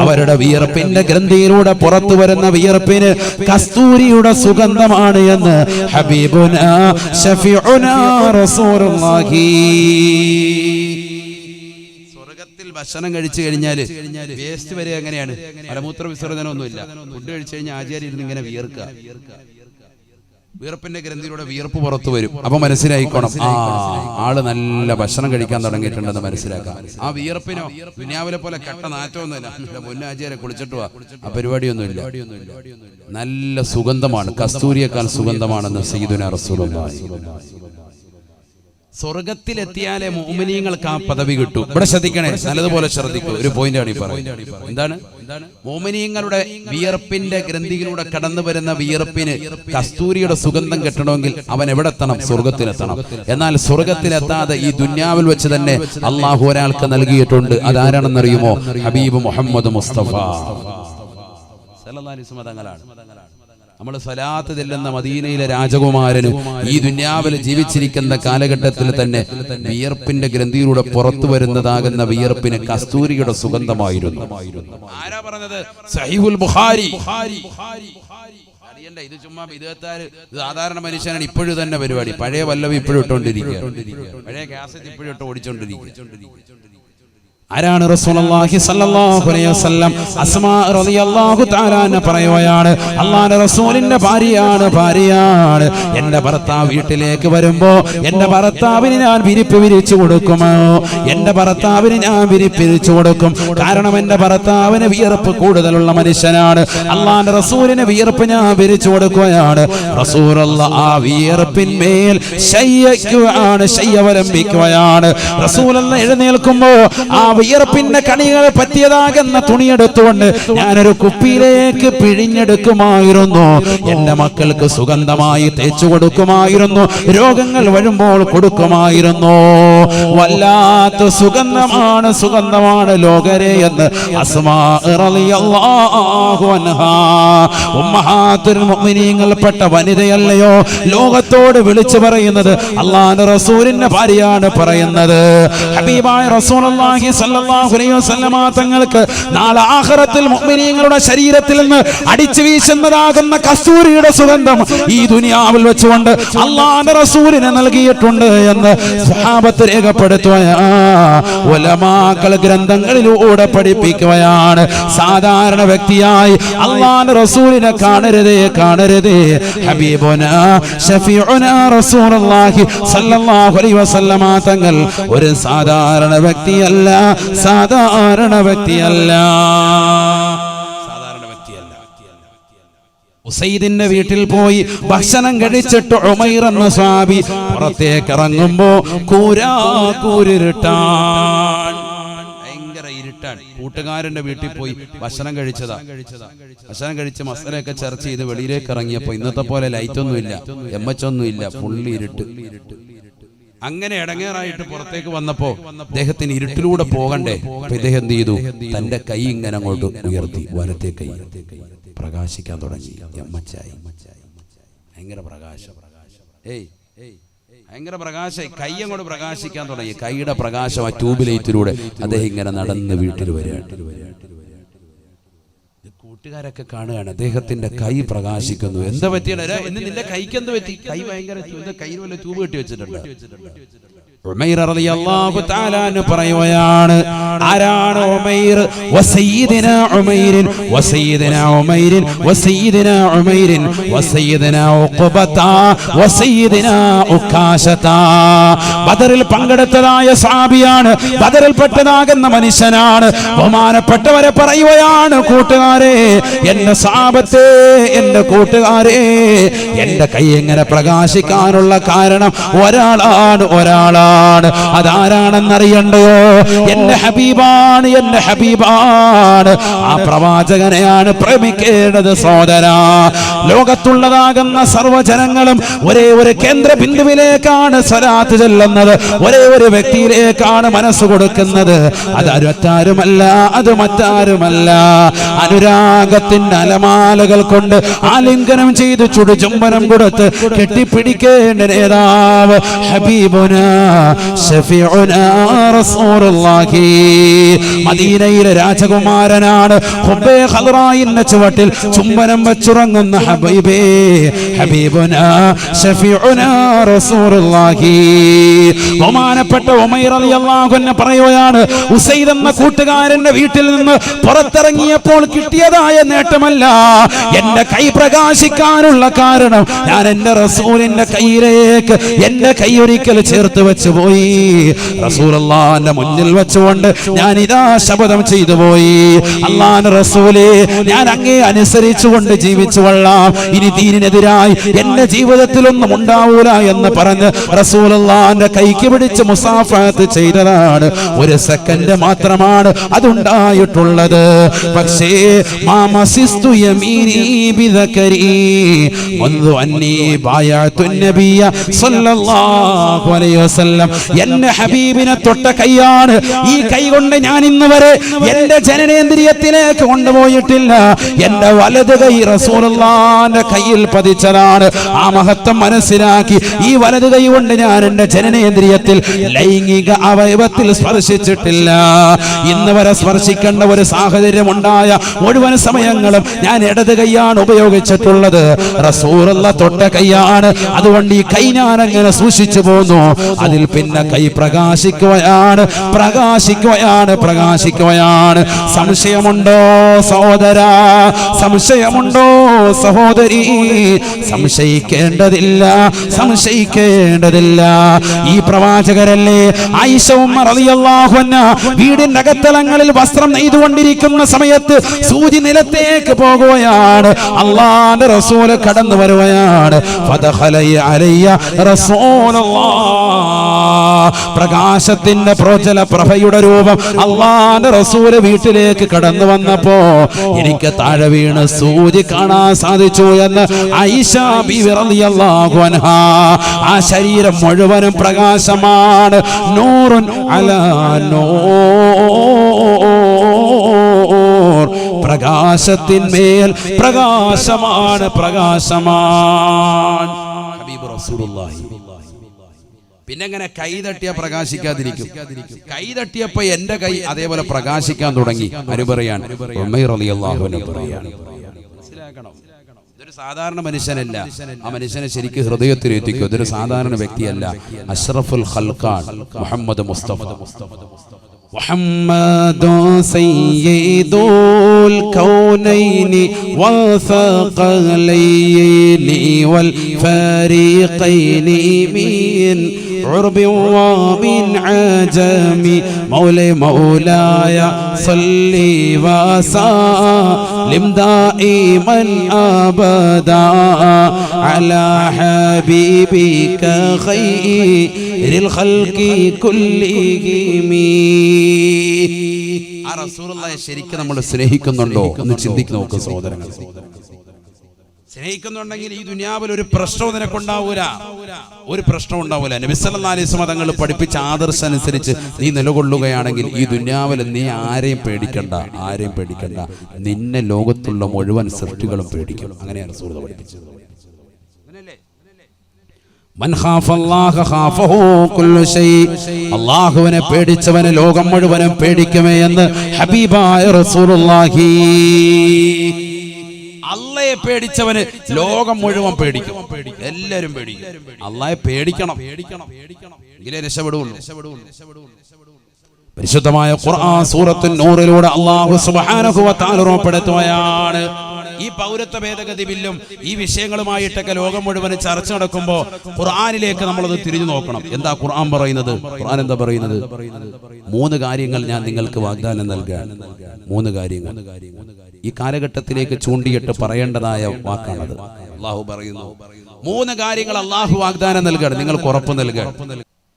Speaker 2: അവരുടെ വിയർപ്പിന്റെ ഗ്രന്ഥിയിലൂടെ പുറത്തു വരുന്ന വിയർപ്പിന് കസ്തൂരിയുടെ സുഗന്ധമാണ് എന്ന് ഹബീബുനാ ശഫീഉനാ റസൂലുള്ളാഹി. സ്വർഗ്ഗത്തിൽ ഭക്ഷണം കഴിച്ചു കഴിഞ്ഞാൽ വേസ്റ്റ് വരെ എങ്ങനെയാണ്? മലമൂത്ര വിസർജനമൊന്നുമില്ല. ഫുഡ് കഴിച്ചു കഴിഞ്ഞാൽ ആചാര്യ ഇരുന്ന് ഇങ്ങനെ വിയർക്കുക. വിയർപ്പിന്റെ ഗ്രന്ഥിയിലൂടെ വിയർപ്പ് പുറത്തു വരും. അപ്പൊ മനസ്സിലായിക്കോണം, ആള് നല്ല ഭക്ഷണം കഴിക്കാൻ തുടങ്ങിയിട്ടുണ്ടെന്ന് മനസ്സിലാക്കാം. ആ വിയർപ്പിനോ ദുനിയാവിലെ പോലെ കെട്ട നാറ്റമൊന്നുമില്ല. മുന്നാചാര്യ കുളിച്ചിട്ട് ആ പരിപാടിയൊന്നുമില്ല. നല്ല സുഗന്ധമാണ്, കസ്തൂരിയേക്കാൾ സുഗന്ധമാണെന്ന് സയ്യിദുനാ റസൂലുള്ളാഹി. സ്വർഗത്തിലെത്തിയാലേ മുഅ്മിനീങ്ങൾക്ക് ആ പദവി കിട്ടും. ഇവിടെ ശ്രദ്ധിക്കണേ, നല്ലതുപോലെ ശ്രദ്ധിക്കൂ. ഒരു പോയിന്റാണ് ഈ പറയുന്നത്. എന്താണ്? മുഅ്മിനീങ്ങളുടെ വിയർപ്പിന്റെ ഗ്രന്ഥിയിലൂടെ കടന്നു വരുന്ന വിയർപ്പിന് കസ്തൂരിയുടെ സുഗന്ധം കിട്ടണമെങ്കിൽ അവൻ എവിടെ എത്തണം? സ്വർഗത്തിലെത്തണം. എന്നാൽ സ്വർഗത്തിലെത്താതെ ഈ ദുന്യാവിൽ വെച്ച് തന്നെ അള്ളാഹു ഒരാൾക്ക് നൽകിയിട്ടുണ്ട്. അതാരാണെന്നറിയുമോ? ഹബീബ് മുഹമ്മദ് മുസ്തഫ സല്ലല്ലാഹു അലൈഹി വസല്ലം തങ്ങളാണ്. നമ്മൾ സ്വലാത്ത് ചെല്ലുന്ന മദീനയിലെ രാജകുമാരന് ഈ ദുന്യാവിൽ ജീവിച്ചിരിക്കുന്ന കാലഘട്ടത്തിൽ തന്നെ വിയർപ്പിന്റെ ഗ്രന്ഥിയിലൂടെ പുറത്തു വരുന്നതാകുന്ന വിയർപ്പിന് കസ്തൂരിയുടെ സുഗന്ധമായിരുന്നു. ആരാ പറഞ്ഞത്? സഹീഹുൽ ബുഖാരി. ഇത് ചുമ്മാ വിദേഹത്താര് സാധാരണ മനുഷ്യനാണ്. ഇപ്പോഴും തന്നെ പരിപാടി പഴയ വല്ലവി ഇപ്പോഴും ഇട്ടുകൊണ്ടിരിക്കുക, പഴയ കാസറ്റ് ഇപ്പോഴും ഇട്ട് ഓടിച്ചോണ്ടിരിക്കുക. ആരാണ്? റസൂലുള്ളാഹി സ്വല്ലല്ലാഹു അലൈഹി വസല്ലം. അസ്മാ റളിയല്ലാഹു തആല അൻഹ പറയുകയാണ്, അല്ലാഹുവിന്റെ റസൂലിന്റെ ഭാര്യയാണ്. എന്റെ ഭർത്താവ് വീട്ടിലേക്ക് വരുമ്പോ എന്റെ ഭർത്താവിന് ഞാൻ വിരിപ്പ് വിരിച്ചു കൊടുക്കുമോ? എന്റെ ഭർത്താവിന് ഞാൻ വിരിപ്പിരിച്ചു കൊടുക്കും. കാരണം എന്റെ ഭർത്താവിന് വിയർപ്പ് കൂടുതലുള്ള മനുഷ്യനാണ്. അല്ലാഹുവിന്റെ റസൂലിന് വിയർപ്പ് ഞാൻ വിരിച്ചു കൊടുക്കുകയാണ്. റസൂലുള്ളാഹി ആ വിയർപ്പിന്മേൽ ശയ്യവലംബിക്കുകയാണ്. റസൂലുള്ളാഹി എഴുന്നേൽക്കുമ്പോ ആ വിയർപ്പിന്റെ കണികൾ പറ്റിയതാകുന്ന തുണിയെടുത്തുകൊണ്ട് ഞാനൊരു കുപ്പിയിലേക്ക് പിഴിഞ്ഞെടുക്കുമായിരുന്നു. എന്റെ മക്കൾക്ക് സുഗന്ധമായി തേച്ചു കൊടുക്കുമായിരുന്നു. രോഗങ്ങൾ വരുമ്പോൾ കൊടുക്കുമായിരുന്നു. വല്ലാത്ത സുഗന്ധമാണ് ലോകരെ എന്ന് അസ്മാ റളിയല്ലാഹു അൻഹാ, ഉമ്മഹാത്തുൽ മുഅ്മിനീങ്ങൾപ്പെട്ട വനിതയല്ലയോ ലോകത്തോട് വിളിച്ചു പറയുന്നത്? അല്ലാഹുവിന്റെ റസൂലിന്റെ ഭാര്യയാണ് പറയുന്നത്. ഹബീബായ റസൂലുള്ളാഹി സ്വല്ലല്ലാഹു അലൈഹി വസല്ലമ തങ്ങൾക്ക് നാളെ ആഖിറത്തിൽ മുഅ്മിനീങ്ങളുടെ ശരീരത്തിൽ നിന്ന് അടിച്ചു വീശുന്നതാകുന്ന കസ്തൂരിയുടെ സുഗന്ധം ഈ ദുനിയാവിൽ വെച്ചുകൊണ്ട് അല്ലാഹുവിന്റെ റസൂലിനെ നൽകിയിട്ടുണ്ട് എന്ന് സ്വഹാബത്ത് രേഖപ്പെടുത്തുകയാണ്. ഉലമാക്കൾ ഗ്രന്ഥങ്ങളിലൂടെ പഠിപ്പിക്കുകയാണ്. സാധാരണ വ്യക്തിയായി അല്ലാഹുവിന്റെ റസൂലിനെ കാണരുതേ. ഹബീബുനാ ശഫീഉനാ റസൂലുള്ളാഹി സ്വല്ലല്ലാഹു അലൈഹി വസല്ലമ തങ്ങൾ ഒരു സാധാരണ വ്യക്തിയല്ല. ഉസൈദിന്റെ വീട്ടിൽ പോയി ഭക്ഷണം കഴിച്ചിട്ട് ഉമൈർ എന്ന സ്വഹാബി പുറത്തേക്ക് ഇറങ്ങുമ്പോ കൂരിരുട്ടാൻ, ഭയങ്കര ഇരുട്ടാണ്. കൂട്ടുകാരന്റെ വീട്ടിൽ പോയി ഭക്ഷണം കഴിച്ചതാ. ഭക്ഷണം കഴിച്ച് മസാലയൊക്കെ ചർച്ച ചെയ്ത് വെളിയിലേക്ക് ഇറങ്ങിയപ്പോ ഇന്നത്തെ പോലെ ലൈറ്റ് ഒന്നുമില്ല, എമ്മച്ചൊന്നുമില്ല, ഫുള്ളി ഇരുട്ട്. അങ്ങനെ ഇടങ്ങേറായിട്ട് പുറത്തേക്ക് വന്നപ്പോ അദ്ദേഹത്തിന് ഇരുട്ടിലൂടെ പോകണ്ടേ? ഇദ്ദേഹം എന്ത് ചെയ്തു? തന്റെ കൈ ഇങ്ങനെ അങ്ങോട്ട് ഉയർത്തി, വലത്തെ കൈ പ്രകാശിക്കാൻ തുടങ്ങി. എമ്മച്ചായി ഭയങ്കര പ്രകാശം, ഭയങ്കര പ്രകാശമായി കൈ അങ്ങോട്ട് പ്രകാശിക്കാൻ തുടങ്ങി. കൈയുടെ പ്രകാശം ആ ട്യൂബ് ലൈറ്റിലൂടെ അദ്ദേഹം ഇങ്ങനെ നടന്ന് വീട്ടിൽ വരികയാണ്. കൂട്ടുകാരൊക്കെ കാണുകയാണ്, അദ്ദേഹത്തിന്റെ കൈ പ്രകാശിക്കുന്നു. എന്താ പറ്റിയത്? നിന്റെ കൈക്ക് എന്ത് പറ്റി? കൈ ഭയങ്കര കയ്യിൽ വല്ല ട്യൂബ് കെട്ടി വെച്ചിട്ടുണ്ട്. ഉമൈർ റളിയല്ലാഹു തആല അൻഹു പറയുകയാണ്, ആരാണ് ഉമൈർ? വസയ്യിദനാ ഉമൈരിൻ വസയ്യിദനാ ഉമൈരിൻ വസയ്യിദനാ ഉമൈരിൻ വസയ്യിദനാ ഉഖബത വസയ്യിദനാ ഉക്കാശത. ബദറിൽ പങ്കെടുത്തതായ സഹാബിയാണ്, ബദറിൽപ്പെട്ടതാകുന്ന മനുഷ്യനാണ്. ബഹുമാനപ്പെട്ടവരെ പറയുകയാണ്, കൂട്ടുകാരെ, എന്റെ സഹാബത്തെ, എന്റെ കൂട്ടുകാരെ, എന്റെ കൈ എങ്ങനെ പ്രകാശിക്കാനുള്ള കാരണം ഒരാളാണ്. അതാരാണെന്നറിയണ്ടയോ? എന്റെ ഹബീബാണ്, എന്റെ ഹബീബാണ്. ആ പ്രവാചകനെയാണ് പ്രേമിക്കേണ്ടത് സഹോദരാ. ലോകത്തുള്ളതാകുന്ന സർവ്വജനങ്ങളും ഒരേ ഒരു കേന്ദ്ര ബിന്ദുവിലേക്കാണ് സ്വലാത്ത് ചെല്ലുന്നത്, ഒരേ ഒരു വ്യക്തിയിലേക്കാണ് മനസ്സ് കൊടുക്കുന്നത്. അത് മറ്റാരുമല്ല, അനുരാഗത്തിന്റെ അലമാലകൾ കൊണ്ട് ആലിംഗനം ചെയ്ത് ചുടുചുംബനം കൊടുത്ത് കെട്ടിപ്പിടിക്കേണ്ട നേതാവ് ഹബീബുനാ ശഫീഉനാ റസൂലുള്ളാഹി. മദീനയിലെ രാജകുമാരനാണ്. ഖുബൈ ഖദ്റായിന്റെ ചുവട്ടിൽ ചുംബനം വെച്ചുറങ്ങുന്ന ഹബീബുനാ ശഫീഉനാ റസൂലുള്ളാഹി. ബഹുമാനപ്പെട്ട ഉമൈർ റളിയല്ലാഹു അൻഹു പറയുകയാണ്, ഉസൈദ് എന്ന കൂട്ടുകാരന്റെ വീട്ടിൽ നിന്ന് പുറത്തിറങ്ങിയപ്പോൾ കിട്ടിയതായ നേട്ടമല്ല, എന്റെ കൈ പ്രകാശിക്കാനുള്ള കാരണം ഞാൻ എന്റെ റസൂലിന്റെ കയ്യിലേക്ക് എന്റെ കൈ ഒരിക്കൽ ചേർത്ത് വെച്ചു പോയി. റസൂലുള്ളാഹിന്റെ മുന്നിൽ വെച്ചുകൊണ്ട് ഞാൻ ഇതാ ശപഥം ചെയ്തു പോയി, അല്ലാഹുവിന്റെ റസൂലേ, ഞാൻ അങ്ങേ അനുസരിച്ചുകൊണ്ട് ജീവിച്ചു കൊള്ളാം, ഇനി ദീനിനെതിരായി എന്റെ ജീവിതത്തിലൊന്നും ഉണ്ടാവൂല എന്ന് പറഞ്ഞ് റസൂലുള്ളാഹിന്റെ കൈക്ക് പിടിച്ച് മുസാഫഹത്ത് ചെയ്തതാണ്. ഒരു സെക്കൻഡ് മാത്രമാണ് അതുണ്ടായിട്ടുള്ളത്. പക്ഷേ മാമസിസ്തു യമീനി ബിദകരി മുൻദു അന്നി ബായഅതു നബിയ സല്ലല്ലാഹു അലൈഹി വസല്ലം. എന്റെ ഹബീബിനെ തൊട്ട കൈയാണ്. ഈ കൈ കൊണ്ട് ഞാൻ ഇന്ന് വരെ എന്റെ ജനനേന്ദ്രിയത്തിലേക്ക് കൊണ്ടുപോയിട്ടില്ല. എന്റെ വലത് കൈ റസൂലുള്ളാഹിന്റെ കയ്യിൽ പതിച്ചതാണ്. ആ മഹത്വം മനസ്സിലാക്കി ഈ വലത് കൈ കൊണ്ട് ഞാൻ എന്റെ ജനനേന്ദ്രിയത്തിൽ ലൈംഗിക അവയവത്തിൽ സ്പർശിച്ചിട്ടില്ല. ഇന്ന് വരെ സ്പർശിക്കേണ്ട ഒരു സാഹചര്യം ഉണ്ടായ മുഴുവൻ സമയങ്ങളും ഞാൻ ഇടത് കൈയാണ് ഉപയോഗിച്ചിട്ടുള്ളത്. റസൂലുള്ളാഹി തൊട്ട കൈയാണ്. അതുകൊണ്ട് ഈ കൈ ഞാൻ അങ്ങനെ സൂക്ഷിച്ചു പോന്നു. അതിൽ പിന്നെ കൈ പ്രകാശിക്കുകയാണ്. സംശയമുണ്ടോ സഹോദരാ? സംശയമുണ്ടോ സഹോദരി? സംശയിക്കേണ്ടതില്ല. ഈ പ്രവാചകരല്ലേ ആയിഷ ഉമ്മ റളിയല്ലാഹു അൻഹാ വീടിന്റെ അകത്തളങ്ങളിൽ വസ്ത്രം നെയ്തുകൊണ്ടിരിക്കുന്ന സമയത്ത് സൂചി നിലത്തേക്ക് പോകുകയാണ്. അല്ലാഹുവിന്റെ റസൂൽ കടന്നു വരുകയാണ്. ഫദഖല അലയ്യ റസൂലുള്ളാഹ്. പ്രകാശത്തിന്റെ പ്രോജ്വല പ്രഭയുടെ രൂപം അല്ലാഹുവിന്റെ റസൂൽ വീട്ടിലേക്ക് കടന്നു വന്നപ്പോ എനിക്ക് താഴെ വീണ് സൂചി കാണാൻ സാധിച്ചു എന്ന് ആയിഷ ബീവി റളിയല്ലാഹു അൻഹാ. ആ ശരീരം മുഴുവനും പ്രകാശമാണ്. നൂറുൻ അലാ നൂർ. പ്രകാശത്തിന്മേൽ പ്രകാശമാണ്. ഹബീബ് റസൂലുള്ളാഹി. പിന്നെങ്ങനെ കൈ തട്ടിയാ പ്രകാശിക്കാതിരിക്കും? കൈ തട്ടിയപ്പോ എന്റെ കൈ അതേപോലെ പ്രകാശിക്കാൻ തുടങ്ങി. അനുപറയാണ് ഉമൈർ റളിയല്ലാഹു അൻഹു പറയാണ്. മനസ്സിലാക്കണം, ഇതൊരു സാധാരണ മനുഷ്യനല്ല. ആ മനുഷ്യനെ ശരിക്കും ഹൃദയത്തിൽ എത്തിക്കും. ഇതൊരു സാധാരണ വ്യക്തിയല്ല. അഷ്റഫുൽ ഖൽഖാൻ മുഹമ്മദ് മുസ്തഫ. محمد سيد الكونين والثقلين والفريقين من عرب ومن عجم مولاي صل وسلم دائما أبدا على حبيبك خير الخلق كلهم. ആ റസൂലുള്ളാഹിയെ ശരിക്കും നമ്മൾ സ്നേഹിക്കുന്നുണ്ടോ എന്ന് ചിന്തിക്ക് നോക്ക് സഹോദരങ്ങൾ. സ്നേഹിക്കുന്നുണ്ടെങ്കിൽ ഈ ദുനിയാവിൽ ഒരു പ്രശ്നവും നിനക്കുണ്ടാവൂല. നബി സല്ലല്ലാഹു അലൈഹി വസല്ലം തങ്ങൾ പഠിപ്പിച്ച ആദർശം അനുസരിച്ച് നീ നിലകൊള്ളുകയാണെങ്കിൽ ഈ ദുനിയാവിൽ നീ ആരെയും പേടിക്കണ്ട. നിന്നെ ലോകത്തുള്ള മുഴുവൻ സൃഷ്ടികളും പേടിക്കും. അങ്ങനെയാണ് റസൂലുള്ളാഹി പഠിപ്പിച്ചത്. മൻ ഖാഫല്ലാഹ ഖാഫഹു കുല്ലു ശൈ. അല്ലാഹുവിനെ പേടിച്ചവനെ ലോകം മുഴുവനും പേടിക്കുമേ എന്ന് ഹബീബായ റസൂലുള്ളാഹി. ആ
Speaker 1: അള്ളയെ പേടിച്ചവന് ലോകം മുഴുവൻ പേടിക്കും. എല്ലാരും പേടിക്കും. അള്ളയെ പേടിക്കണം, എങ്കിലേ രക്ഷപ്പെടുള്ളൂ. പരിശുദ്ധമായ ഖുർആൻ സൂറത്തുൻ നൂറിലൂടെ അല്ലാഹു സുബ്ഹാനഹു വ തആല ഉറപ്പെടുത്തുകയാണ്, ഈ പൗരത്വ ഭേദഗതി ബില്ലും ഈ വിഷയങ്ങളുമായിട്ടൊക്കെ ലോകം മുഴുവൻ ചർച്ച നടക്കുമ്പോൾ ഖുർആനിലേക്ക് നമ്മളത് തിരിഞ്ഞു നോക്കണം. എന്താ ഖുർആൻ പറയുന്നത്? ഖുർആൻ എന്താ പറയുന്നത്? 3 കാര്യങ്ങൾ ഞാൻ നിങ്ങൾക്ക് വാഗ്ദാനം നൽകാൻ. 3 കാര്യങ്ങൾ ഈ കാലഘട്ടത്തിലേക്ക് ചൂണ്ടിയിട്ട് പറയേണ്ടതായ വാക്കാണത്. അല്ലാഹു പറയുന്നു 3 കാര്യങ്ങൾ അല്ലാഹു വാഗ്ദാനം നൽകുകയാണ്, നിങ്ങൾക്ക് ഉറപ്പ് നൽകുകയാണ്.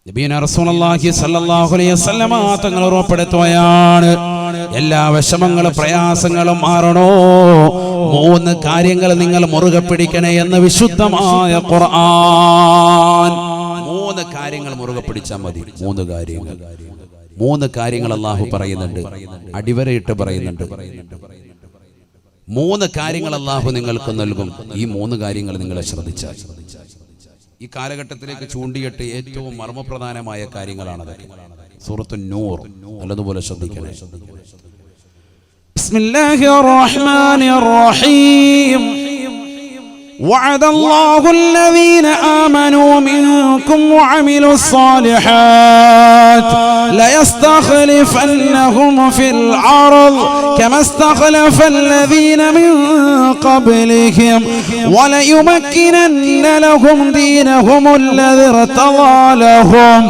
Speaker 1: നബിയുനാ റസൂലുള്ളാഹി സ്വല്ലല്ലാഹു അലൈഹി വസല്ലമ തങ്ങൾ ഉറപ്പെടുത്തുകയാണ്, എല്ലാ വിഷമങ്ങളും പ്രയാസങ്ങളും മാറണോ 3 കാര്യങ്ങൾ നിങ്ങൾ മുറുകെ പിടിക്കണേ എന്ന് വിശുദ്ധമായ ഖുർആൻ. 3 കാര്യങ്ങൾ മുറുകെ പിടിച്ചാൽ മതി. 3 കാര്യങ്ങൾ അല്ലാഹു പറയുന്നുണ്ട്, അടിവരയിട്ട് പറയുന്നുണ്ട്. 3 കാര്യങ്ങൾ അല്ലാഹു നിങ്ങൾക്ക് നൽകും. ഈ 3 കാര്യങ്ങൾ നിങ്ങൾ ശ്രദ്ധിച്ചാൽ ഈ കാലഘട്ടത്തിലേക്ക് ചൂണ്ടിയിട്ട് ഏറ്റവും മർമ്മപ്രധാനമായ കാര്യങ്ങളാണത്. സൂറത്തുൻ നൂർ നല്ലതുപോലെ ശ്രദ്ധിക്കണേ.
Speaker 2: ബിസ്മില്ലാഹിർ റഹ്മാനിർ റഹീം. وعد الله الذين آمنوا منكم وعملوا الصالحات ليستخلفنهم في الأرض كما استخلف الذين من قبلهم وليمكنن لهم دينهم الذي ارتضى لهم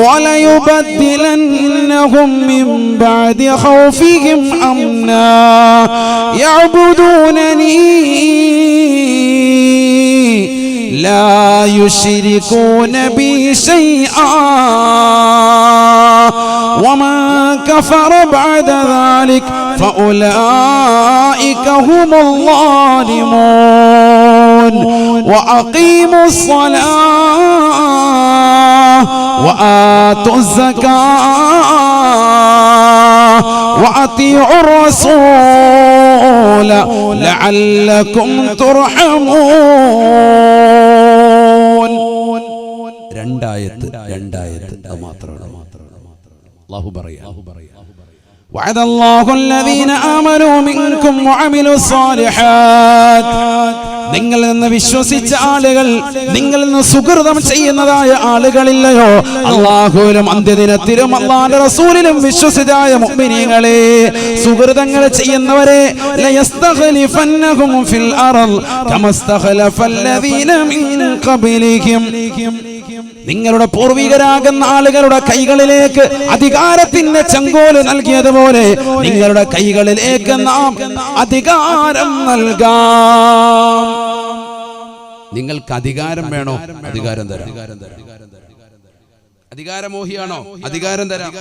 Speaker 2: وليبدلنهم من بعد خوفهم أمنا يعبدونني لا يشركون بي شيئا ومن كفر بعد ذلك فأولئك هم الظالمون وأقيموا الصلاة وآتوا الزكاة وأطيعوا الرسول لعلكم ترحمون.
Speaker 1: രണ്ടായത്ത് മാത്രമാണ് അല്ലാഹു പറയാ.
Speaker 2: وعد الله الذين آمنوا منكم وعملوا الصالحات. നിങ്ങളിൽ നിന്ന് വിശ്വസിച്ച ആളുകൾ, നിങ്ങളിൽ നിന്ന് സുകൃതം ചെയ്യുന്നതായ ആളുകളില്ലയോ? അല്ലാഹുവിലും അന്ത്യദിനത്തിലും അല്ലാഹുവിന്റെ റസൂലിലും വിശ്വസിതായ മുഅ്മിനീങ്ങളെ, സുകൃതങ്ങൾ ചെയ്യുന്നവരെ ലയസ്തഖലിഫന്നഹും ഫിൽ അർദ് കമസ്തഖലഫല്ലദീന മിൻ ഖബലിഹിം. നിങ്ങളുടെ പൂർവികരാകുന്ന ആളുകളുടെ കൈകളിലേക്ക് അധികാരത്തിന്റെ ചെങ്കോല് നൽകിയതുപോലെ നിങ്ങളുടെ കൈകളിലേക്ക് നാം അധികാരം നൽകാം.
Speaker 1: നിങ്ങൾക്ക് അധികാരം വേണോ? അധികാരം തരാം. അധികാരമോഹിയാണോ? അധികാരം തരാം.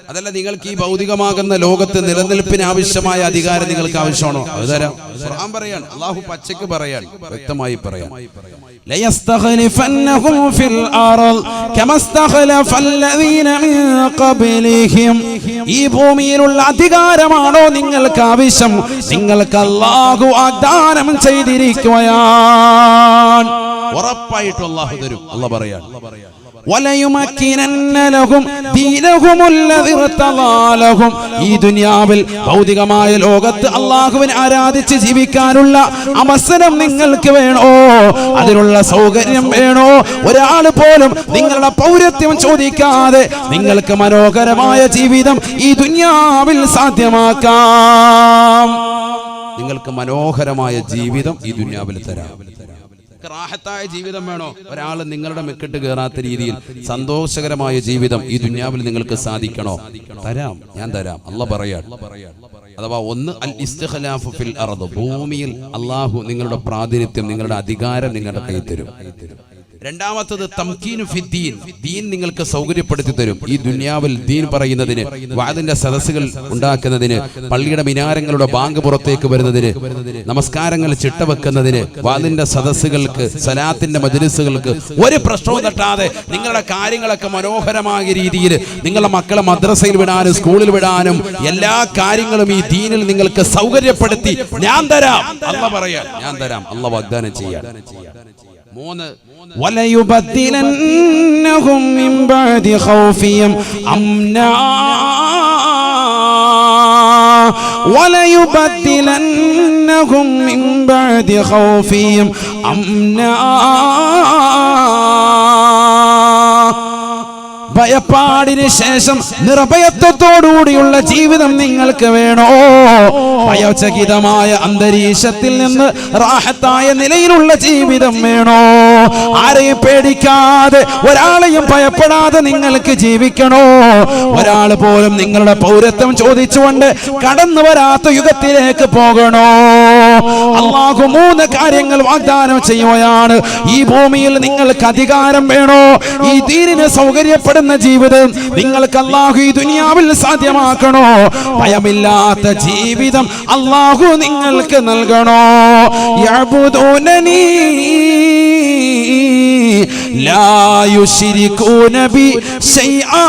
Speaker 1: അതല്ല, നിങ്ങൾക്ക് ഈ ഭൗതികമാകുന്ന ലോകത്ത് നിലനിൽപ്പിന് ആവശ്യമായ അധികാരം നിങ്ങൾക്ക് ആവശ്യമാണോ? അത് തരാം. ഖുർആൻ പറയാണ്, അല്ലാഹു പച്ചക്ക് പറയാൻ, വ്യക്തമായി പറയാൻ,
Speaker 2: ليستخلفنهم في الأرض كما استخلف الذين من قبلهم. ഈ ഭൂമിയിലുള്ള അധികാരമാണോ നിങ്ങൾക്ക് ആവശ്യം? നിങ്ങൾക്ക് അല്ലാഹു വാഗ്ദാനം ചെയ്തിരിക്കുകയാണ്,
Speaker 1: ഉറപ്പായിട്ടും അല്ലാഹു തരും. അല്ലാഹു പറയാൻ,
Speaker 2: وَلَيُمَكِّنَنَّ لَهُمْ دِينَهُمُ الَّذِي ارْتَضَىٰ لَهُمْ. ഈ ദുനിയാവിൽ ഭൗതികമായ ലോകത്ത് അല്ലാഹുവിനെ ആരാധിച്ച് ജീവിക്കാനുള്ള അവസരം നിങ്ങൾക്ക് വേണോ? അതിനുള്ള സൗകര്യം വേണോ? ഒരാൾ പോലും നിങ്ങളുടെ പൗരത്വം ചോദിക്കാതെ നിങ്ങൾക്ക് മനോഹരമായ ജീവിതം ഈ ദുനിയാവിൽ സാധ്യമാക്കാം.
Speaker 1: നിങ്ങൾക്ക് മനോഹരമായ ജീവിതം ഈ ദുനിയാവിൽ തരാം. റാഹത്തായ ജീവിതം വേണോ? ഒരാൾ നിങ്ങളുടെ മെക്കിട്ട് കയറാത്ത രീതിയിൽ സന്തോഷകരമായ ജീവിതം ഈ ദുനിയാവിൽ നിങ്ങൾക്ക് സാധിക്കണോ? തരാം, ഞാൻ തരാം. അല്ലാഹു പറയാൻ. അഥവാ ഒന്ന് അൽ ഇസ്തിഖ്ലാഫു ഫിൽ അർദ്, ഭൂമിയിൽ അല്ലാഹു നിങ്ങളുടെ പ്രാതിനിധ്യം, നിങ്ങളുടെ അധികാരം നിങ്ങളുടെ കയ്യിൽ തരും. രണ്ടാമത്തത് തംകീനു ഫിദ്ദീൻ, ദീൻ നിങ്ങൾക്ക് സൗകര്യപ്പെടുത്തി തരും. ഈ ദുനിയാവിൽ ദീൻ പറയുന്നതിന്, വാദിന്റെ സദസ്സുകൾ ഉണ്ടാക്കുന്നതിന്, പള്ളിയുടെ മിനാരങ്ങളുടെ ബാങ്ക് പുറത്തേക്ക് വരുന്നതിന്, നമസ്കാരങ്ങൾ ചിട്ടവെക്കുന്നതിന്, വാദിന്റെ സദസ്സുകൾക്ക്, സലാത്തിന്റെ മജ്ലിസുകൾക്ക് ഒരു പ്രശ്നവും തട്ടാതെ നിങ്ങളുടെ കാര്യങ്ങളൊക്കെ മനോഹരമായ രീതിയിൽ നിങ്ങളുടെ മക്കളെ മദ്രസയിൽ വിടാനും സ്കൂളിൽ വിടാനും എല്ലാ കാര്യങ്ങളും ഈ ദീനിൽ നിങ്ങൾക്ക് സൗകര്യപ്പെടുത്തി ഞാൻ തരാം. അല്ലാഹു പറയാൻ, ഞാൻ തരാം. അല്ലാഹു വാഗ്ദാനം ചെയ്യാൻ. 3
Speaker 2: وَلَيُبَدِّلَنَّهُم مِّن بَعْدِ خَوْفِهِمْ أَمْنًا وَلَيُبَدِّلَنَّهُم ബദല്ലനഹും മിൻ ബഅദി ഖൗഫിഹിം അംനാ. ഭയപ്പാടിന് ശേഷം നിർഭയത്വത്തോടുകൂടിയുള്ള ജീവിതം നിങ്ങൾക്ക് വേണോ? ഭയചകിതമായ അന്തരീക്ഷത്തിൽ നിന്ന് റാഹത്തായ നിലയിലുള്ള ജീവിതം വേണോ? ആരെയും പേടിക്കാതെ ഒരാളെയും ഭയപ്പെടാതെ നിങ്ങൾക്ക് ജീവിക്കണോ? ഒരാൾ പോലും നിങ്ങളുടെ പൗരത്വം ചോദിച്ചുകൊണ്ട് കടന്നു വരാത്ത യുഗത്തിലേക്ക് പോകണോ? അല്ലാഹു 3 കാര്യങ്ങൾ വാഗ്ദാനം ചെയ്യുകയാണ്. ഈ ഭൂമിയിൽ നിങ്ങൾക്ക് അധികാരം വേണോ? ഈ ദീനിന് സൗകര്യപ്പെടുന്ന ജീവിതം നിങ്ങൾക്ക് അല്ലാഹു ഈ ദുനിയാവിൽ സാധ്യമാക്കണോ? ഭയമില്ലാത്ത ജീവിതം അല്ലാഹു നിങ്ങൾക്ക് നൽകണോ? യഅബുദൂനനി ലാ യുശ്രികൂന ബി ശൈആ.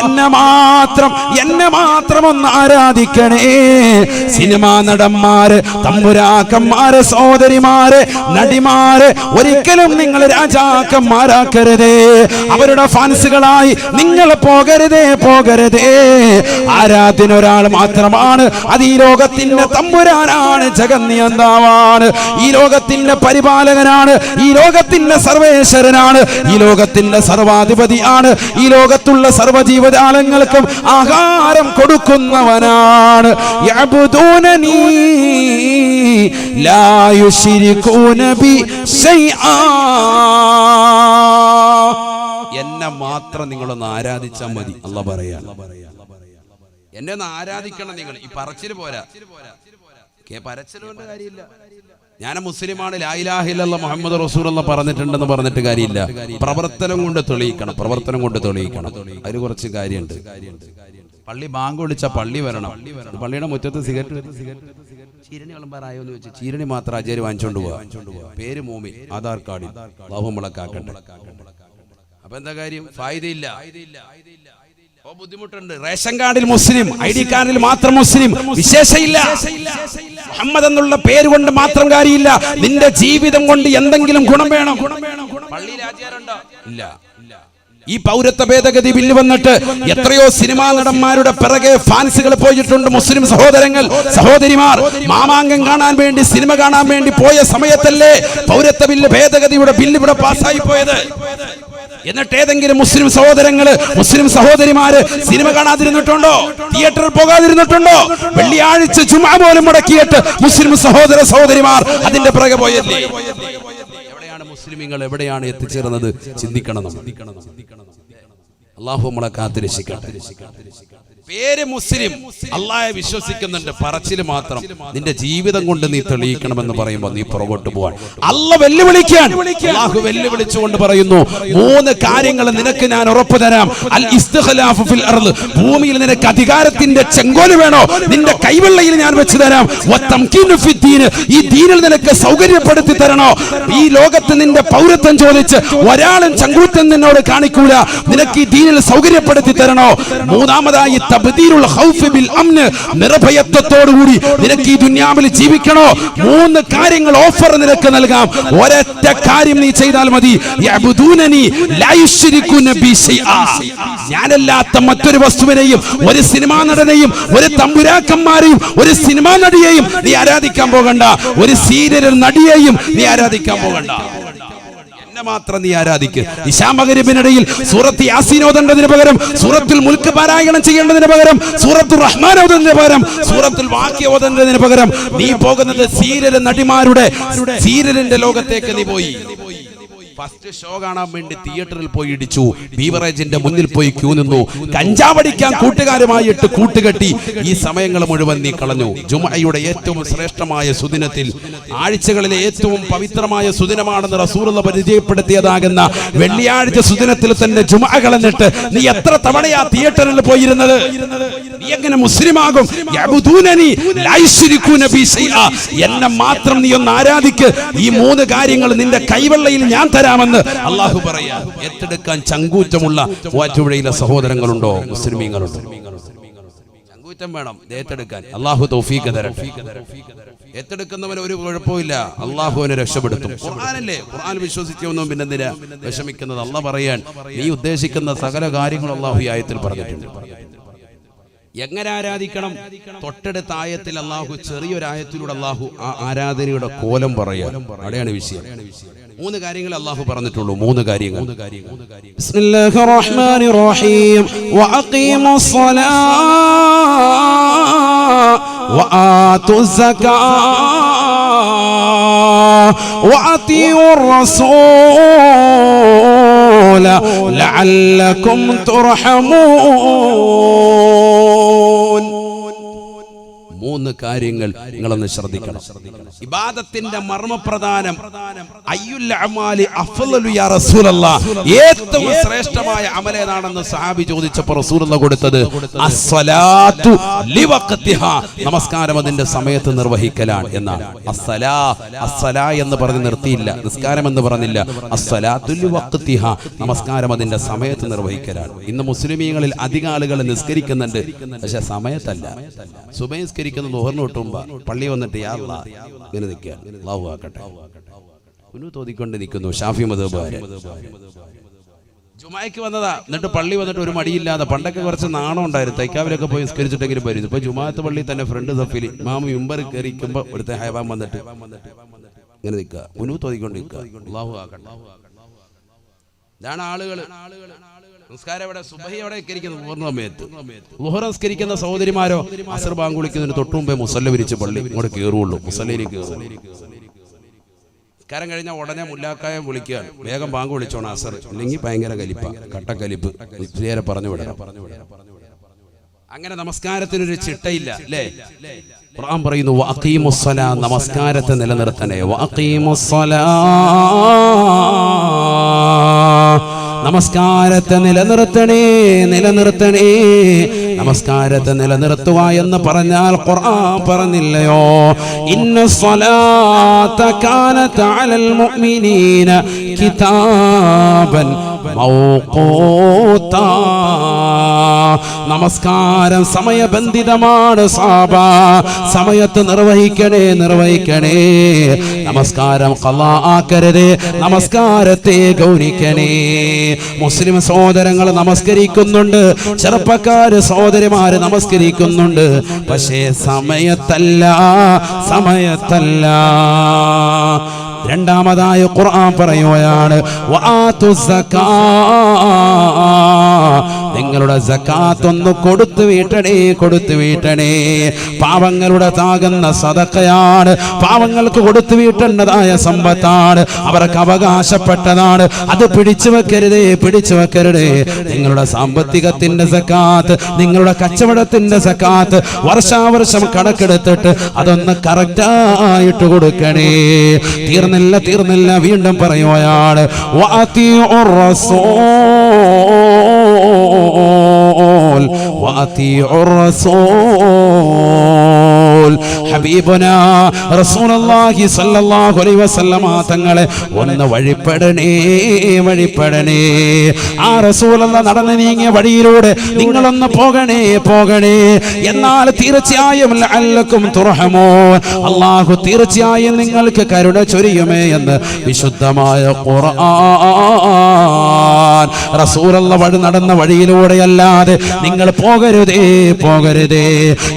Speaker 2: എന്നെ മാത്രം ഒന്ന് ആരാധിക്കണേ. സിനിമാ നടന്മാര്, തമ്പുരാക്കന്മാര്, സഹോദരിമാര്, നടിമാര് ഒരിക്കലും നിങ്ങൾ രാജാക്കന്മാരാക്കരുതേ. അവരുടെ ഫാൻസുകളായി നിങ്ങൾ പോകരുതേ. ആരാധ്യൻ ഒരാൾ മാത്രമാണ്. അത് ഈ ലോകത്തിന്റെ തമ്പുരാനാണ്, ജഗന്നിയന്താവാണ്, ഈ ലോകത്തിന്റെ പരിപാലകനാണ്, ഈ ലോകത്തിന്റെ സർവേശ്വരനാണ്, ഈ ലോകത്തിന്റെ സർവാധിപതിയാണ്, ഈ ലോകത്തുള്ള സർവ്വജീവജാലങ്ങൾക്കും ആഹാരം കൊടുക്കുന്നവനാണ്. യഅബുദൂനനി ലാ യുശ്രികൂന ബി ശൈആ. എന്നെ മാത്രം നിങ്ങളൊന്ന് ആരാധിച്ചാൽ മതി. അല്ലാഹു പറയാ, എന്നെ ഒന്ന് ആരാധിക്കണം നിങ്ങൾ. ഈ പറച്ചിൽ പോരാ, പറച്ചിലുകൊണ്ട് കാര്യമില്ല. ഞാൻ മുസ്ലിമാണ്, ലാ ഇലാഹ ഇല്ലല്ലാഹ് മുഹമ്മദ് റസൂലുള്ളാഹ് പറഞ്ഞിട്ടുണ്ടെന്ന് പറഞ്ഞിട്ട് കാര്യമില്ല. പ്രവർത്തനം കൊണ്ട് തെളിയിക്കണം. അതിന് കുറച്ച് കാര്യമുണ്ട്. പള്ളി ബാങ്ക് വിളിച്ച പള്ളി വരണം. പള്ളിയുടെ മുറ്റത്ത് സിഗരറ്റ് ചീരണി വിളമ്പാറായോന്ന് വെച്ച് ചീരണി മാത്രം ആചാര്യ വാങ്ങിച്ചോണ്ട് പോവാ. പേര് മോമി, ആധാർ കാർഡിൽ അല്ലാഹു മുളക്കാക്കട്ടെ. അപ്പൊ എന്താ കാര്യം? ഫായിദയില്ല. ബുദ്ധിമുട്ടുണ്ട്. റേഷൻ കാർഡിൽ മുസ്ലിം, ID കാർഡിൽ മാത്രം മുസ്ലിം, വിശേഷയില്ല. മുഹമ്മദ് എന്നുള്ള പേര് കൊണ്ട് മാത്രം കാര്യമില്ല. നിന്റെ ജീവിതം കൊണ്ട് എന്തെങ്കിലും ഗുണം വേണം. പള്ളിയിൽ ആചാരമുണ്ടോ? ഇല്ല. ഈ പൗരത്വ ഭേദഗതി ബില്ല് വന്നിട്ട് എത്രയോ സിനിമാ നടന്മാരുടെ പിറകെ ഫാൻസുകൾ പോയിട്ടുണ്ട്. മുസ്ലിം സഹോദരങ്ങൾ, സഹോദരിമാർ മാമാങ്കം കാണാൻ വേണ്ടി, സിനിമ കാണാൻ വേണ്ടി പോയ സമയത്തല്ലേ പൗരത്വ ബില്ല് ഭേദഗതിയുടെ ബില്ല് ഇവിടെ പാസ്സായി പോയത്? എന്നിട്ട് ഏതെങ്കിലും മുസ്ലിം സഹോദരങ്ങള്, മുസ്ലിം സഹോദരിമാര് സിനിമ കാണാതിരുന്നിട്ടുണ്ടോ? തിയേറ്ററിൽ പോകാതിരുന്നിട്ടുണ്ടോ? വെള്ളിയാഴ്ച ജുമുഅ പോലും മുടക്കിയിട്ട് മുസ്ലിം സഹോദര സഹോദരിമാർ അതിന്റെ പിറകെ പോയല്ലേ? എവിടെയാണ് മുസ്ലിമീങ്ങൾ, എവിടെയാണ് എത്തിച്ചേർന്നത്? ചിന്തിക്കണം. അല്ലാഹു നമ്മളെ കാത്തുരക്ഷിക്കട്ടെ. പേര് മുസ്ലിം, അല്ലാഹയെ വിശ്വസിക്കുന്നുണ്ട്, പറച്ചില് മാത്രം. നിന്റെ ജീവിതം കൊണ്ട് നീ തെളിയിക്കണമെന്ന് പറയുമ്പോൾ നീ പുറകോട്ട് പോവാൻ അല്ലാഹു വെല്ലുവിളിക്കാൻ. അല്ലാഹു വെല്ലുവിളിച്ചുകൊണ്ട് പറയുന്നു, 3 കാര്യങ്ങൾ നിനക്ക് ഞാൻ ഉറപ്പ് തരാം. അൽ ഇസ്തിഖ്ലാഫു ഫിൽ അർദ്, ഭൂമിയിൽ നിനക്ക് അധികാരത്തിന്റെ ചെങ്കോല് വേണോ? നിന്റെ കൈവെള്ളയിൽ ഞാൻ വെച്ച് തരാം. വതംകീനു ഫിദ്ദീൻ, ഈ ദീനിൽ നിനക്ക് സൗകര്യപ്പെടുത്തി തരണോ? ഈ ലോകത്ത് നിന്റെ പൗരത്വം ചോദിച്ച് ഒരാളും ചങ്കൂറ്റം നിന്നോട് കാണിക്കൂല. നിനക്ക് ഈ ദീനിൽ സൗകര്യപ്പെടുത്തി തരണോ? മൂന്നാമതായി തബ്ദീലുൽ ഖൗഫ് ബിൽ അംൻ, നിർഭയത്വത്തോടുകൂടി നിനക്ക് ഈ ദുനിയാവിൽ ജീവിക്കണോ? 3 കാര്യങ്ങൾ ഓഫർ നിനക്ക് നൽകാം. ഒരൊറ്റ കാര്യം നീ ചെയ്താൽ മതി. യഅബുദൂനനി ലാ യുശ്രികൂന ബി ശൈആ. ഞാനല്ലാത്ത മറ്റൊരു വസ്തുവിനെയും, ഒരു സിനിമാ നടനെയും, ഒരു തമ്പുരാക്കന്മാരെയും, ഒരു സിനിമാ നടിയെയും നീ ആരാധിക്കാൻ പോകണ്ട. ഒരു സീരിയൽ നടിയെയും നീ ആരാധിക്കാൻ പോകണ്ട. മാത്രം നീ ആരാധിക്ക്. ഇശാ മഗ്‌രിബിനിടയിൽ സൂറത്ത് യാസീൻ ഓതേണ്ടതിന് പകരം, സൂറത്തുൽ മുൽക്ക് പാരായണം ചെയ്യേണ്ടതിന് പകരം, സൂറത്തുർ റഹ്മാൻ ഓതുന്നതിന് പകരം, സൂറത്തുൽ വാഖിയ ഓതേണ്ടതിന് പകരം നീ പോകുന്നത് സീരിയൽ നടിമാരുടെ സീരിയലിന്റെ ലോകത്തേക്ക് നീ പോയി. ഫസ്റ്റ് ഷോ കാണാൻ വേണ്ടി തിയേറ്ററിൽ പോയി ഇടിച്ചു, ബീവറേജിന്റെ മുന്നിൽ പോയി ക്യൂ നിന്നു, കഞ്ചാവടിക്കാൻ കൂട്ടുകാരുമായിട്ട് കൂട്ടുകെട്ടി. ഈ സമയങ്ങൾ മുഴുവൻ നീ കളഞ്ഞു. ജുമുഅയുടെ ഏറ്റവും ശ്രേഷ്ഠമായ സുദിനത്തിൽ, ആഴ്ചകളിലെ ഏറ്റവും പവിത്രമായ സുദിനമാണെന്ന് റസൂലുള്ളാഹി പരിചയപ്പെടുത്തിയതാകുന്ന വെള്ളിയാഴ്ച സുദിനത്തിൽ തന്നെ ജുമുഅ കളഞ്ഞിട്ട് നീ എത്ര തവണയാ തിയേറ്ററിൽ പോയിരുന്നത്? നീ എങ്ങനെ മുസ്ലിമാകും? യഅബുദൂനനി ലാ യുശ്രികൂന ബി ശൈആ, എന്നെ മാത്രം നീ ഒന്ന് ആരാധിക്ക്. ഈ 3 കാര്യങ്ങൾ നിന്റെ കൈവെള്ളയിൽ ഞാൻ തരാമെന്ന് അല്ലാഹു പറയാ. ഏറ്റെടുക്കാൻ ചങ്കൂറ്റമുള്ള വാറ്റുപുഴയിലെ സഹോദരങ്ങളുണ്ടോ? മുസ്ലിമീങ്ങളുണ്ടോ? ചങ്കൂറ്റം വേണം ഏറ്റെടുക്കാൻ. അല്ലാഹു തൗഫീഖ് തരട്ടെ. ഏറ്റെടുക്കുന്നവന് ഒരു കുഴപ്പമില്ല, അല്ലാഹുവിനെ രക്ഷപ്പെടുത്തും. ഖുർആനല്ലേ, ഖുർആൻ വിശ്വസിച്ചൊന്നും പിന്നെ എന്തിനാ വിഷമിക്കുന്നത്? അല്ലാഹു പറയാൻ, നീ ഉദ്ദേശിക്കുന്ന സകല കാര്യങ്ങളും അല്ലാഹു ഈ ആയത്തിൽ പറഞ്ഞിട്ടുണ്ട്.
Speaker 1: എങ്ങനെ ആരാധിക്കണം? തൊട്ടടുത്ത ആയത്തിൽ അള്ളാഹു ചെറിയൊരായത്തിലൂടെ അള്ളാഹു ആ ആരാധനയുടെ കോലം പറയാം. അവിടെയാണ് വിഷയം. 3 കാര്യങ്ങൾ അള്ളാഹു പറഞ്ഞിട്ടുള്ളൂ. 3 കാര്യങ്ങൾ.
Speaker 2: ബിസ്മില്ലാഹിർ റഹ്മാനിർ റഹീം. വഅഖീമുസ് സ്വലാത്ത വആതുസ് സകാത്ത വഅതിഉർ റസൂല ലഅല്ലകും തുർഹമൂൻ.
Speaker 1: 3 കാര്യങ്ങൾ നിങ്ങളൊന്ന് ശ്രദ്ധിക്കണം. ഇബാദത്തിന്റെ മർമ്മപ്രധാനം അയ്യുൽ അമാലി അഫ്ളലു യാ റസൂലല്ലാഹ്, ഏറ്റവും ശ്രേഷ്ഠമായ അമൽ ഏതാണെന്ന് സഹാബി ചോദിച്ചപ്പോൾ റസൂലുള്ളാഹ് കൊടുത്തത് അസ്സലാത്തു ലിവഖ്തിഹാ, നമസ്കാരം അതിന്റെ സമയത്ത് നിർവഹിക്കലാണ് എന്നാണ്. അസ്സലാ എന്ന് പറഞ്ഞ് നിർത്തിയില്ല, നിസ്കാരം എന്ന് പറഞ്ഞില്ല. അസ്സലാത്തു ലിവഖ്തിഹാ, നമസ്കാരം അതിന്റെ സമയത്ത് നിർവഹിക്കലാണ്. ഇന്ന് മുസ്ലിമീങ്ങളിൽ അധികം ആളുകൾ നിസ്കരിക്കുന്നുണ്ട്, പക്ഷെ സമയത്തല്ല. സുബഹി നിസ്കരിക്കുന്ന ളുഹറിന് തൊട്ടുമ്പോ പള്ളി വന്നിട്ട് യാ അല്ലാഹ് ഇങ്ങനെ നിൽക്കുകയാണ്. അല്ലാഹു ആക്കട്ടെ തോന്നിക്കൊണ്ട് നിൽക്കുന്നു. ഷാഫി മദ്ഹബുകാര് ജുമായ്ക്ക് വന്നതാ, എന്നിട്ട് പള്ളി വന്നിട്ട് ഒരു മടിയില്ലാതെ. പണ്ടൊക്കെ കുറച്ച് നാണം ഉണ്ടായിരുന്നു, തൈക്കാവിലൊക്കെ പോയി നിസ്കരിച്ചിട്ടെങ്കിലും വരും. ഇപ്പൊ ജുമാഅത്ത് പള്ളി തന്നെ ഫ്രണ്ട് സഫിൽ ഇമാം മിമ്പർ കയറിക്കുമ്പോ ഇവിടുത്തെ ഹൈബാൻ വന്നിട്ട് ഇങ്ങനെ നിൽക്കുക, തോന്നിക്കൊണ്ട് നിൽക്കുക. അല്ലാഹു ആക്കട്ടെ. ഇതാണ് ആളുകൾ. നിസ്കാരം എവിടെ? സുബഹി എവിടെ നിസ്കരിക്കുന്നത്? സമയത്ത്. ളുഹർ നിസ്കരിക്കുന്ന സഹോദരിമാരോ അസ്ർ ബാങ്ക് വിളിക്കുന്നതിന് തൊട്ടു മുമ്പേ മുസല്ല വിരിച്ച് പള്ളി ഇങ്ങോട്ട് കയറുള്ളൂ, മുസല്ലയിലേക്ക് കയറുള്ളൂ. നിസ്കാരം കഴിഞ്ഞാൽ ഉടനെ മുല്ലാക്കായം വിളിക്കുകയാണ്, വേഗം ബാങ്ക് വിളിച്ചോണം അസർ, ഇല്ലെങ്കിൽ ഭയങ്കര കലിപ്പ, കട്ടക്കലിപ്പ്, നേരെ പറഞ്ഞു വിടണം. അങ്ങനെ നമസ്കാരത്തിനൊരു ചിട്ടയില്ല അല്ലേ? ഖുർആൻ പറയുന്നു വഅഖീമുസ്സലാ, നമസ്കാരത്തെ നിലനിർത്തണേ. വഅഖീമുസ്സലാ, നമസ്കാരത്തെ നിലനിർത്തണേ, നിലനിർത്തണേ. നമസ്കാരത്തെ നിലനിർത്തുക എന്ന് പറഞ്ഞാൽ ഖുർആൻ പറഞ്ഞില്ലയോ, ഇന്നസ്സലാത്ത കാനത അലൽ മുഅ്മിനീന കിതാബൻ മൗഖൂതാ, നമസ്കാരം സമയബന്ധിതമാണ് സാബ, സമയത്ത് നിർവഹിക്കണേ, നിർവഹിക്കണേ. നമസ്കാരം ഖളാ ആക്കരുതേ, നമസ്കാരത്തെ ഗൗനിക്കണേ. മുസ്ലിം സഹോദരങ്ങൾ നമസ്കരിക്കുന്നുണ്ട്, ചെറുപ്പക്കാര് സഹോദരിമാര് നമസ്കരിക്കുന്നുണ്ട്, പക്ഷേ സമയത്തല്ല, സമയത്തല്ല. രണ്ടാമതായി ഖുർആൻ പറയുകയാണ് വആതുസ് സകാത്ത്, നിങ്ങളുടെ സകാത്ത് ഒന്ന് കൊടുത്തു വീട്ടണേ, കൊടുത്തു വീട്ടണേ. പാവങ്ങളുടെ താകുന്ന സദഖയാണ്, പാവങ്ങൾക്ക് കൊടുത്തു വീട്ടേണ്ടതായ സമ്പത്താണ്, അവർക്ക് അവകാശപ്പെട്ടതാണ്. അത് പിടിച്ചു വെക്കരുതേ, പിടിച്ചു വെക്കരുതേ. നിങ്ങളുടെ സാമ്പത്തികത്തിന്റെ സകാത്ത്, നിങ്ങളുടെ കച്ചവടത്തിന്റെ സകാത്ത് വർഷാവർഷം കണക്കെടുത്തിട്ട് അതൊന്ന് കറക്റ്റായിട്ട് കൊടുക്കണേ. തീർന്നില്ല, തീർന്നില്ല, വീണ്ടും പറയുകയാണ് വഅതിഉർ റസൂൽ, വഅതിഉർ റസൂൽ. ഹബീബുനാ റസൂലുള്ളാഹി സ്വല്ലല്ലാഹു അലൈഹി വസല്ലമ തങ്ങളെ ഒന്ന് വഴിപ്പെടണേ, വഴിപ്പെടണേ. ആ റസൂലുള്ളാഹി നടന്നു നീങ്ങിയ വഴിയിലൂടെ നിങ്ങളൊന്ന് പോകണേ, പോകണേ. എന്നാൽ തീർച്ചയായും ലഅല്ലകും തുർഹമൂൻ, അല്ലാഹു തീർച്ചയായും നിങ്ങൾക്ക് കരുണ ചൊരിയുമേ എന്ന് വിശുദ്ധമായ ഖുർആൻ. റസൂലുള്ളാഹി വഴി നടന്ന വഴിയിലൂടെയല്ലാതെ നിങ്ങൾ പോകരുതേ, പോകരുതേ.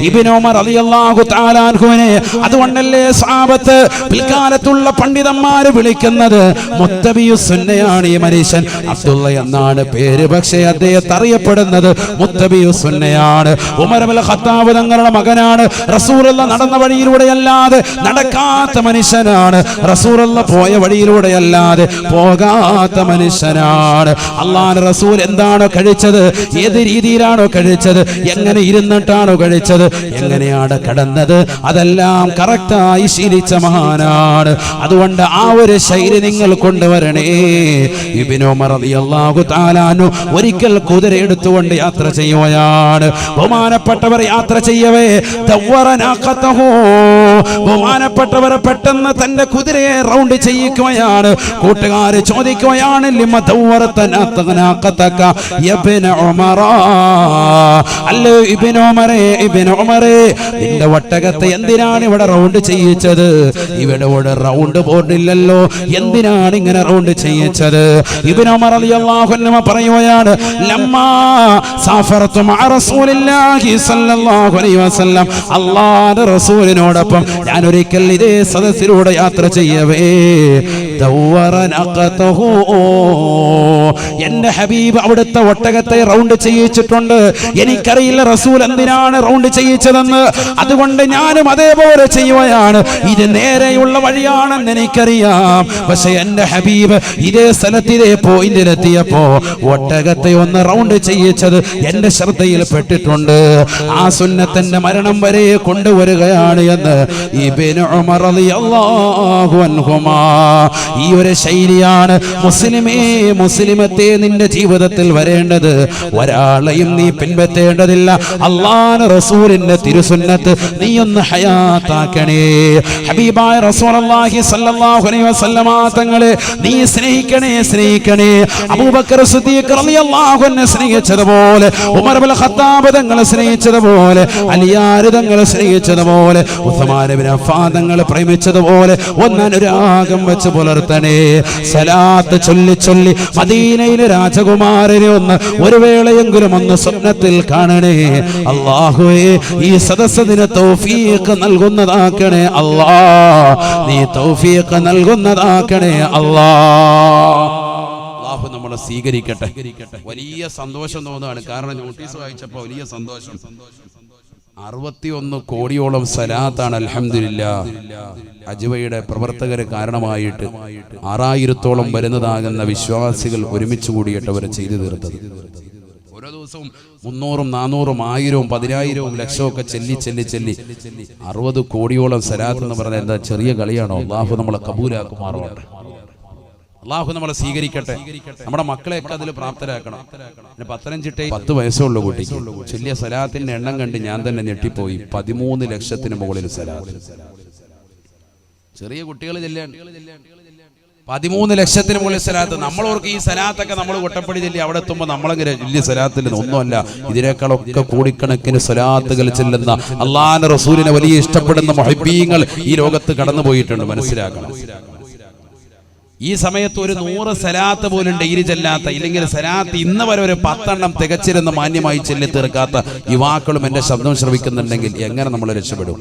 Speaker 1: ഇബ്നു ഉമർ റളിയല്ലാഹു തആല അൻഹുവിനെ അതുകൊണ്ടല്ലേ സ്വഹാബത്ത് പിൽക്കാലത്തുള്ള പണ്ഡിതന്മാര് വിളിക്കുന്നത് മുത്തബിയുസ് സുന്നയാണ്. ഈ മനുഷ്യൻ അബ്ദുള്ള എന്നാണ് പേര്, പക്ഷേ അദ്ദേഹത്തെ അറിയപ്പെടുന്നത് മുത്തബിയുസ് സുന്നയാണ്. ഉമർ ഇബ്നുൽ ഖത്താബ് തങ്ങളുടെ മകനാണ്. റസൂലുള്ളാഹി നടന്ന വഴിയിലൂടെയല്ലാതെ നടക്കാത്ത മനുഷ്യനാണ്. റസൂലുള്ളാഹി പോയ വഴിയിലൂടെയല്ലാതെ പോകാത്ത മനുഷ്യനാണ്. അല്ലാഹുവിന്റെ റസൂൽ എന്താണോ കഴിച്ചത്, ഏത് രീതിയിലാണോ കഴിച്ചത്, എങ്ങനെ ഇരുന്നിട്ടാണോ കഴിച്ചത്, എങ്ങനെയാണ് കടന്നത്, അതെല്ലാം കറക്റ്റായി ശീലിച്ച മഹാനാണ്. അതുകൊണ്ട് ആ ഒരു ശൈലി നിങ്ങൾ കൊണ്ടുവരണേ. ഇബ്നു ഉമർ റളിയല്ലാഹു തആല അൻഹു ഒരിക്കൽ കുതിര എടുത്തുകൊണ്ട് യാത്ര ചെയ്യുകയാണ്. ബഹുമാനപ്പെട്ടവർ യാത്ര ചെയ്യവേ ദവ്വറനാഖതഹു, ബഹുമാനപ്പെട്ടവർ പെട്ടെന്ന് തന്റെ കുതിരയെ റൗണ്ട് ചെയ്യിക്കുകയാണ്. കൂട്ടുകാര് ചോദിക്കുകയാണ് ലിമ ദവ്വറതനാ
Speaker 2: നാഖതക യബ്ന ഉമറ. അല്ലേ ഇബ്നു ഉമറേ നിന്റെ ഒട്ടകത്തെ എന്തിനാണ് ഇവിടെ റൗണ്ട് ചെയ്യിച്ചത്? ഇവിടെ റൗണ്ട് ബോർഡില്ലല്ലോ, എന്തിനാണ് ഇങ്ങനെ റൗണ്ട് ചെയ്യിച്ചത്? ഇബ്നു ഉമർ റളിയല്ലാഹു അൻഹു പറയുകയാണ്, ലമ്മാ സഫറതു മഅ റസൂലില്ലാഹി സ്വല്ലല്ലാഹു അലൈഹി വസല്ലം, അല്ലാഹുവിന്റെ റസൂലിനോടൊപ്പം ഞാൻ ഒരിക്കൽ ഇതേ സദസ്സിലൂടെ യാത്ര ചെയ്യവേ ദവറനഖതഹു, എന്റെ ഹബീബ് അവിടുത്തെ ഒട്ടകത്തെ റൗണ്ട് ചെയ്യിച്ചിട്ടുണ്ട്. എനിക്കറിയില്ല റസൂൽ എന്തിനാണ് റൗണ്ട് ചെയ്യിച്ചതെന്ന്, അതുകൊണ്ട് ഞാനും അതേപോലെ ചെയ്യുകയാണ്. ഇത് നേരെയുള്ള വഴിയാണെന്ന് എനിക്കറിയാം. പക്ഷെ എന്റെ ഹബീബ് ഇതേ സ്ഥലത്തിലെ പോയിന്റിലെത്തിയപ്പോ ഒട്ടകത്തെ ഒന്ന് റൗണ്ട് ചെയ്യിച്ചത് എന്റെ ശ്രദ്ധയിൽ പെട്ടിട്ടുണ്ട്. ആ സുന്നത്തിന്റെ മരണം വരെ കൊണ്ടുവരികയാണ് എന്ന് ഇബ്നു ഉമർ റളിയല്ലാഹു അൻഹുമാ. ഈ ഒരു ശൈലിയാണ് മുസ്ലിമത്തെ നിന്റെ ജീവിതത്തിൽ വരേണ്ടത്. ഒരാളെയും നീ പിൻപറ്റേണ്ടതില്ല. അല്ലാഹുവിന്റെ റസൂലിന്റെ തിരുസുന്നത്ത് നീ ഒന്ന് ഹയാത്താക്കണേ. ഹബീബായ റസൂലുള്ളാഹി സ്വല്ലല്ലാഹു അലൈഹി വസല്ലമ തങ്ങളെ നീ സ്നേഹിക്കണേ. അബൂബക്കർ സിദ്ദീഖ് റളിയല്ലാഹു അൻഹു സ്നേഹിച്ചതുപോലെ, ഉമർ ഇബ്നുൽ ഖത്താബ് തങ്ങളെ സ്നേഹിച്ചതുപോലെ, അലിയാർ തങ്ങളെ സ്നേഹിച്ചതുപോലെ, ഉസ്മാൻ ഇബ്നു അഫ്ഫാൻ തങ്ങളെ പ്രേമിച്ചതുപോലെ ഒന്ന് അനുരാഗം വെച്ച് പുലർത്തണേ. സലാത്ത് ചൊല്ലി മദീനയിലെ രാജകുമാരനെ ഒന്ന് ഒരു വേളയെങ്കിലും ഒന്ന് സ്വപ്നത്തിൽ കാണണേ. അല്ലാഹുവേ ഈ സദസ്സിന് തൗഫീഖ് നൽകുന്നതാക്കണേ അല്ലാ, നീ തൗഫീഖ് നൽകുന്നതാക്കണേ അല്ലാ. അല്ലാഹു നമ്മളെ സ്വീകരിക്കട്ടെ. വലിയ സന്തോഷം തോന്നുകയാണ്, കാരണം നോട്ടീസ് വായിച്ചപ്പോൾ വലിയ സന്തോഷം. 61 കോടിയോളം സലാത്താണ് അൽഹംദുലില്ലാഹ് അജ്വയുടെ പ്രവർത്തകരെ കാരണമായിട്ട് 6000-ഓളം വരുന്നതാകുന്ന വിശ്വാസികൾ ഒരുമിച്ച് കൂടിയിട്ട് അവർ ചെയ്തു തീർത്തത്. ഓരോ ദിവസവും 300-ഉം 400-ഉം 1000-ഉം 10,000-ഉം ലക്ഷമൊക്കെ ചെല്ലി 60 കോടിയോളം സലാത്ത് എന്ന് പറഞ്ഞാൽ എന്താ ചെറിയ കളിയാണോ? അല്ലാഹു നമ്മളെ കബൂലാക്കുമാറാവട്ടെ. അല്ലാഹു നമ്മളെ സ്വീകരിക്കട്ടെ. നമ്മുടെ മക്കളെയൊക്കെ അതിൽ പ്രാപ്തരാക്കണം. 10 വയസ്സുള്ള കുട്ടിക്ക് ചെല്ലിയ സലാത്തിന്റെ എണ്ണം കണ്ട് ഞാൻ തന്നെ ഞെട്ടിപ്പോയി. 13 ലക്ഷത്തിന് മുകളിൽ സലാത്ത്. ചെറിയ കുട്ടികൾ ചെല്ലാണ് 13 ലക്ഷത്തിന് മുകളിൽ സലാത്ത്. നമ്മളോർക്ക് ഈ സലാത്തൊക്കെ നമ്മൾ കൊട്ടപ്പടി ചെല്ലി അവിടെ എത്തുമ്പോൾ നമ്മളങ്ങനെ വലിയ സലാത്തിൽ ഒന്നുമല്ല. ഇതിനേക്കാളൊക്കെ കോടിക്കണക്കിന് സലാത്തുകൾ ചെല്ലുന്ന അല്ലാഹുവിന്റെ റസൂലിനെ വലിയ ഇഷ്ടപ്പെടുന്ന മുഹബ്ബീങ്ങൾ ഈ ലോകത്ത് കടന്നു പോയിട്ടുണ്ട്. മനസ്സിലാക്കണം. ഈ സമയത്ത് ഒരു 100 സലാത്ത് പോലും ഡെയിലി ചെല്ലാത്ത, ഇല്ലെങ്കിൽ സലാത്ത് ഇന്ന് വരെ ഒരു 10 എണ്ണം തികച്ചിരുന്ന് മാന്യമായി ചെല്ലി തീർക്കാത്ത യുവാക്കളും എന്റെ ശബ്ദം ശ്രവിക്കുന്നുണ്ടെങ്കിൽ എങ്ങനെ നമ്മൾ രക്ഷപ്പെടും?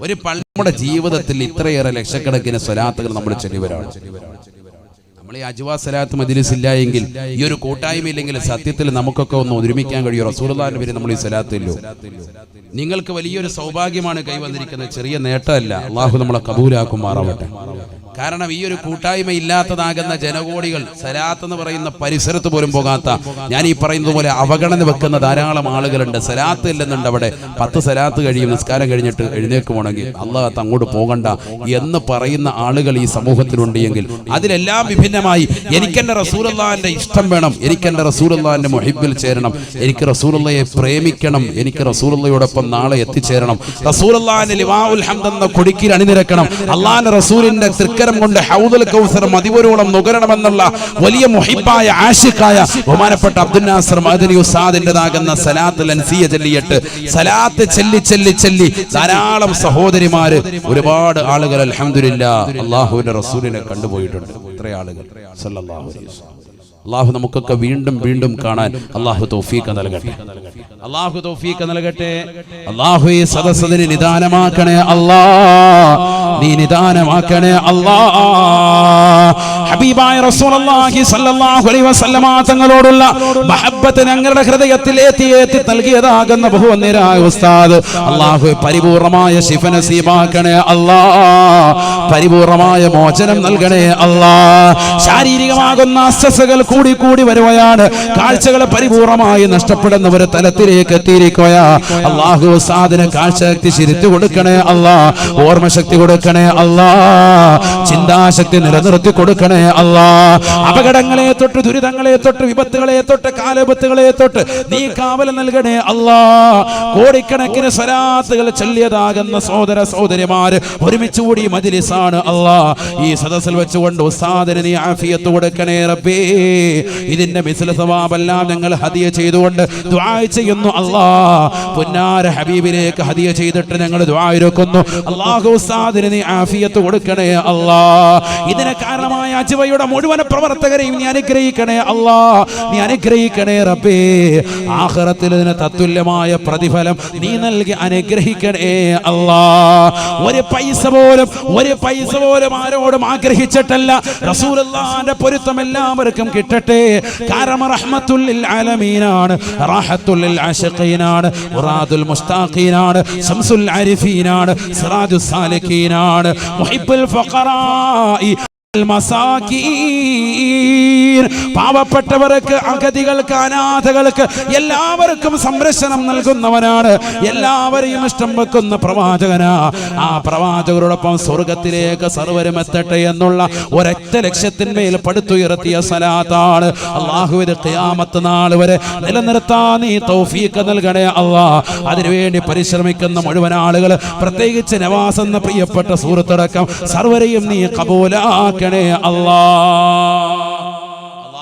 Speaker 2: ഒരു നമ്മുടെ ജീവിതത്തിൽ ഇത്രയേറെ ലക്ഷക്കണക്കിന് സലാത്തുകൾ നമ്മൾ ചെല്ലിവരാണ്. നമ്മൾ ഈ അജ്വാ സലാത്ത് മജ്ലിസ് ഇല്ല എങ്കിൽ, ഈ ഒരു കൂട്ടായ്മയില്ലെങ്കിൽ സത്യത്തിൽ നമുക്കൊക്കെ ഒന്ന് ഒരുമിക്കാൻ കഴിയും. റസൂലുള്ളാഹിന്റെ പേരിൽ നമ്മൾ ഈ സലാത്തില്ലോ. നിങ്ങൾക്ക് വലിയൊരു സൗഭാഗ്യമാണ് കൈവന്നിരിക്കുന്നത്, ചെറിയ നേട്ടമല്ല. അല്ലാഹു നമ്മളെ കബൂലാക്കുമാറാവട്ടെ. കാരണം ഈ ഒരു കൂട്ടായ്മ ഇല്ലാത്തതാകുന്ന ജനകോടികൾ സലാത്ത് എന്ന് പറയുന്ന പരിസരത്ത് പോലും പോകാത്ത, ഞാൻ ഈ പറയുന്നത് പോലെ അവഗണന വെക്കുന്ന ധാരാളം ആളുകളുണ്ട്. സലാത്ത് ഇല്ലെന്നുണ്ട് അവിടെ 10 സലാത്ത് കഴിയും, നിസ്കാരം കഴിഞ്ഞിട്ട് എഴുന്നേക്കുവാണെങ്കിൽ അല്ലാഹ് അങ്ങോട്ട് പോകണ്ട എന്ന് പറയുന്ന ആളുകൾ ഈ സമൂഹത്തിലുണ്ട് എങ്കിൽ, അതിലെല്ലാം വിഭിന്നമായി എനിക്കെന്റെ റസൂലുള്ളാഹിന്റെ ഇഷ്ടം വേണം, എനിക്കെന്റെ റസൂലുള്ളാഹിന്റെ മുഹിബ്ബിൽ ചേരണം, എനിക്ക് റസൂലുള്ളാഹിയെ പ്രേമിക്കണം, എനിക്ക് റസൂലുള്ളാഹിയോടൊപ്പം നാളെ എത്തിച്ചേരണം, റസൂലുള്ളാഹിന്റെ ലിവാഉൽ ഹംദ് എന്ന കൊടിക്കിൽ അണിനിരക്കണം, അല്ലാഹുവിന്റെ റസൂലിന്റെ തൃക്കരം കൊണ്ട് ഹൗദുൽ കൗസർ മതിവരോളം നുകരണമെന്നുള്ള വലിയ മുഹിബ്ബായ ആശിഖായ ബഹുമാനപ്പെട്ട അബ്ദുൽ നാസർ മഅദനി ഉസ്താദിന്റേതാകുന്ന സലാത്തുൽ അൻസിയ ചൊല്ലിയിട്ട് സലാത്ത് ചെല്ലി ധാരാളം സഹോദരിമാര്, ഒരുപാട് ആളുകൾ അൽഹംദുലില്ലാഹ് അല്ലാഹുവിന്റെ റസൂലിനെ കണ്ടുപോയിട്ടുണ്ട്. ഇത്ര ആളുകൾ സല്ലല്ലാഹു അലൈഹി വസല്ലം. അല്ലാഹു നമുക്കൊക്കെ വീണ്ടും കാണാൻ അല്ലാഹു തൗഫീഖ് നൽകട്ടെ. അല്ലാഹു തൗഫീഖ് നൽകട്ടെ. അല്ലാഹു ഈ സദസ്സിനെ നിദാനമാക്കണേ അല്ലാ, നീ നിദാനമാക്കണേ അല്ലാ. ഹബീബായ റസൂലുള്ളാഹി സ്വല്ലല്ലാഹു അലൈഹി വസല്ലമ തങ്ങളോടുള്ള മഹബ്ബത്ത് ഞങ്ങളുടെ ഹൃദയത്തിൽ ഏറ്റി നൽകിയതാകുന്ന ബഹുവന്യരായ ഉസ്താദ്, അല്ലാഹു പരിപൂർണമായ ശിഫ നസീബാക്കണേ അല്ലാ, പരിപൂർണമായ മോചനം നൽകണേ അല്ലാ. ശാരീരികമാകുന്ന അസ്വസ്ഥതകൾ കൂടി വരുകയാണ്. കാഴ്ചകൾ പരിപൂർണമായി നഷ്ടപ്പെടുന്ന ഒരു തലത്തിലേക്ക് സ്ഥലത്തേക്ക് എത്തിയിരിക്കുകയാ. അല്ലാഹു ഉസ്താദിന് കാഴ്ചശക്തി ശരിത്തു കൊടുക്കണേ അല്ലാ, ഓർമ്മശക്തി കൊടുക്കണേ അല്ലാ, ചിന്താശക്തി നിലനിർത്തി കൊടുക്കണേ അല്ലാ. അപകടങ്ങളെ തൊട്ട്, ദുരിതങ്ങളെ തൊട്ട്, വിപത്തുകളെ തൊട്ട്, കാലവിപത്തുകളെ തൊട്ട് നീ കാവൽ നൽകണേ അല്ലാ. കോടിക്കണക്കിന് സ്വലാത്തുകൾ ചൊല്ലിയതാകുന്ന സഹോദര സഹോദരിമാര് ഒരുമിച്ച് കൂടി മജ്ലിസാണ് അല്ലാ. ഈ സദസ്സിൽ വെച്ചുകൊണ്ട് ഉസ്താദിന് നീ ആഫിയത്ത് കൊടുക്കണേ റബ്ബേ. ഇതിന്റെ മിസ്ല സവാബെല്ലാം ഞങ്ങൾ ഹദിയ ചെയ്തുകൊണ്ട് ദുആ ചെയ്യുന്നു അല്ലാ. പുന്നാര ഹബീബിലേക്ക് ഹദിയ ചെയ്തിട്ട് ഞങ്ങൾ ദുആ ഇരക്കുന്നു. അല്ലാഹു ഉസ്താദിന് നീ ആഫിയത്ത് കൊടുക്കണേ അല്ലാ. ഇതിന് കാരണമായ അജ്വയുടെ മുഴുവൻ പ്രവർത്തകരെയും നീ അനുഗ്രഹിക്കണേ അല്ലാ, നീ അനുഗ്രഹിക്കണേ റബ്ബേ. ആഖിറത്തിൽ ഇതിന് തത്തുല്യമായ പ്രതിഫലം നീ നൽകി അനുഗ്രഹിക്കണേ അല്ലാ. ഒരു പൈസ പോലും ആരോടും ആഗ്രഹിച്ചിട്ടല്ല. റസൂലുള്ളാഹിന്റെ പൊരുത്തം എല്ലാവർക്കും കിട്ടട്ടെ. കാരണം റഹ്മത്തുൽ ലിൽ ആലമീനാണ്, റാഹത്തുൽ ലിൽ ആശിഖീനാണ്, മുറാദുൽ മുസ്താഖീനാണ്, ശംസുൽ ആരിഫീനാണ്, സിറാജുസ് സാലിഖീനാണ്, മുഹിബ്ബുൽ ഫഖറാഇ പാവപ്പെട്ടവർക്ക്, അഗതികൾക്ക്, അനാഥകൾക്ക് എല്ലാവർക്കും സംരക്ഷണം നൽകുന്നവനാണ്. എല്ലാവരെയും ഇഷ്ടം വെക്കുന്ന പ്രവാചകനാ. ആ പ്രവാചകരോടൊപ്പം സ്വർഗത്തിലേക്ക് സർവരും എത്തട്ടെ എന്നുള്ള ഒരൊറ്റ ലക്ഷ്യത്തിന്മേൽ പടുത്തുയർത്തിയ സലാത്താണ്. അല്ലാഹുവിന്റെ ഖിയാമത്ത് നാൾ വരെ നിലനിർത്താൻ നീ തൗഫീഖ് നൽകണേ അല്ലാ. അതിനുവേണ്ടി പരിശ്രമിക്കുന്ന മുഴുവൻ ആളുകൾ, പ്രത്യേകിച്ച് നവാസ് എന്ന പ്രിയപ്പെട്ട സുഹൃത്തടക്കം സർവരെയും നീ ഖബൂലാക്കണേ അല്ലാ.